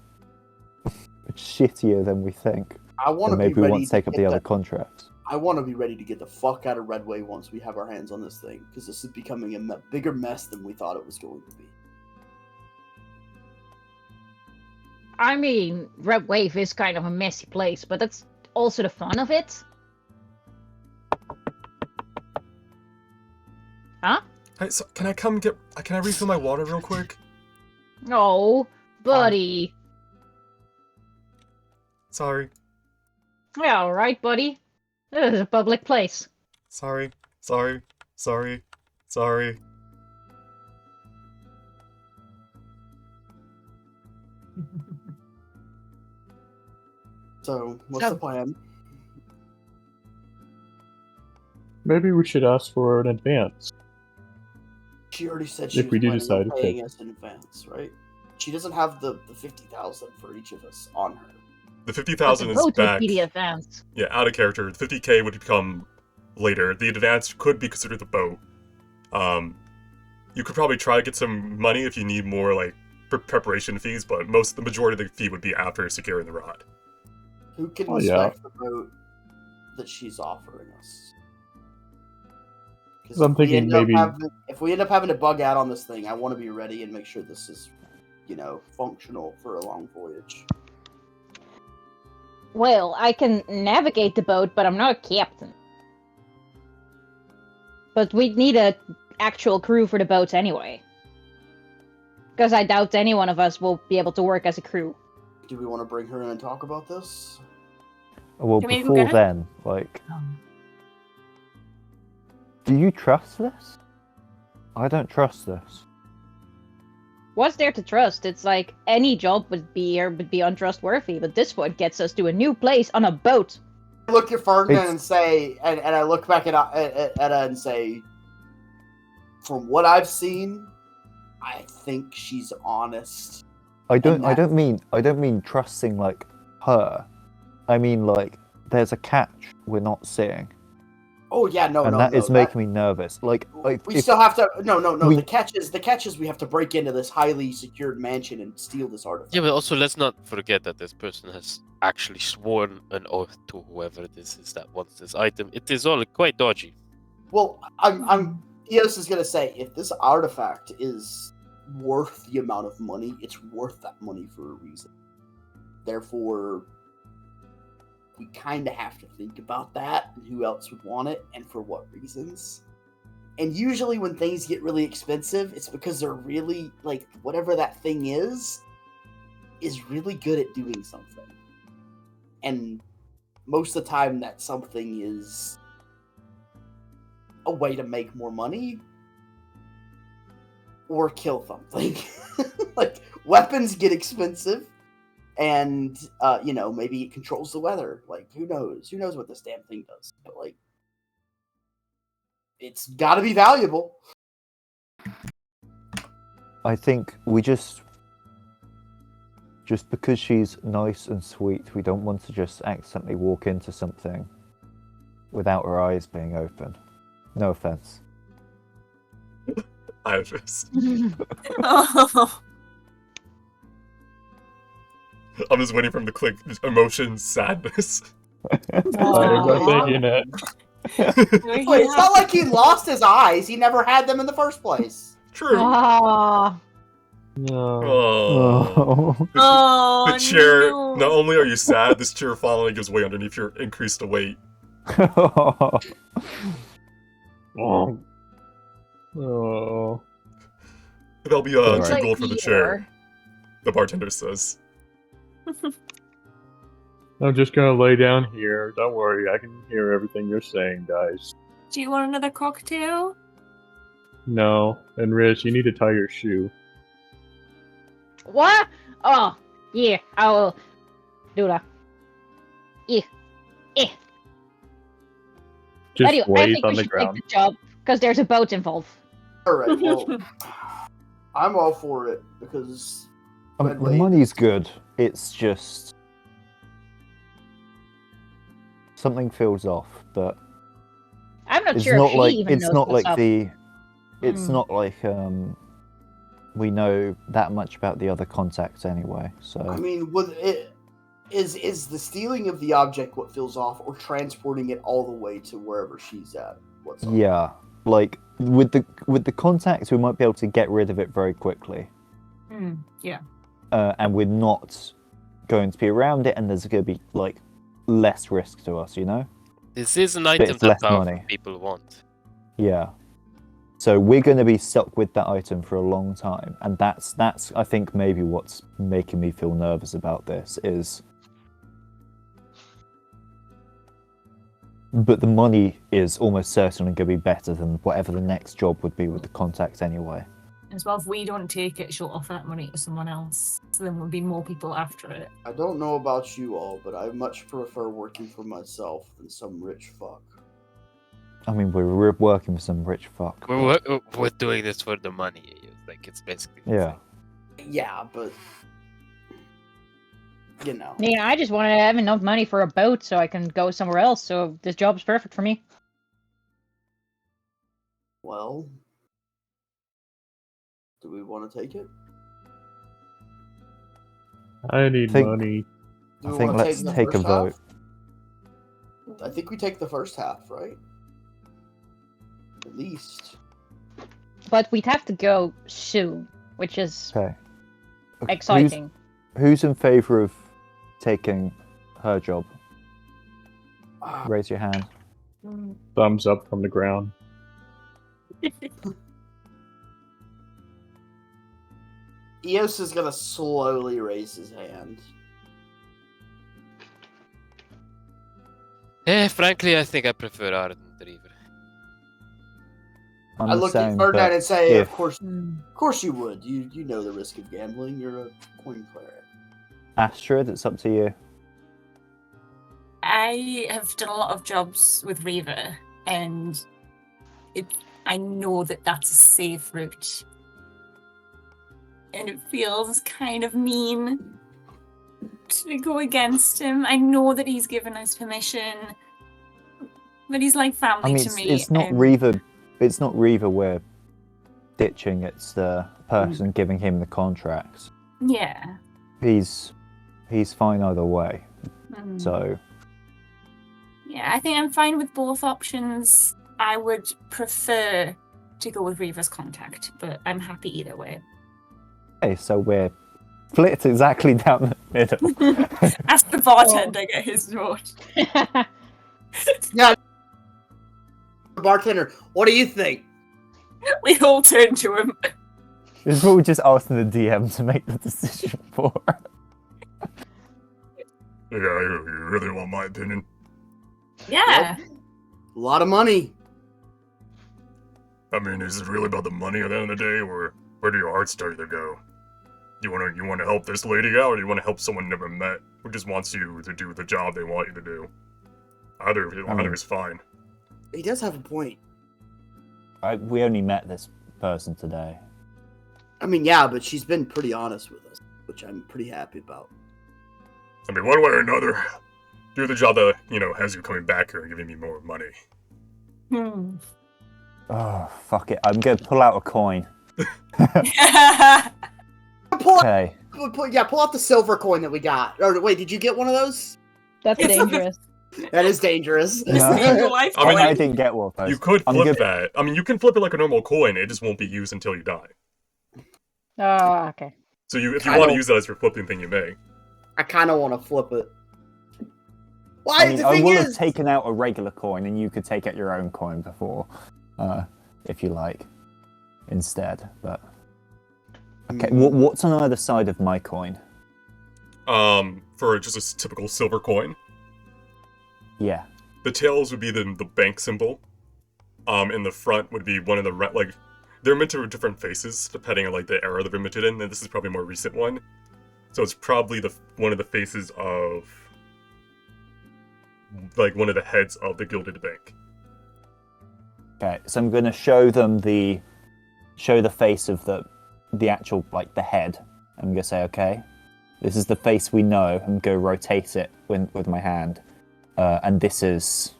shittier than we think, I want then to be maybe we ready want to take up the other get contracts. I want to be ready to get the fuck out of Redway once we have our hands on this thing, because this is becoming a bigger mess than we thought it was going to be. I mean, Red Wave is kind of a messy place, but that's also the fun of it. Huh? Hey, so can I refill my water real quick? Oh, buddy. Sorry. Yeah, alright, buddy. This is a public place. Sorry. So, what's So- the plan? Maybe we should ask for an advance. She already said she If was we do planning decide on to paying take- us in advance, right? She doesn't have the 50,000 for each of us on her. The But 50,000 the is boat would back. be the advance. Yeah, out of character. The 50k would come later. The advance could be considered the boat. You could probably try to get some money if you need more like preparation fees, but the majority of the fee would be after securing the rod. Who can Oh, yeah. respect the boat that she's offering us? 'Cause I'm if we thinking end up maybe- if we end up having to bug out on this thing, I want to be ready and make sure this is, functional for a long voyage. Well, I can navigate the boat, but I'm not a captain. But we'd need a actual crew for the boats anyway. Because I doubt any one of us will be able to work as a crew. Do we want to bring her in and talk about this? Well, Can we go before get it? then, like, do you trust this? I don't trust this. What's there to trust? It's like any job would be untrustworthy, but this one gets us to a new place on a boat. I look at Ferdinand It's- and say, and I look back at Etta and say, from what I've seen, I think she's honest. I don't that- mean trusting like her. I mean like there's a catch we're not seeing, Oh yeah, and that is making me nervous. Like We still have to. No. we- The catch is we have to break into this highly secured mansion and steal this artifact. Yeah, but also let's not forget that this person has actually sworn an oath to whoever this is that wants this item. It is all quite dodgy. Well, Eos is gonna say if this artifact is worth the amount of money, it's worth that money for a reason. Therefore, we kind of have to think about that and who else would want it and for what reasons. And usually, when things get really expensive, it's because they're really like whatever that thing is really good at doing something. And most of the time, that something is a way to make more money or kill something. Like, weapons get expensive, and maybe it controls the weather. Like, who knows? Who knows what this damn thing does? But like, it's got to be valuable. I think we just because she's nice and sweet, we don't want to just accidentally walk into something without her eyes being open. No offense. Iris. Oh. I'm just waiting for him to click emotion, sadness. I'm thinking it. Wait, it's not like he lost his eyes. He never had them in the first place. True. Ah. No. Oh. Oh, The chair, no. not only are you sad, this chair finally gives way underneath your increased weight. Oh. Oh. There'll be It's 2 like gold for the Eeyore. chair, the bartender says. I'm just gonna lay down here. Don't worry, I can hear everything you're saying, guys. Do you want another cocktail? No, and Rich, you need to tie your shoe. What? Oh, yeah, I will do that. Just Anyway, I lays think on we the should ground. take the job because there's a boat involved. All right, well, I'm all for it because I mean, the money's good. It's just something feels off, but I'm not it's sure not if she like even knows not what's like up. it's not like we know that much about the other contacts anyway. So I mean, with it, is the stealing of the object what feels off, or transporting it all the way to wherever she's at? What's off? yeah, like with the contacts, we might be able to get rid of it very quickly. Yeah. And we're not going to be around it, and there's going to be like less risk to us, you know? This is an But item it's that less powerful money. people want. Yeah. So we're going to be stuck with that item for a long time, and that's I think maybe what's making me feel nervous about this is. But the money is almost certainly going to be better than whatever the next job would be with the contacts anyway. As well, if we don't take it, she'll offer that money to someone else. So then there'll be more people after it. I don't know about you all, but I much prefer working for myself than some rich fuck. I mean, we're working for some rich fuck. We're doing this for the money. Like, it's basically the Yeah. thing. Yeah, but you know. Yeah, I just want to have enough money for a boat so I can go somewhere else. So this job's perfect for me. Well, do we want to take it? I need Think- money. Do I we think wanna let's the take a first vote. half? I think we take the first half, right? At least. But we'd have to go soon, which is Okay. exciting. Who's in favor of taking her job? Ah, Raise your hand. Thumbs up from the ground. Eos is gonna slowly raise his hand. Frankly, I think I prefer Ardent Reaver. I'm I look at saying Ferdinand that and say, if- of course you would. You know the risk of gambling. You're a coin player. Astrid, it's up to you. I have done a lot of jobs with Reaver, and I know that that's a safe route. And it feels kind of mean to go against him. I know that he's given us permission, but he's like family I mean, to me. it's not and- Reaver. It's not Reaver we're ditching. It's the person giving him the contracts. Yeah. He's fine either way. Mm. So Yeah, I think I'm fine with both options. I would prefer to go with Reaver's contact, but I'm happy either way. okay, so we're split exactly down the middle. Ask the bartender, get his vote. Yeah. Bartender, what do you think? We all turn to him. It's probably just asking the DM to make the decision for her. Yeah, you really want my opinion? Yeah. A lot of money. I mean, is it really about the money at the end of the day, or where do your hearts tell you to go? You wanna help this lady out, or do you wanna help someone you never met who just wants you to do the job they want you to do? Either is fine. He does have a point. We only met this person today. I mean, yeah, but she's been pretty honest with us, which I'm pretty happy about. I mean, one way or another, do the job that, has you coming back here and giving me more money. Oh, fuck it. I'm gonna pull out a coin. Pull Okay. pull out the silver coin that we got. Or wait, did you get one of those? That's It's dangerous. That is dangerous. No. Life I mean, coin. I didn't get one of those. You could I'm flip good. that. I mean, you can flip it like a normal coin, it just won't be used until you die. Oh, okay. So if you I want to don't- use that as your flipping thing, you may. I kind of want to flip it. Why? I mean, the I thing will have is, taken out a regular coin, and you could take out your own coin before, if you like, instead. But okay, what's on either side of my coin? For just a typical silver coin, Yeah. the tails would be the bank symbol. In the front would be one of the they're minted with different faces depending on the era they're minted in, and this is probably a more recent one. So it's probably one of the faces of one of the heads of the Gilded Bank. Okay, so I'm going to show them the face of the actual the head. I'm going to say, okay, this is the face we know. I'm going to rotate it with my hand, and this is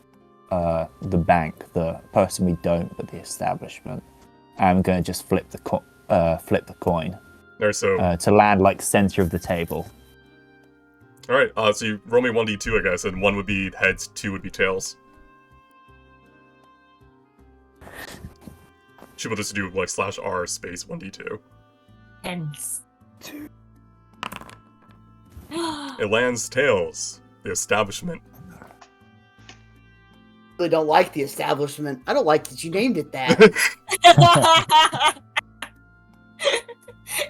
the bank, the person we don't, but the establishment. I'm going to just flip the coin There, so to land center of the table. all right. So you roll me 1d2, I guess, and 1 would be heads, 2 would be tails. Should we just do /r space 1d2? Hence. It lands tails. The establishment. I really don't like the establishment. I don't like that you named it that.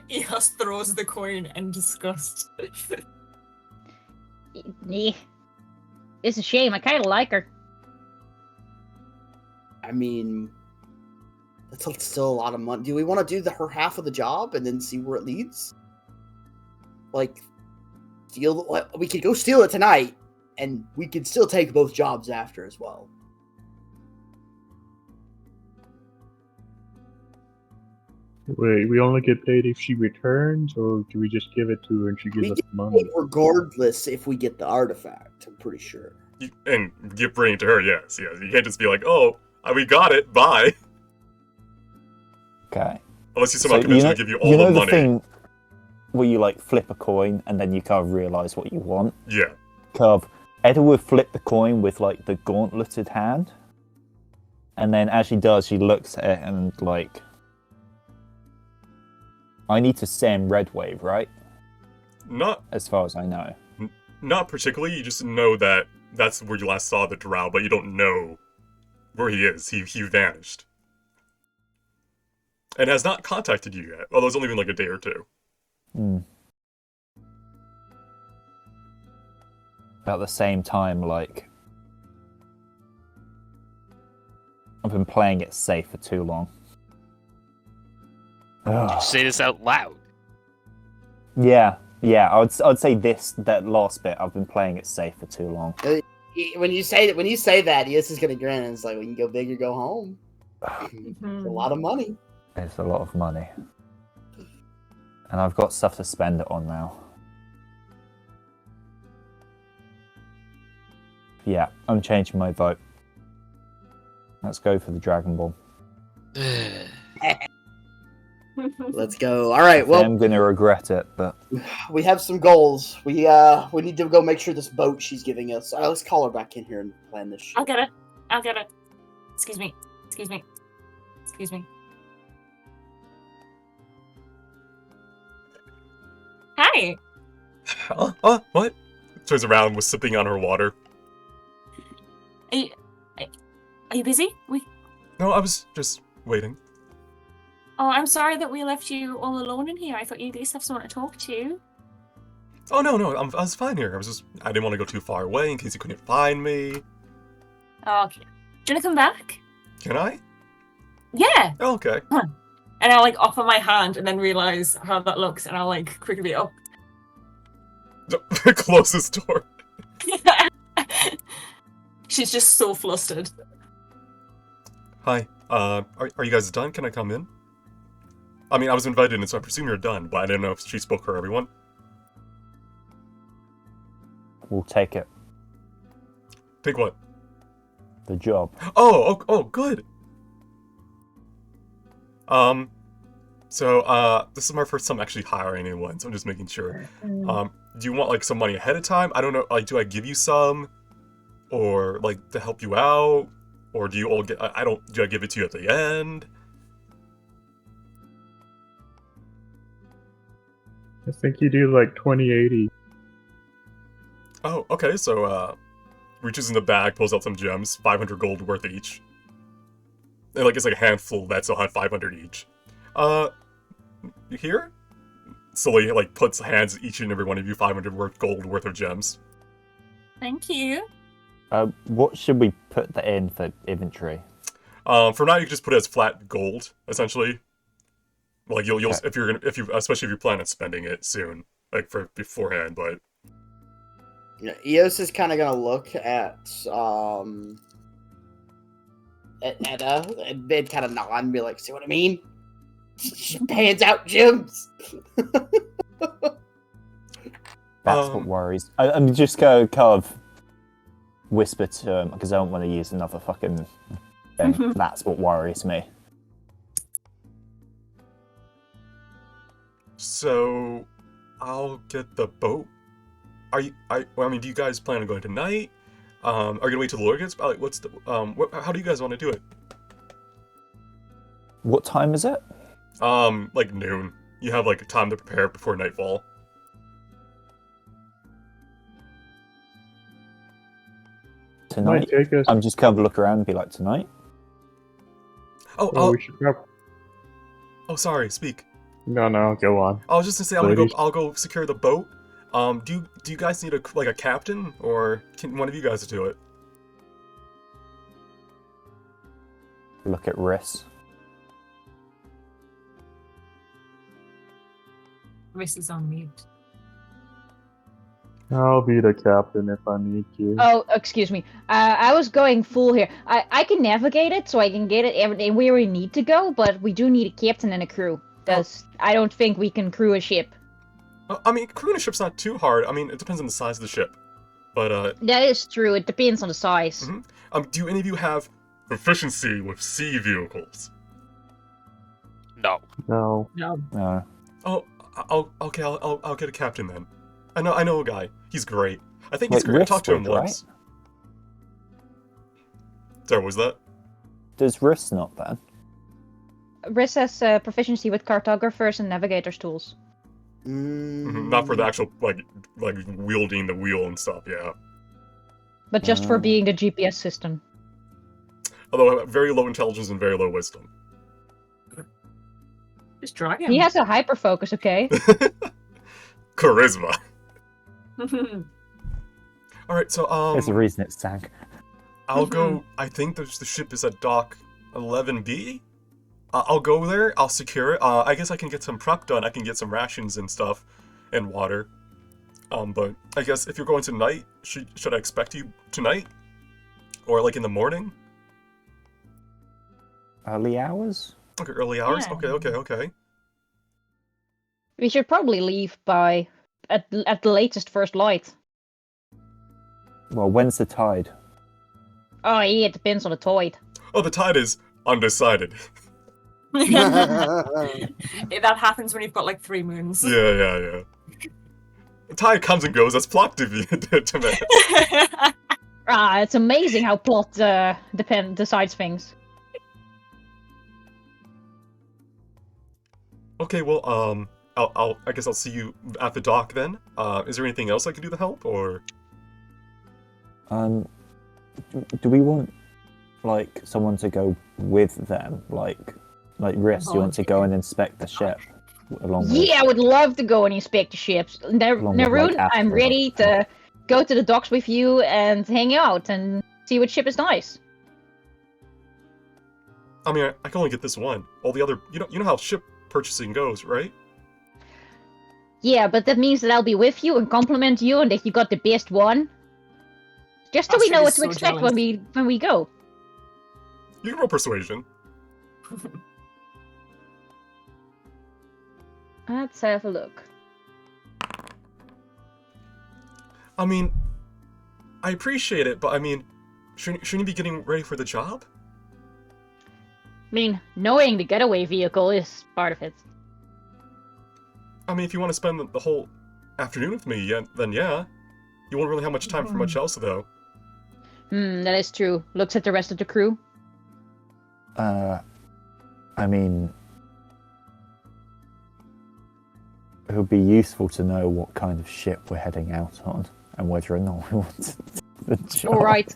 He just throws the coin in disgust. It's a shame. I kind of like her. I mean, that's still a lot of money. Do we want to do her half of the job and then see where it leads? We could go steal it tonight, and we could still take both jobs after as well. Wait, we only get paid if she returns, or do we just give it to her and she gives We us get the money? regardless if we get the artifact, I'm pretty sure. And you bring it to her, yes. You can't just be like, oh, we got it, bye. Okay. Unless you somehow convince her to give you all the money. Thing where you flip a coin and then you kind of realize what you want. Yeah. Edda would flip the coin with the gauntleted hand, and then as she does, she looks at it and I need to send Red Wave, right? Not As far as I know. not particularly, you just know that that's where you last saw the drow, but you don't know where he is. He vanished. And has not contacted you yet, although it's only been a day or two. At the same time, I've been playing it safe for too long. Ugh. Say this out loud. Yeah. I'd say that last bit. I've been playing it safe for too long. When you say that, Eos is gonna grin, and it's like, we can go big or go home. It's a lot of money. It's a lot of money, and I've got stuff to spend it on now. Yeah, I'm changing my vote. Let's go for the Dragon Ball. Let's go. All right. Well, I'm gonna regret it, but we have some goals. We need to go make sure this boat she's giving us. Let's call her back in here and plan this shit. I'll get it. Excuse me. Hi. What? Turns around, was sipping on her water. Are you busy? No, I was just waiting. Oh, I'm sorry that we left you all alone in here. I thought you'd at least have someone to talk to. Oh, no, I was fine here. I didn't want to go too far away in case you couldn't find me. Okay. Do you want to come back? Can I? Yeah. Oh, okay. And I'll like offer my hand and then realize how that looks, and I'll like quickly be up. Close this door. She's just so flustered. Hi. Are you guys done? Can I come in? I mean, I was invited in, so I presume you're done, but I didn't know if she spoke for everyone. We'll take it. Take what? The job. Oh, good. So, this is my first time actually hiring anyone, so I'm just making sure. Do you want, like, some money ahead of time? I don't know, like, do I give you some? Or, like, to help you out? Or do you all get, do I give it to you at the end? I think you do like 20/80. Oh, okay, so, reaches in the bag, pulls out some gems, 500 gold worth each. And, like, it's like a handful that still had 500 each. You here? So he, like, puts hands each and every one of you 500 gold worth of gems. Thank you. What should we put that in for inventory? For now, you can just put it as flat gold, essentially. Like, you'll Okay. especially if you plan on spending it soon, like, for beforehand, but... Eos is kind of gonna look at Edda and then kind of nod and be like, "See what I mean? She hands out gems." That's what worries. I'm just going to kind of whisper to him because I don't want to use another fucking thing. That's what worries me. So, I'll get the boat. Well, I mean, do you guys plan on going tonight? Are you gonna wait till the Lord gets? Like, what's the how do you guys want to do it? What time is it? Like noon. You have like time to prepare before nightfall. Tonight? Might take us. I'm just kind of look around and be like, tonight? Oh, we should grab. Oh, sorry. Speak. No, go on. I was just gonna say I'll go secure the boat. Do you guys need a captain, or can one of you guys do it? Look at Riss. Riss is on mute. I'll be the captain if I need to. Oh, excuse me. I was going full here. I can navigate it, so I can get it where we need to go, but we do need a captain and a crew. I don't think we can crew a ship. I mean, crewing a ship's not too hard. I mean, it depends on the size of the ship. But, That is true. It depends on the size. Do any of you have proficiency with sea vehicles? No. No. No. Oh, I'll get a captain then. I know a guy. He's great. I think Wait, he's great. I Riss talked to him would, once. Sorry, what was that? Does Riss not then? Riss has proficiency with cartographers and navigators tools. Not for the actual like wielding the wheel and stuff. Yeah. But just for being the GPS system. Although very low intelligence and very low wisdom. Just drag him. He has a hyper focus, okay? Charisma. All right, so There's a reason it sank. I'll go. I think the ship is at dock 11B. I'll go there. I'll secure it. I guess I can get some prep done. I can get some rations and stuff, and water. But I guess if you're going tonight, should I expect you tonight, or like in the morning? Early hours? Okay, early hours. Yeah. Okay. We should probably leave by at the latest first light. Well, when's the tide? Oh yeah, it depends on the tide. Oh, the tide is undecided. That happens when you've got like 3 moons. Yeah. The tide comes and goes. That's plot demands. It's amazing how plot decides things. Okay, well, I guess I'll see you at the dock then. Is there anything else I can do to help, or? Do we want like someone to go with them? Like Riss, you want to go and inspect the ship along with? Yeah, I would love to go and inspect the ships. Along with, Naroon, like, I'm Astro. ready to go to the docks with you and hang out and see what ship is nice. I mean, I can only get this one. All the other, you know how ship purchasing goes, right? Yeah, but that means that I'll be with you and compliment you and that you got the best one. Just so we know Astrid what is to so expect jealous. when we go. You can roll persuasion. Let's have a look. I mean, I appreciate it, but I mean, shouldn't you be getting ready for the job? I mean, knowing the getaway vehicle is part of it. I mean, if you want to spend the whole afternoon with me, then yeah. You won't really have much time for much else, though. That is true. Looks at the rest of the crew. I mean, it would be useful to know what kind of ship we're heading out on and whether or not we want the job. Alright.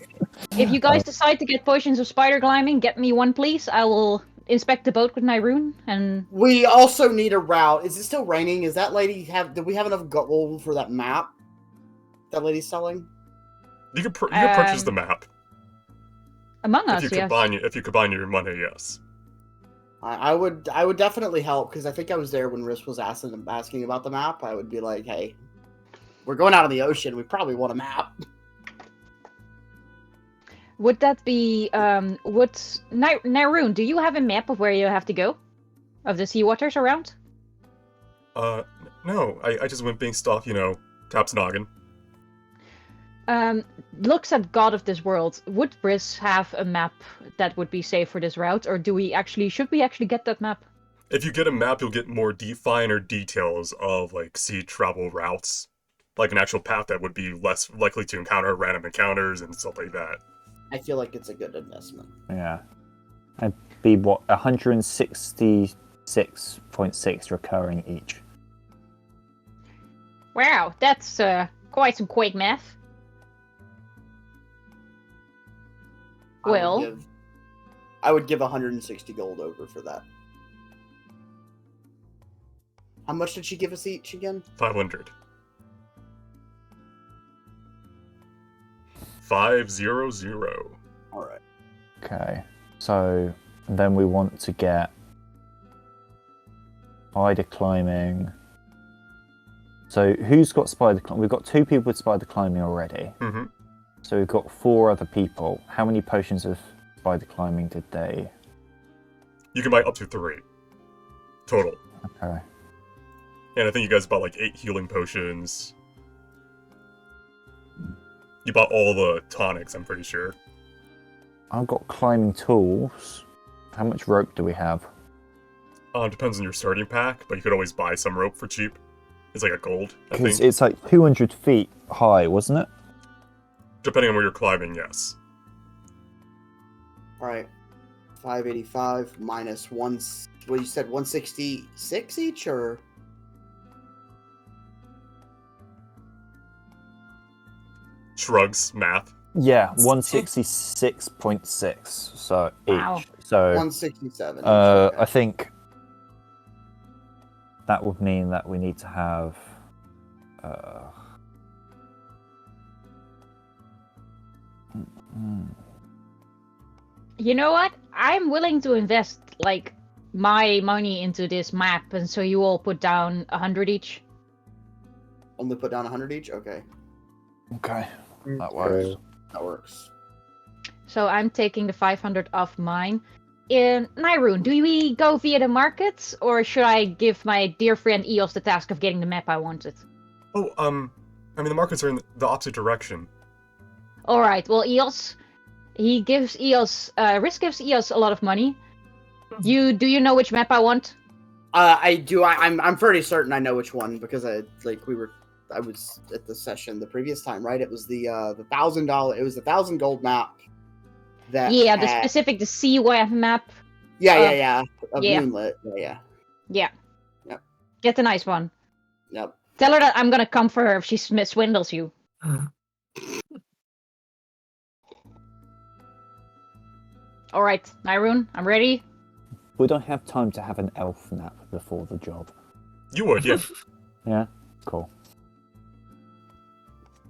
If you guys decide to get potions of spider climbing, get me one, please. I will inspect the boat with Nyrune and... We also need a route. Is it still raining? Is that lady did we have enough gold for that map that lady's selling? You could purchase the map Among Us, if you yes. combine your money. Yes. I would definitely help because I think I was there when Riss was asking about the map. I would be like, hey, we're going out on the ocean. We probably want a map. Would that be, Nyrune, do you have a map of where you have to go? Of the sea waters around? No. I just went based off, Tap's noggin. Looks at God of this world. Would Briss have a map that would be safe for this route, or should we actually get that map? If you get a map, you'll get more finer details of, like, sea travel routes. Like an actual path that would be less likely to encounter random encounters and stuff like that. I feel like it's a good investment. Yeah. I'd be, 166.6 recurring each. Wow, that's quite some quick math. Well, I would give 160 gold over for that. How much did she give us each again? 500. 500. All right. Okay. So then we want to get spider climbing. So who's got spider climbing? We've got 2 people with spider climbing already. Mm-hmm. So we've got 4 other people. How many potions of spider climbing did they? You can buy up to 3 total. Okay. And I think you guys bought like 8 healing potions. You bought all the tonics, I'm pretty sure. I've got climbing tools. How much rope do we have? Depends on your starting pack, but you could always buy some rope for cheap. It's like a gold, I Because think. it's like 200 feet high, wasn't it? Depending on where you're climbing, yes. All right. 585 minus 1. Well, you said 166 each, or? Shrugs, math. Yeah, 166.6. So each. Wow. So 167. I think that would mean that we need to have. you know what? I'm willing to invest, like, my money into this map, and so you all put down 100 each. Only put down 100 each? Okay. Okay, that works. That works. So I'm taking the 500 off mine. Nyrune, do we go via the markets, or should I give my dear friend Eos the task of getting the map I wanted? Oh, I mean, the markets are in the opposite direction. Alright, well, Risk gives Eos a lot of money. Do you know which map I want? I do. I'm pretty certain I know which one because I was at the session the previous time, right? It was the $1,000. It was the 1,000 gold map. That Yeah, had, the sea wave map. Yeah. Of yeah. Moonlit. Yeah. Yeah. Yep. Get the nice one. Yep. Tell her that I'm gonna come for her if she swindles you. Alright, Nyrune, I'm ready. Would I have time to have an elf nap before the job? You would, yeah. Yeah? Cool.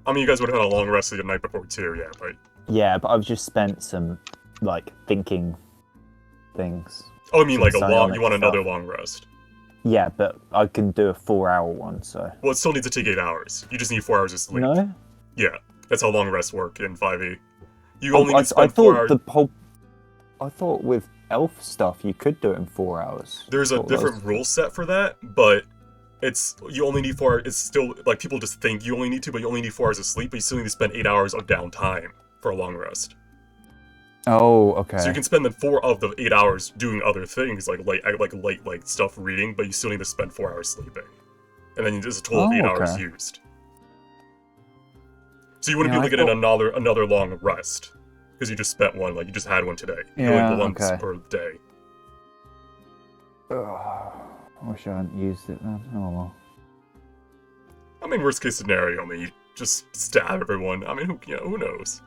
I mean, you guys would have had a long rest of the night before too, yeah, but... Yeah, but I've just spent some, thinking things. Oh, I mean, Some like a long. psionic You want another stuff. long rest? Yeah, but I can do a 4-hour one, so. Well, it still needs to take 8 hours. You just need 4 hours of sleep. No? Yeah, that's how long rests work in 5e. You Oh, only need to I spend 4 thought hours. I thought with elf stuff you could do it in 4 hours. There's a Thought that was- different rule set for that, but you only need 4 hours. It's still like people just think you only need to, but you only need 4 hours of sleep. But you still need to spend 8 hours of downtime for a long rest. Oh, okay. So you can spend the 4 of the 8 hours doing other things like light stuff reading, but you still need to spend 4 hours sleeping, and then there's a total of 8 hours okay. used. So you wouldn't Yeah, be able to I get another long rest because you just spent one. Like you just had one today. You Yeah, only once okay. per day. Ugh, I wish I hadn't used it then. Oh well. I mean, worst case scenario, I mean, you just stab everyone. I mean, who knows?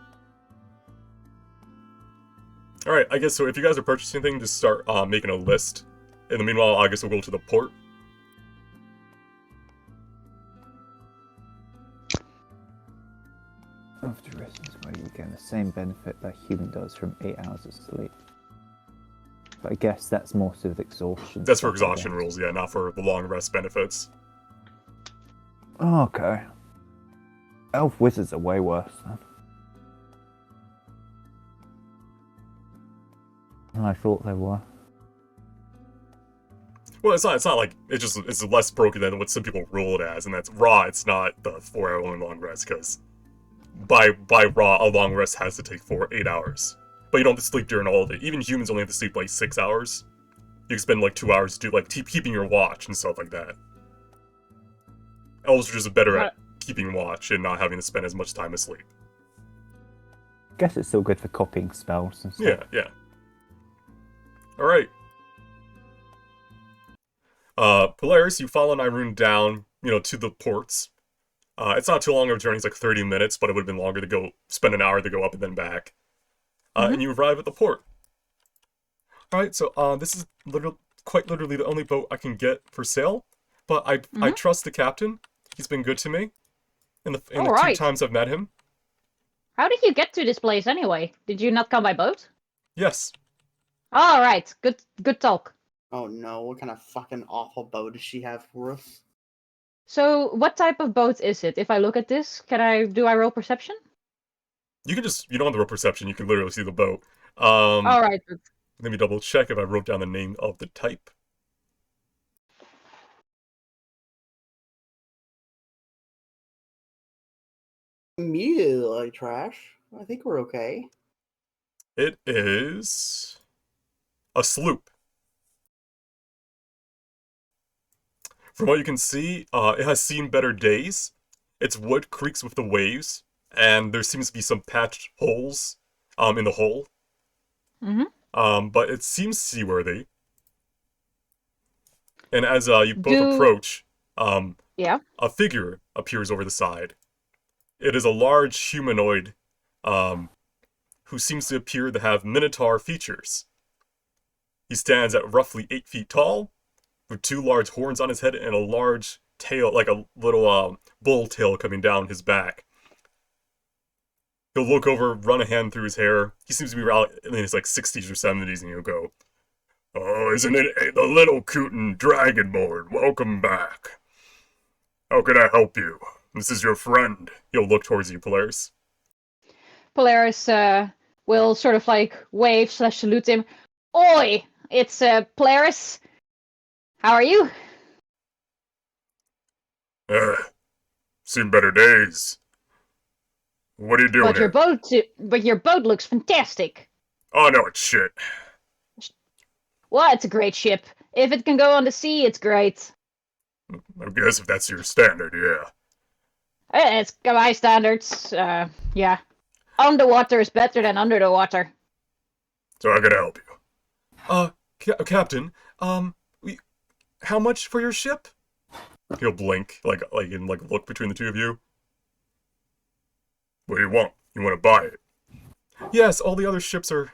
All right, I guess so. If you guys are purchasing anything, just start making a list. In the meanwhile, I guess we'll go to the port. After resting is where you get the same benefit that a human does from 8 hours of sleep. But I guess that's more to do with exhaustion. That's for stuff, I exhaustion guess. rules, yeah, not for the long rest benefits. Oh, okay. Elf wizards are way worse then. Than I thought they were. Well, it's not like it's less broken than what some people rule it as, and that's raw. It's not the 4-hour long rest because by raw, a long rest has to take 8 hours. But you don't have to sleep during all of it. Even humans only have to sleep like 6 hours. You can spend like 2 hours do like keeping your watch and stuff like that. Elves are just better at keeping watch and not having to spend as much time asleep. Guess it's still good for copying spells and stuff. Yeah, yeah. Alright. Polaris, you follow Nyrune down, to the ports. It's not too long of a journey, it's like 30 minutes, but it would have been longer to spend an hour to go up and then back. And you arrive at the port. Alright, so this is quite literally the only boat I can get for sale, but I trust the captain. He's been good to me in the 2 times I've met him. How did you get to this place anyway? Did you not come by boat? Yes. All right, good talk. Oh no, what kind of fucking awful boat does she have for us? So, what type of boat is it? If I look at this, do I roll perception? You can you don't have to roll perception, you can literally see the boat. All right. Let me double check if I wrote down the name of the type. Immediately like trash. I think we're okay. It is a sloop. From what you can see, it has seen better days. Its wood creaks with the waves, and there seems to be some patched holes in the hull. But it seems seaworthy. And as you both approach, a figure appears over the side. It is a large humanoid who seems to appear to have minotaur features. He stands at roughly 8 feet tall, with 2 large horns on his head and a large tail, like a little bull tail coming down his back. He'll look over, run a hand through his hair. He seems to be around in his 60s or 70s, and he'll go, "Oh, isn't it the little cootin' dragonborn? Welcome back. How can I help you? This is your friend." He'll look towards you, Polaris. Polaris will sort of wave/salute him. Oi, it's Polaris. How are you? Seen better days. What are you doing here? But your boat looks fantastic. Oh no, it's shit. Well, it's a great ship. If it can go on the sea, it's great. I guess if that's your standard, yeah. It's my standards. Yeah. Underwater is better than under the water. So I can help you. Captain, how much for your ship? He'll blink, and look between the two of you. What do you want? You want to buy it? Yes, all the other ships are.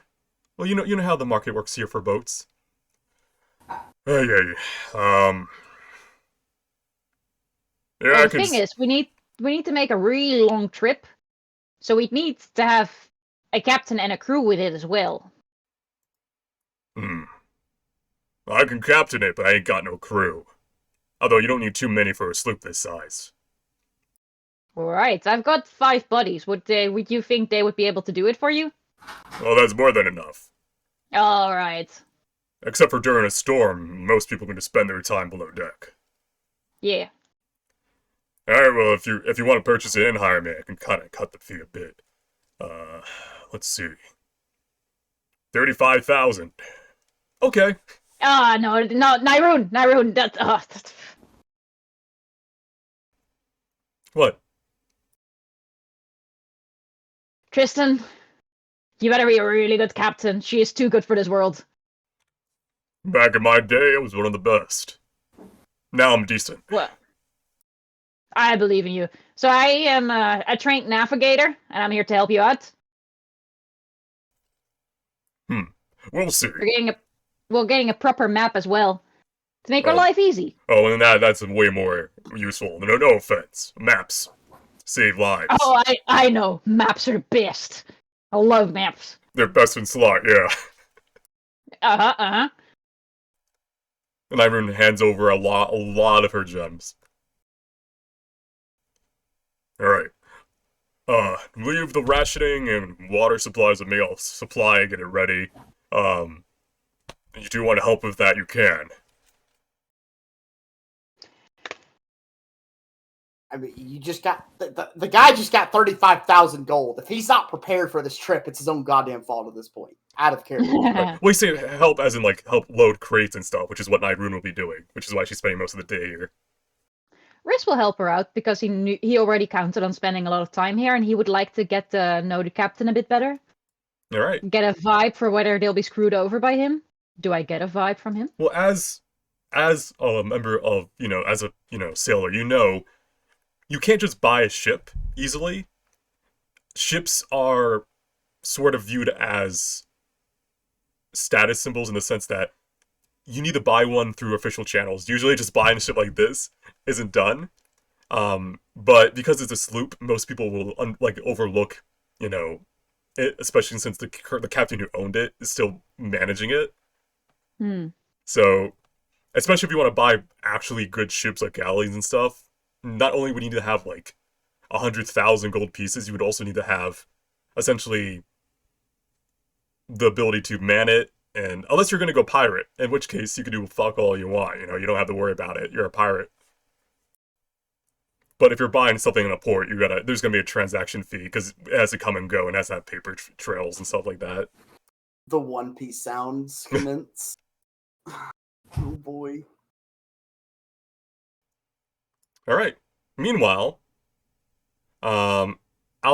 Well, you know how the market works here for boats. Yeah. Yeah, the thing is, we need to make a really long trip, so we need to have a captain and a crew with it as well. Hmm. I can captain it, but I ain't got no crew. Although you don't need too many for a sloop this size. Alright, I've got 5 buddies. Would you think they would be able to do it for you? Well, that's more than enough. Alright. Except for during a storm, most people are going to spend their time below deck. Yeah. Alright, well, if you want to purchase it and hire me, I can kind of cut the fee a bit. Let's see. 35,000. Okay. No, Nyrune, that's... What? Tristan, you better be a really good captain. She is too good for this world. Back in my day, I was one of the best. Now I'm decent. Well, I believe in you. So I am a trained navigator, and I'm here to help you out. We'll see. We're getting a proper map as well to make our Oh. life easy. Oh, and that's way more useful. No offense. Maps save lives. Oh, I know. Maps are the best. I love maps. They're best in slot, yeah. Uh-huh. And Irene hands over a lot of her gems. Alright. Leave the rationing and water supplies with me. I'll supply, get it ready. You do want to help with that, you can. I mean, you just got the guy just got 35,000 gold. If he's not prepared for this trip, it's his own goddamn fault at this point. Out of character. Well, you say help as in, like, help load crates and stuff, which is what Nyrune will be doing, which is why she's spending most of the day here. Riz will help her out because he already counted on spending a lot of time here, and he would like to get to know the captain a bit better. Alright. Get a vibe for whether they'll be screwed over by him. Do I get a vibe from him? Well, as a member of, as a, sailor, you can't just buy a ship easily. Ships are sort of viewed as status symbols in the sense that you need to buy one through official channels. Usually just buying a ship like this isn't done. But because it's a sloop, most people will overlook, it, especially since the captain who owned it is still managing it. So, especially if you want to buy actually good ships like galleys and stuff, not only would you need to have 100,000 gold pieces, you would also need to have essentially the ability to man it, and unless you're going to go pirate, in which case you can do fuck all you want, you don't have to worry about it, you're a pirate. But if you're buying something in a port, there's going to be a transaction fee, because it has to come and go, and it has to have paper trails and stuff like that. The One Piece sounds commence. Oh boy. Alright. Meanwhile, I'll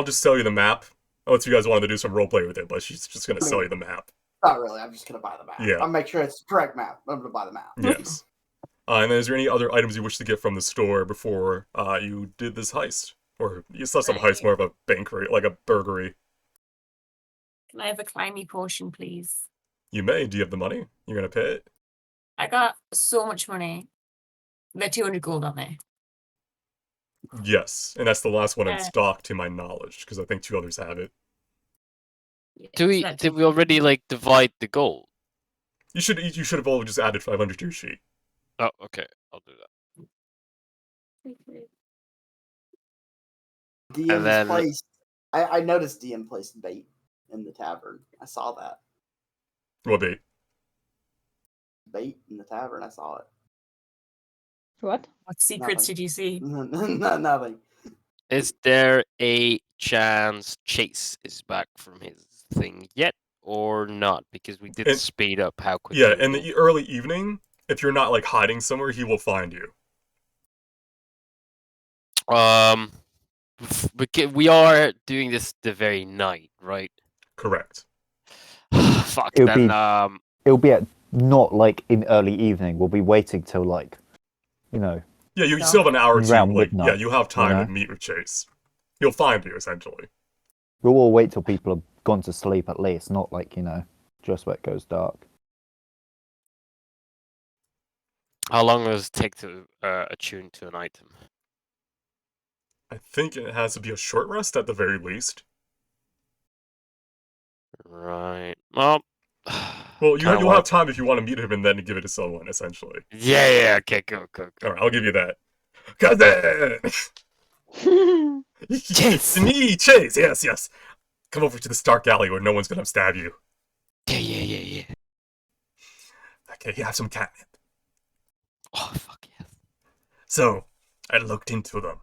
just sell you the map. Unless you guys wanted to do some roleplay with it, but she's just going to sell you the map. Not really, I'm just going to buy the map. Yeah. I'll make sure it's the correct map. I'm going to buy the map. Yes. And then is there any other items you wish to get from the store before you did this heist? Or it's not some heist, more of a bankery, like a burgery. Can I have a climby potion, please? You may. Do you have the money? You're going to pay it? I got so much money. There 200 gold on there. Yes. And that's the last one in Yeah. stock, to my knowledge, because I think 2 others have it. Yeah, Did we already divide the gold? You should have all just added 500 to your sheet. Oh, okay, I'll do that. DM's then- place. I noticed DM placed bait in the tavern. I saw that. What bait? Bait in the tavern. I saw it. What? What secrets Nothing. did you see? Nothing. Is there a chance Chase is back from his thing yet, or not? Because we did And- speed up how quickly. Yeah, we in go. the early evening, if you're not hiding somewhere, he will find you. We are doing this the very night, right? Correct. Fuck. It'll Then be- It'll be at not in early evening. We'll be waiting till Yeah, you No. still have an hour or two. Around midnight, you have time you to meet with Chase. He'll find you, essentially. we'll all wait till people have gone to sleep at least, not just where it goes dark. how long does it take to attune to an item? I think it has to be a short rest at the very least. Right. Well, Well, Well, Kinda you'll wanna- have time if you want to meet him and then give it to someone, essentially. Yeah, okay, go. All right, I'll give you that. Cousin! Chase! It's me, Chase! Yes. Come over to the Stark Alley where no one's gonna stab you. Yeah. Okay, you have some catnip. Oh, fuck yes. So, I looked into them.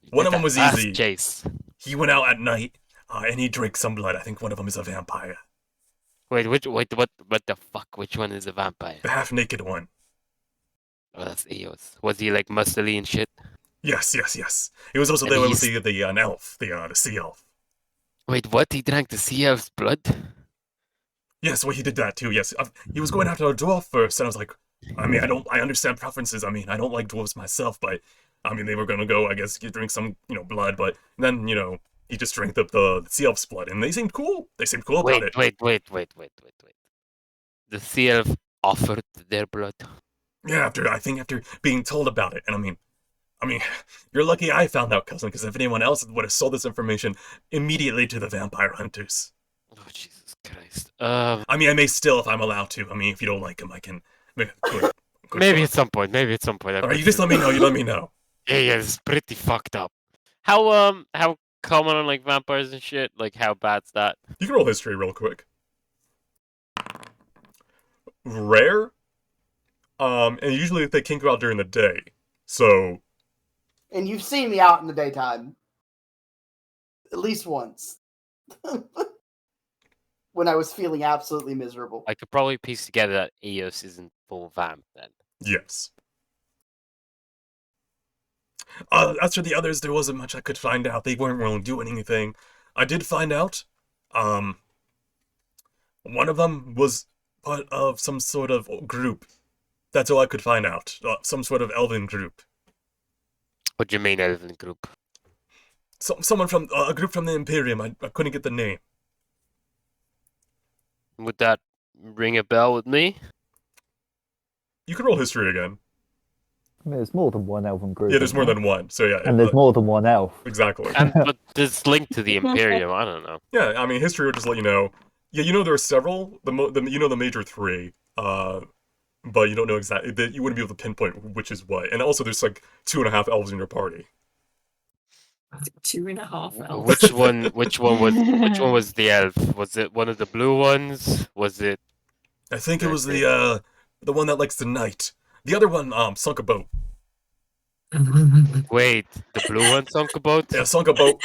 You One did of them that was fast, easy. Chase. He went out at night, and he drank some blood. I think one of them is a vampire. Wait, what the fuck? Which one is a vampire? The half-naked one. Oh, that's Eos. Was he like muscly and shit? Yes. He was also And there with he's- the elf, the sea elf. Wait, what? He drank the sea elf's blood? Yes, well, he did that too. Yes, he was going after a dwarf first, and I was like, I understand preferences. I don't like dwarves myself, but they were gonna go, I guess, drink some, blood, but then, he just drank the sea elf's blood, and they seemed cool. They seemed cool about it. Wait. The sea elf offered their blood. Yeah, after being told about it, and you're lucky I found out, cousin, because if anyone else would have sold this information immediately to the vampire hunters. Oh, Jesus Christ. I may still, if I'm allowed to. If you don't like him, I can make a quick Maybe one. at some point. All right, you just let me know. You let me know. Yeah, it's pretty fucked up. How common are like vampires and shit? Like, how bad's that? You can roll history real quick. Rare. And usually they can go out during the day. So And you've seen me out in the daytime. At least once. When I was feeling absolutely miserable. I could probably piece together that Eos isn't full vamp then. yes. As for the others, there wasn't much I could find out. They weren't really doing anything. I did find out. One of them was part of some sort of group. That's all I could find out. Some sort of elven group. What do you mean, elven group? Someone from a group from the Imperium. I couldn't get the name. Would that ring a bell with me? You can roll history again. There's more than one elven group. Yeah, there's isn't more there? than one. So yeah, And there's more than one elf. exactly. But this linked to the Imperium, I don't know. Yeah, history would just let you know. Yeah, there are several. The major three. But you don't know exactly. You wouldn't be able to pinpoint which is what. And also, there's like 2.5 elves in your party. 2.5 elves. Which one was the elf? Was it one of the blue ones? Was it I think it was the one that likes the night. The other one sunk a boat. wait, the blue one sunk a boat? Yeah, sunk a boat.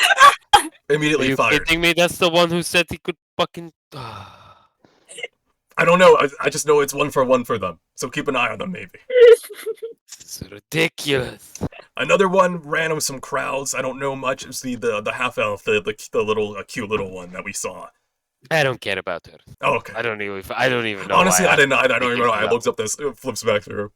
Are Immediately you fired. kidding me? That's the one who said he could fucking I don't know. I just know it's 1 for them. So keep an eye on them, maybe. This is ridiculous. Another one ran with some crowds. I don't know much. It's the half elf, the little cute little one that we saw. I don't care about her. Oh, okay. I don't even know. Honestly, why I didn't. I don't even know. thinking I about- looked up this. It flips back through.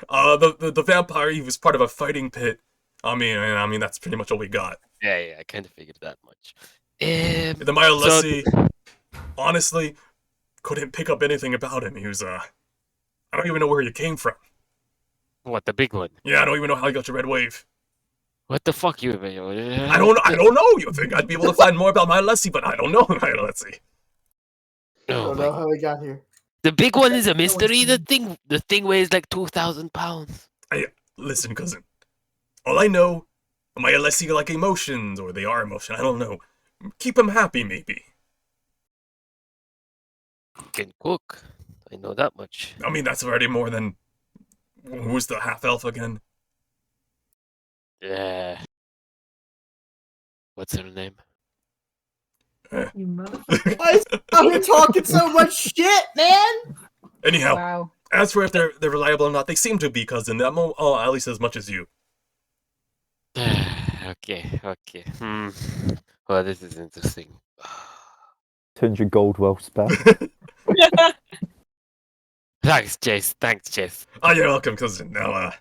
The vampire. He was part of a fighting pit. That's pretty much all we got. Yeah, I kind of figured that much. The Myolesi, honestly, couldn't pick up anything about him. He was I don't even know where he came from. What, the big one? Yeah, I don't even know how he got your red wave. What the fuck, you? I don't know. You think I'd be able to find more about Myolesi, but I don't know Myolesi. I Oh don't know my- how we got here. The big one is a mystery. The thing weighs like 2,000 pounds. Listen, cousin. All I know, Myolesi like emotions, or they are emotion. I don't know. Keep him happy, maybe. Can cook. I know that much. That's already more than. Who's the half elf again? Yeah. What's her name? You motherfucker. Why are you talking so much shit, man? Anyhow, Wow. as for if they're reliable or not, they seem to be, cousin. I'm at least as much as you. Okay. Well, this is interesting. 200 gold well spent. Thanks, Chase. Oh, you're welcome, cousin. Now,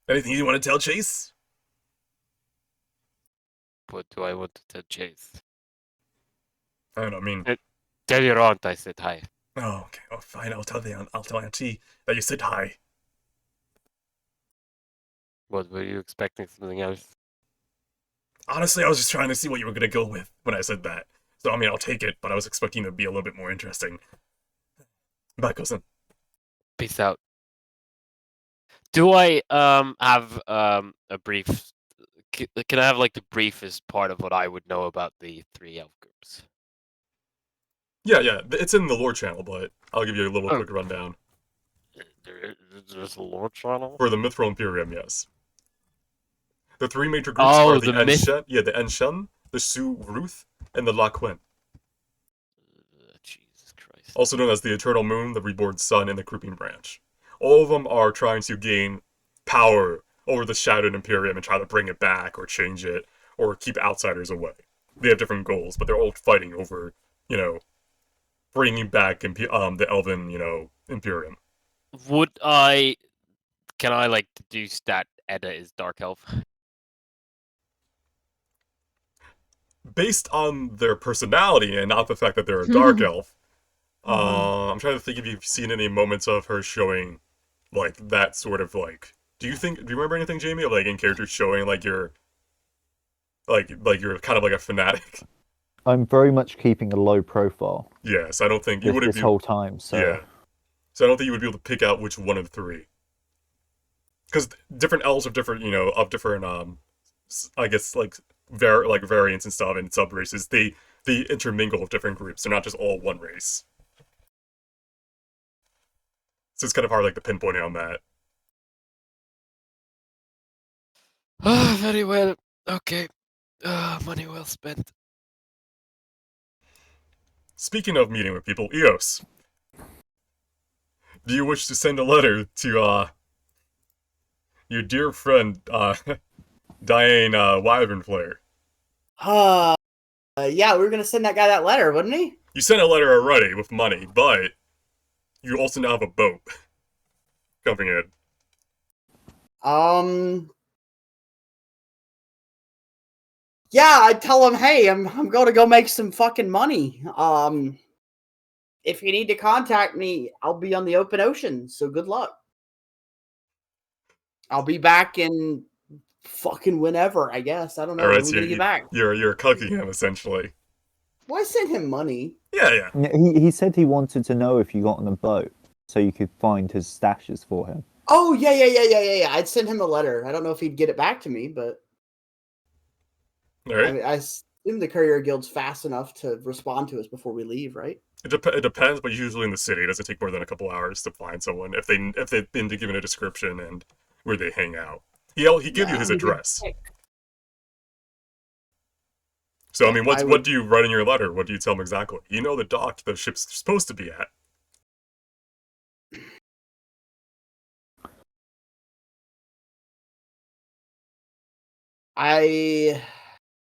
anything you want to tell Chase? What do I want to tell Chase? I don't know. Tell your aunt I said hi. Oh, okay. Oh, fine. I'll tell Auntie that you said hi. What, were you expecting something else? Honestly, I was just trying to see what you were gonna go with when I said that. So, I mean, I'll take it, but I was expecting it to be a little bit more interesting. Bye, cousin. Peace out. Do I have a brief? Can I have like the briefest part of what I would know about the three elf groups? Yeah, it's in the lore channel, but I'll give you a little Oh. quick rundown. There's a lore channel. For the Mithril Imperium, yes. The three major groups Oh, are the the myth. the Enshen, the Su Ruth, and the La Quen. Jesus Christ. Also known as the Eternal Moon, the Reborn Sun, and the Creeping Branch. All of them are trying to gain power over the Shadowed Imperium and try to bring it back or change it or keep outsiders away. They have different goals, but they're all fighting over, bringing back the Elven, Imperium. Can I like deduce that Edda is Dark Elf? Based on their personality and not the fact that they're a Dark Elf, I'm trying to think if you've seen any moments of her showing, like, that sort of, like... Do you remember anything, Jamie, of, like, in characters showing, like, you're... Like you're kind of like a fanatic? I'm very much keeping a low profile Yes, I don't think you wouldn't this whole time, so... Yeah. So I don't think you would be able to pick out which one of the three. Because different elves of different, I guess, like, variants and stuff and sub-races, they intermingle with different groups. They're not just all one race. So it's kind of hard, like, to pinpoint on that. Ah, very well. Okay. Money well spent. Speaking of meeting with people, Eos. Do you wish to send a letter to, your dear friend, Diane, Wyvernflare? Yeah, we were gonna send that guy that letter, wouldn't he? You sent a letter already with money, but you also now have a boat coming in. Yeah, I'd tell him, hey, I'm going to go make some fucking money. If you need to contact me, I'll be on the open ocean, so good luck. I'll be back in fucking whenever, I guess. I don't know. All right, When so we gonna get back? you're cucking him, essentially. Well, I sent him money. Yeah. He said he wanted to know if you got on a boat so you could find his stashes for him. Oh, yeah. I'd send him a letter. I don't know if he'd get it back to me, but... All right. I mean, I assume the Courier Guild's fast enough to respond to us before we leave, right? It depends, but usually in the city, it doesn't take more than a couple hours to find someone if they've been given a description and where they hang out. He give you his address. So I mean, what do you write in your letter? What do you tell him exactly? You know the dock the ship's supposed to be at.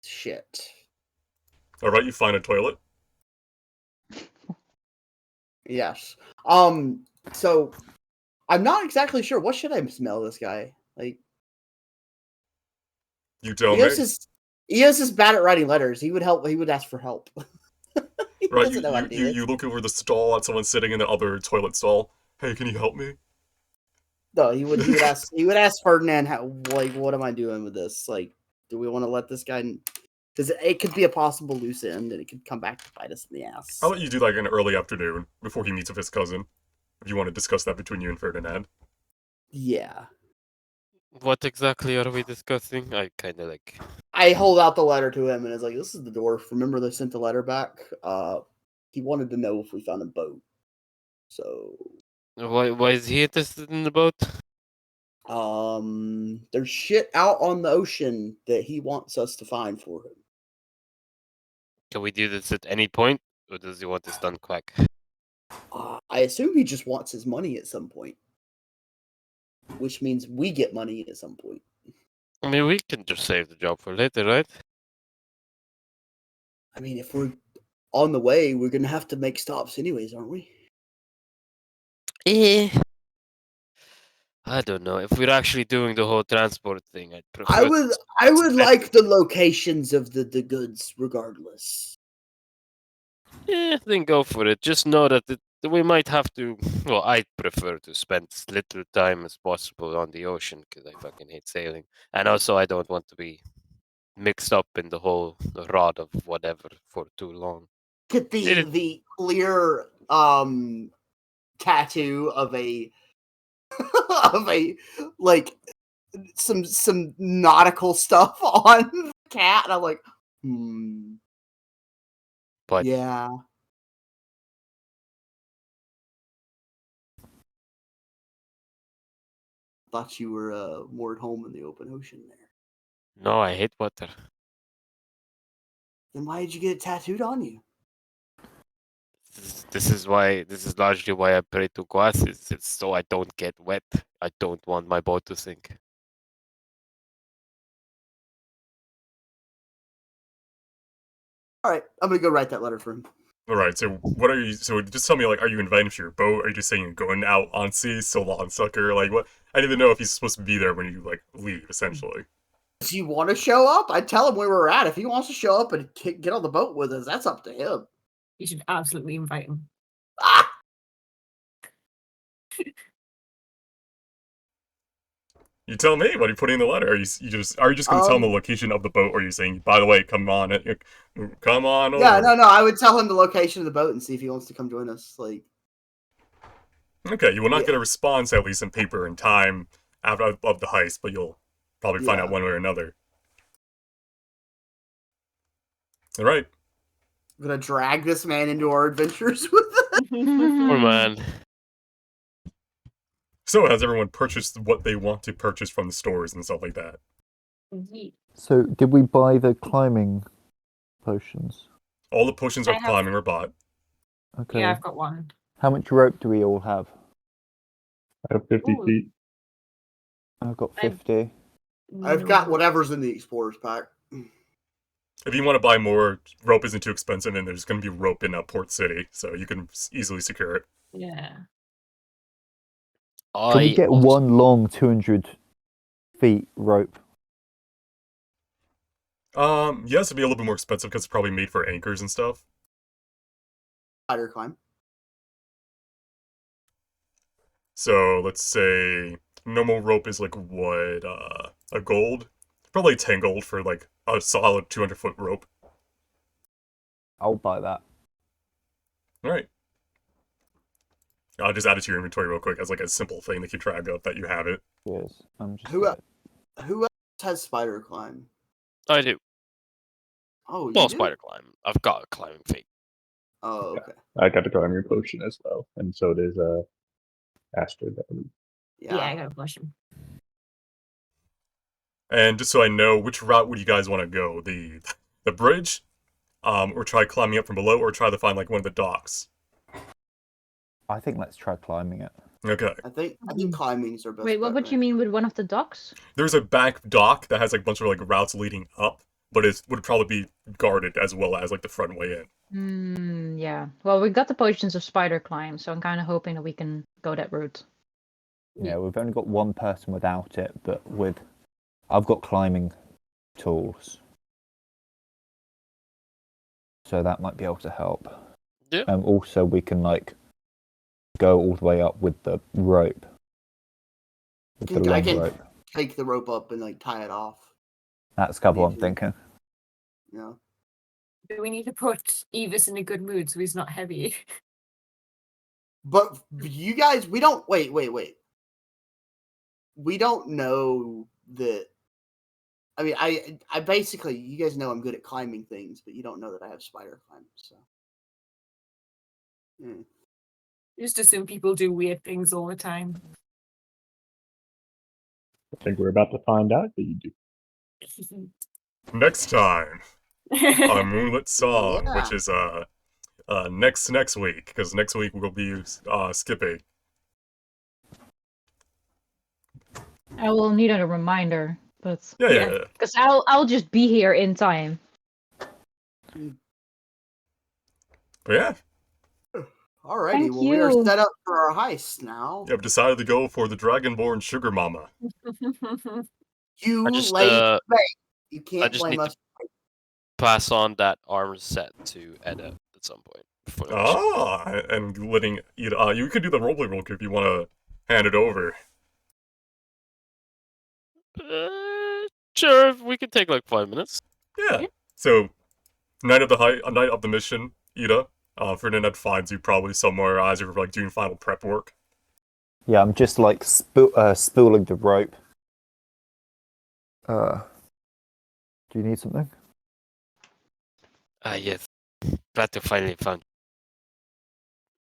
Shit. All right, you find a toilet. Yes. So I'm not exactly sure. What should I smell this guy? Like, You tell me. Eos is bad at writing letters. He would help. He would ask for help. Right, you look over the stall at someone sitting in the other toilet stall. Hey, can you help me? No, he would ask. He would ask Ferdinand, what am I doing with this? Like, do we want to let this guy? Because it could be a possible loose end, and it could come back to bite us in the ass. I'll let you do like an early afternoon before he meets with his cousin. If you want to discuss that between you and Ferdinand. Yeah. What exactly are we discussing? I kind of like. I hold out the letter to him, and it's like, this is the dwarf. Remember they sent the letter back? He wanted to know if we found a boat. So. Why is he interested in the boat? There's shit out on the ocean that he wants us to find for him. Can we do this at any point, or does he want this done quick? I assume he just wants his money at some point, which means we get money at some point. I mean, we can just save the job for later, right? I mean, if we're on the way, we're gonna have to make stops anyways, aren't we? I don't know. If we're actually doing the whole transport thing, I'd prefer. I would like the locations of the goods, regardless. Yeah, then go for it. Just know that we might have to. Well, I'd prefer to spend as little time as possible on the ocean because I fucking hate sailing, and also I don't want to be mixed up in the whole rod of whatever for too long. Get It- the clear tattoo of a of a like some nautical stuff on the cat, and I'm like, But yeah. Thought you were more at home in the open ocean there. no, I hate water. Then why did you get it tattooed on you? This is largely why I pray to God. It's so I don't get wet. I don't want my boat to sink. All right, I'm gonna go write that letter for him. All right. So what are you? So just tell me, like, are you inviting him to your boat? Are you just saying you're going out on sea? So long, sucker. Like, what? I didn't even know if he's supposed to be there when you like leave. Essentially. If you want to show up, I tell him where we're at. If he wants to show up and get on the boat with us, that's up to him. You should absolutely invite him. Ah! You tell me. What are you putting in the letter? Are you just going to tell him the Um, location of the boat, or are you saying, by the way, come on, come on over? Yeah, no. I would tell him the location of the boat and see if he wants to come join us. Like, Okay, you will not Yeah. get a response at least in paper in time after of the heist, but you'll probably find Yeah. out one way or another. All right. I'm gonna drag this man into our adventures with us. Poor man. So has everyone purchased what they want to purchase from the stores and stuff like that? So, did we buy the climbing potions? All the potions I of have- climbing are bought. Okay. Yeah, I've got one. How much rope do we all have? I have 50 Ooh. feet. I've got I've- 50. I've got whatever's in the explorer's pack. If you want to buy more, rope isn't too expensive, and there's going to be rope in Port City, so you can easily secure it. Yeah. Can we get also- one long 200 feet rope? Yes, it'd be a little bit more expensive because it's probably made for anchors and stuff. Spider climb. So let's say normal rope is like what, a gold? Probably 10 gold for like a solid 200-foot rope. I'll buy that. All right. I'll just add it to your inventory real quick as like a simple thing to keep track of that you have it. Cheers. I'm just Who else has spider climb? I do. Oh, you Well, do? spider climb. I've got a climbing feat. Oh, okay. I got the climbing potion as well, and so does Astrid. Yeah, I gotta flush him. And just so I know, which route would you guys want to go? The bridge, or try climbing up from below, or try to find like one of the docks? I think let's try climbing it. Okay. I think climbings are best. Wait, what bet, would right? you mean with one of the docks? There's a back dock that has like a bunch of like routes leading up, but it would probably be guarded as well as like the front way in. Yeah. Well, we got the potions of spider climb, so I'm kind of hoping that we can go that route. Yeah, we've only got one person without it, but I've got climbing tools. So that might be able to help. Yeah. Also, we can like go all the way up with the rope. With the I long can rope. take the rope up and like tie it off. That's a couple I'm Maybe. thinking. Yeah. Do we need to put Evis in a good mood so he's not heavy? But you guys, we don't wait. We don't know that. I mean, I basically, you guys know I'm good at climbing things, but you don't know that I have spider climb. So, yeah. Just assume people do weird things all the time. I think we're about to find out that you do. Next time on Moonlit Song, Yeah. which is next week, because next week we'll be skipping. I will need a reminder, but Yeah. because I'll just be here in time. But yeah, Alrighty, Thank well, we are you. set up for our heist now. I've decided to go for the Dragonborn Sugar Mama. You I just, lady, you can't just blame need us. Pass on that armor set to Edda at some point before the mission. Ah, and letting you could do the roleplay real quick if you want to hand it over. Sure, we can take like 5 minutes. Yeah. So, night of the mission, Ida. Ferdinand finds you probably somewhere as you're like doing final prep work. Yeah, I'm just like spooling the rope. Do you need something? Yes. Glad to finally found.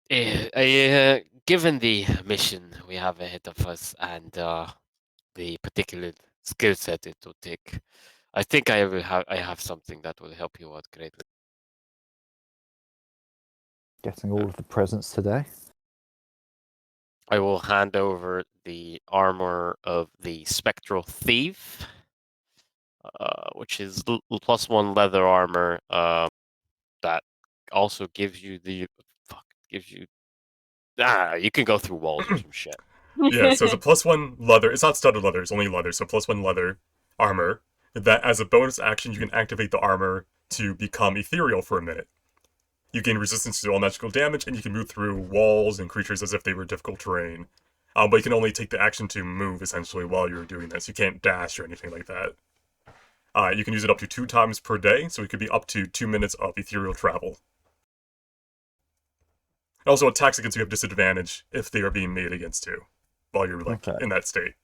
Given the mission we have ahead of us and the particular skill set it will take, I think I have something that will help you out greatly. Getting all of the presents today. I will hand over the armor of the Spectral Thief, which is +1 leather armor. That also gives you you can go through walls or some shit. Yeah, so it's a +1 leather. It's not studded leather, it's only leather, so +1 leather armor. That as a bonus action, you can activate the armor to become ethereal for a minute. You gain resistance to all magical damage, and you can move through walls and creatures as if they were difficult terrain. But you can only take the action to move, essentially, while you're doing this. You can't dash or anything like that. You can use it up to 2 times per day, so it could be up to 2 minutes of ethereal travel. Also, attacks against you have disadvantage if they are being made against you while you're like Okay. in that state.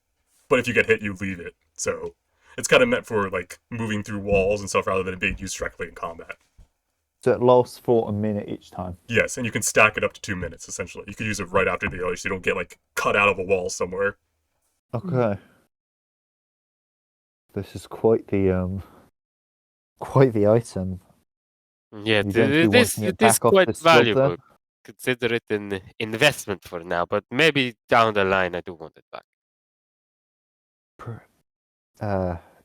But if you get hit, you leave it. So it's kind of meant for like moving through walls and stuff rather than being used directly in combat. So it lasts for a minute each time. Yes, and you can stack it up to 2 minutes essentially. You could use it right after the other, so you don't get like cut out of a wall somewhere. Okay. This is quite the item. Yeah, You're going to be this wanting it is back off quite this job valuable. then? Consider it an investment for now, but maybe down the line I do want it back.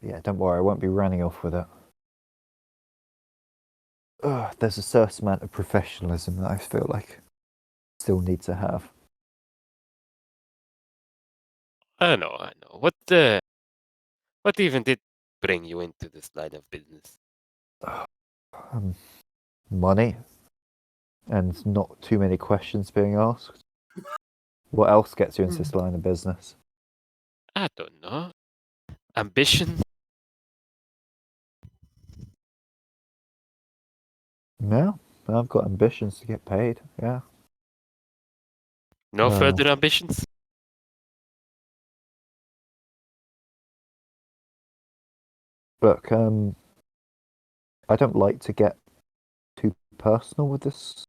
Yeah, don't worry, I won't be running off with it. There's a certain amount of professionalism that I feel like I still need to have. I know. What even did bring you into this line of business? Money, and not too many questions being asked. What else gets you into this line of business? I don't know. Ambition? Yeah, I've got ambitions to get paid. Yeah. No further ambitions? Look, I don't like to get too personal with this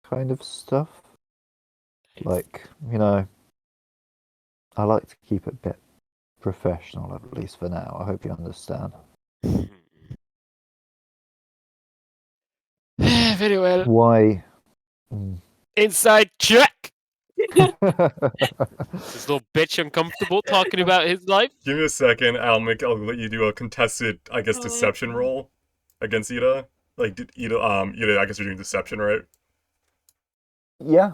kind of stuff. Like, I like to keep it a bit professional, at least for now. I hope you understand. Very well. Why? Inside check! This little bitch uncomfortable talking about his life? Give me a second, I'll let you do a contested, I guess, deception roll against Ida. Like Ida, I guess you're doing deception, right? Yeah.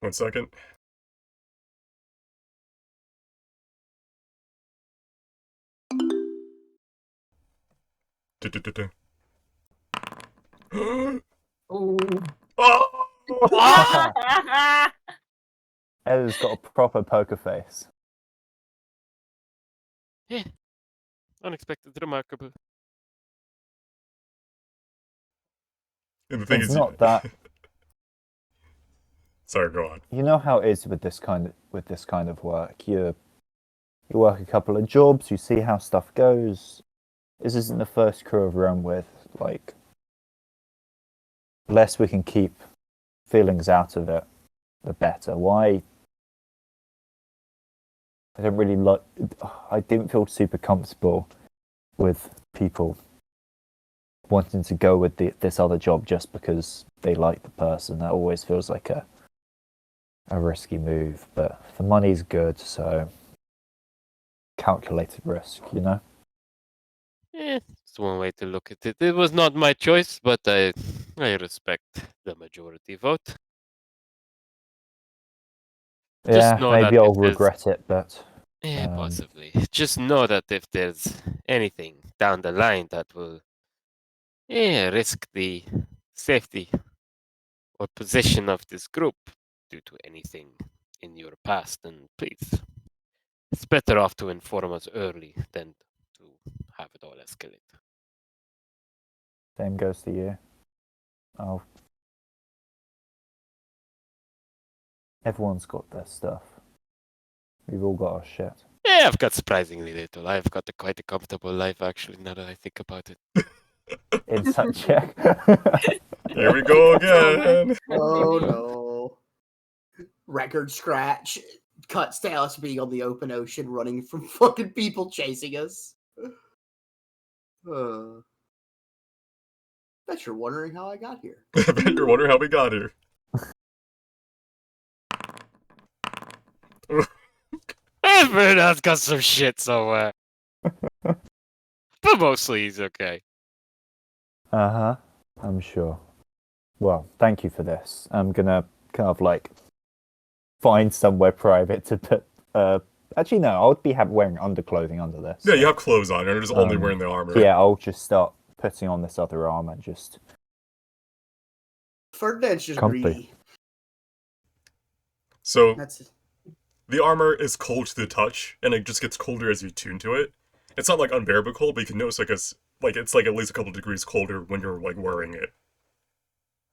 1 second. Ooh. Oh! Ed's got a proper poker face. Yeah. Unexpected, remarkable. And the thing It's is, not that. Sorry, go on. You know how it is with this kind of work. You work a couple of jobs, you see how stuff goes. This isn't the first crew I've run with. Like, the less we can keep feelings out of it, the better. Why? I didn't feel super comfortable with people wanting to go with this other job just because they like the person. That always feels like a risky move, but the money's good, so calculated risk, It's one way to look at it. It was not my choice, but I respect the majority vote. Yeah, maybe I'll regret it, but yeah, possibly. Just know that if there's anything down the line that will risk the safety or position of this group due to anything in your past, then please It's better off to inform us early than to have it all escalate. Same goes to you. Oh. Everyone's got their stuff. We've all got our shit. Yeah, I've got surprisingly little. I've got quite a comfortable life, actually, now that I think about it. Insight check. Here we go again. Oh no. Record scratch. Cuts to us being on the open ocean running from fucking people chasing us. Bet you're wondering how I got here. I bet you're wondering how we got here. Bernard's got some shit somewhere. But mostly he's okay. Uh-huh. I'm sure. Well, thank you for this. I'm gonna kind of like find somewhere private to put actually no, I'll be wearing underclothing under this. Yeah, you have clothes on. You're just only Um, wearing the armor. So yeah, I'll just start putting on this other armor and just Ferdinand's just Comfy. greedy. So That's the armor is cold to the touch, and it just gets colder as you tune to it. It's not like unbearable cold, but you can notice it's like at least a couple degrees colder when you're like wearing it.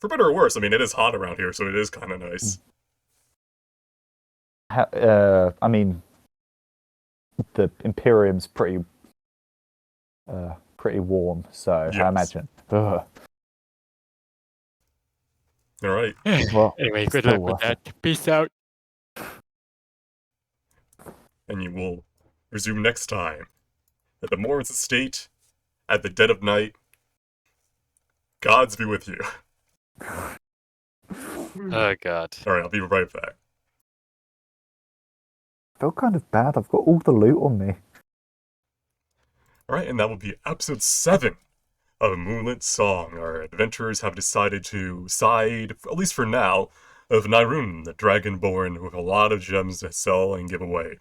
For better or worse, I mean, it is hot around here, so it is kind of nice. I mean, the Imperium's pretty warm, so Yes. I imagine. Ugh. All right. Well, Anyway, good still luck with worth it. that. Peace out. And you will resume next time at the Morris Estate at the dead of night. Gods be with you. Oh god. All right, I'll be right back. I feel kind of bad. I've got all the loot on me. All right, and that will be episode 7 of Moonlit Song. Our adventurers have decided to side, at least for now, of Nyrun, the Dragonborn, with a lot of gems to sell and give away.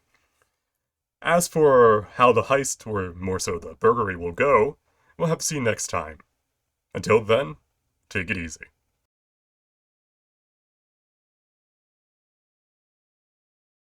As for how the heist, or more so the burglary, will go, we'll have to see next time. Until then, take it easy.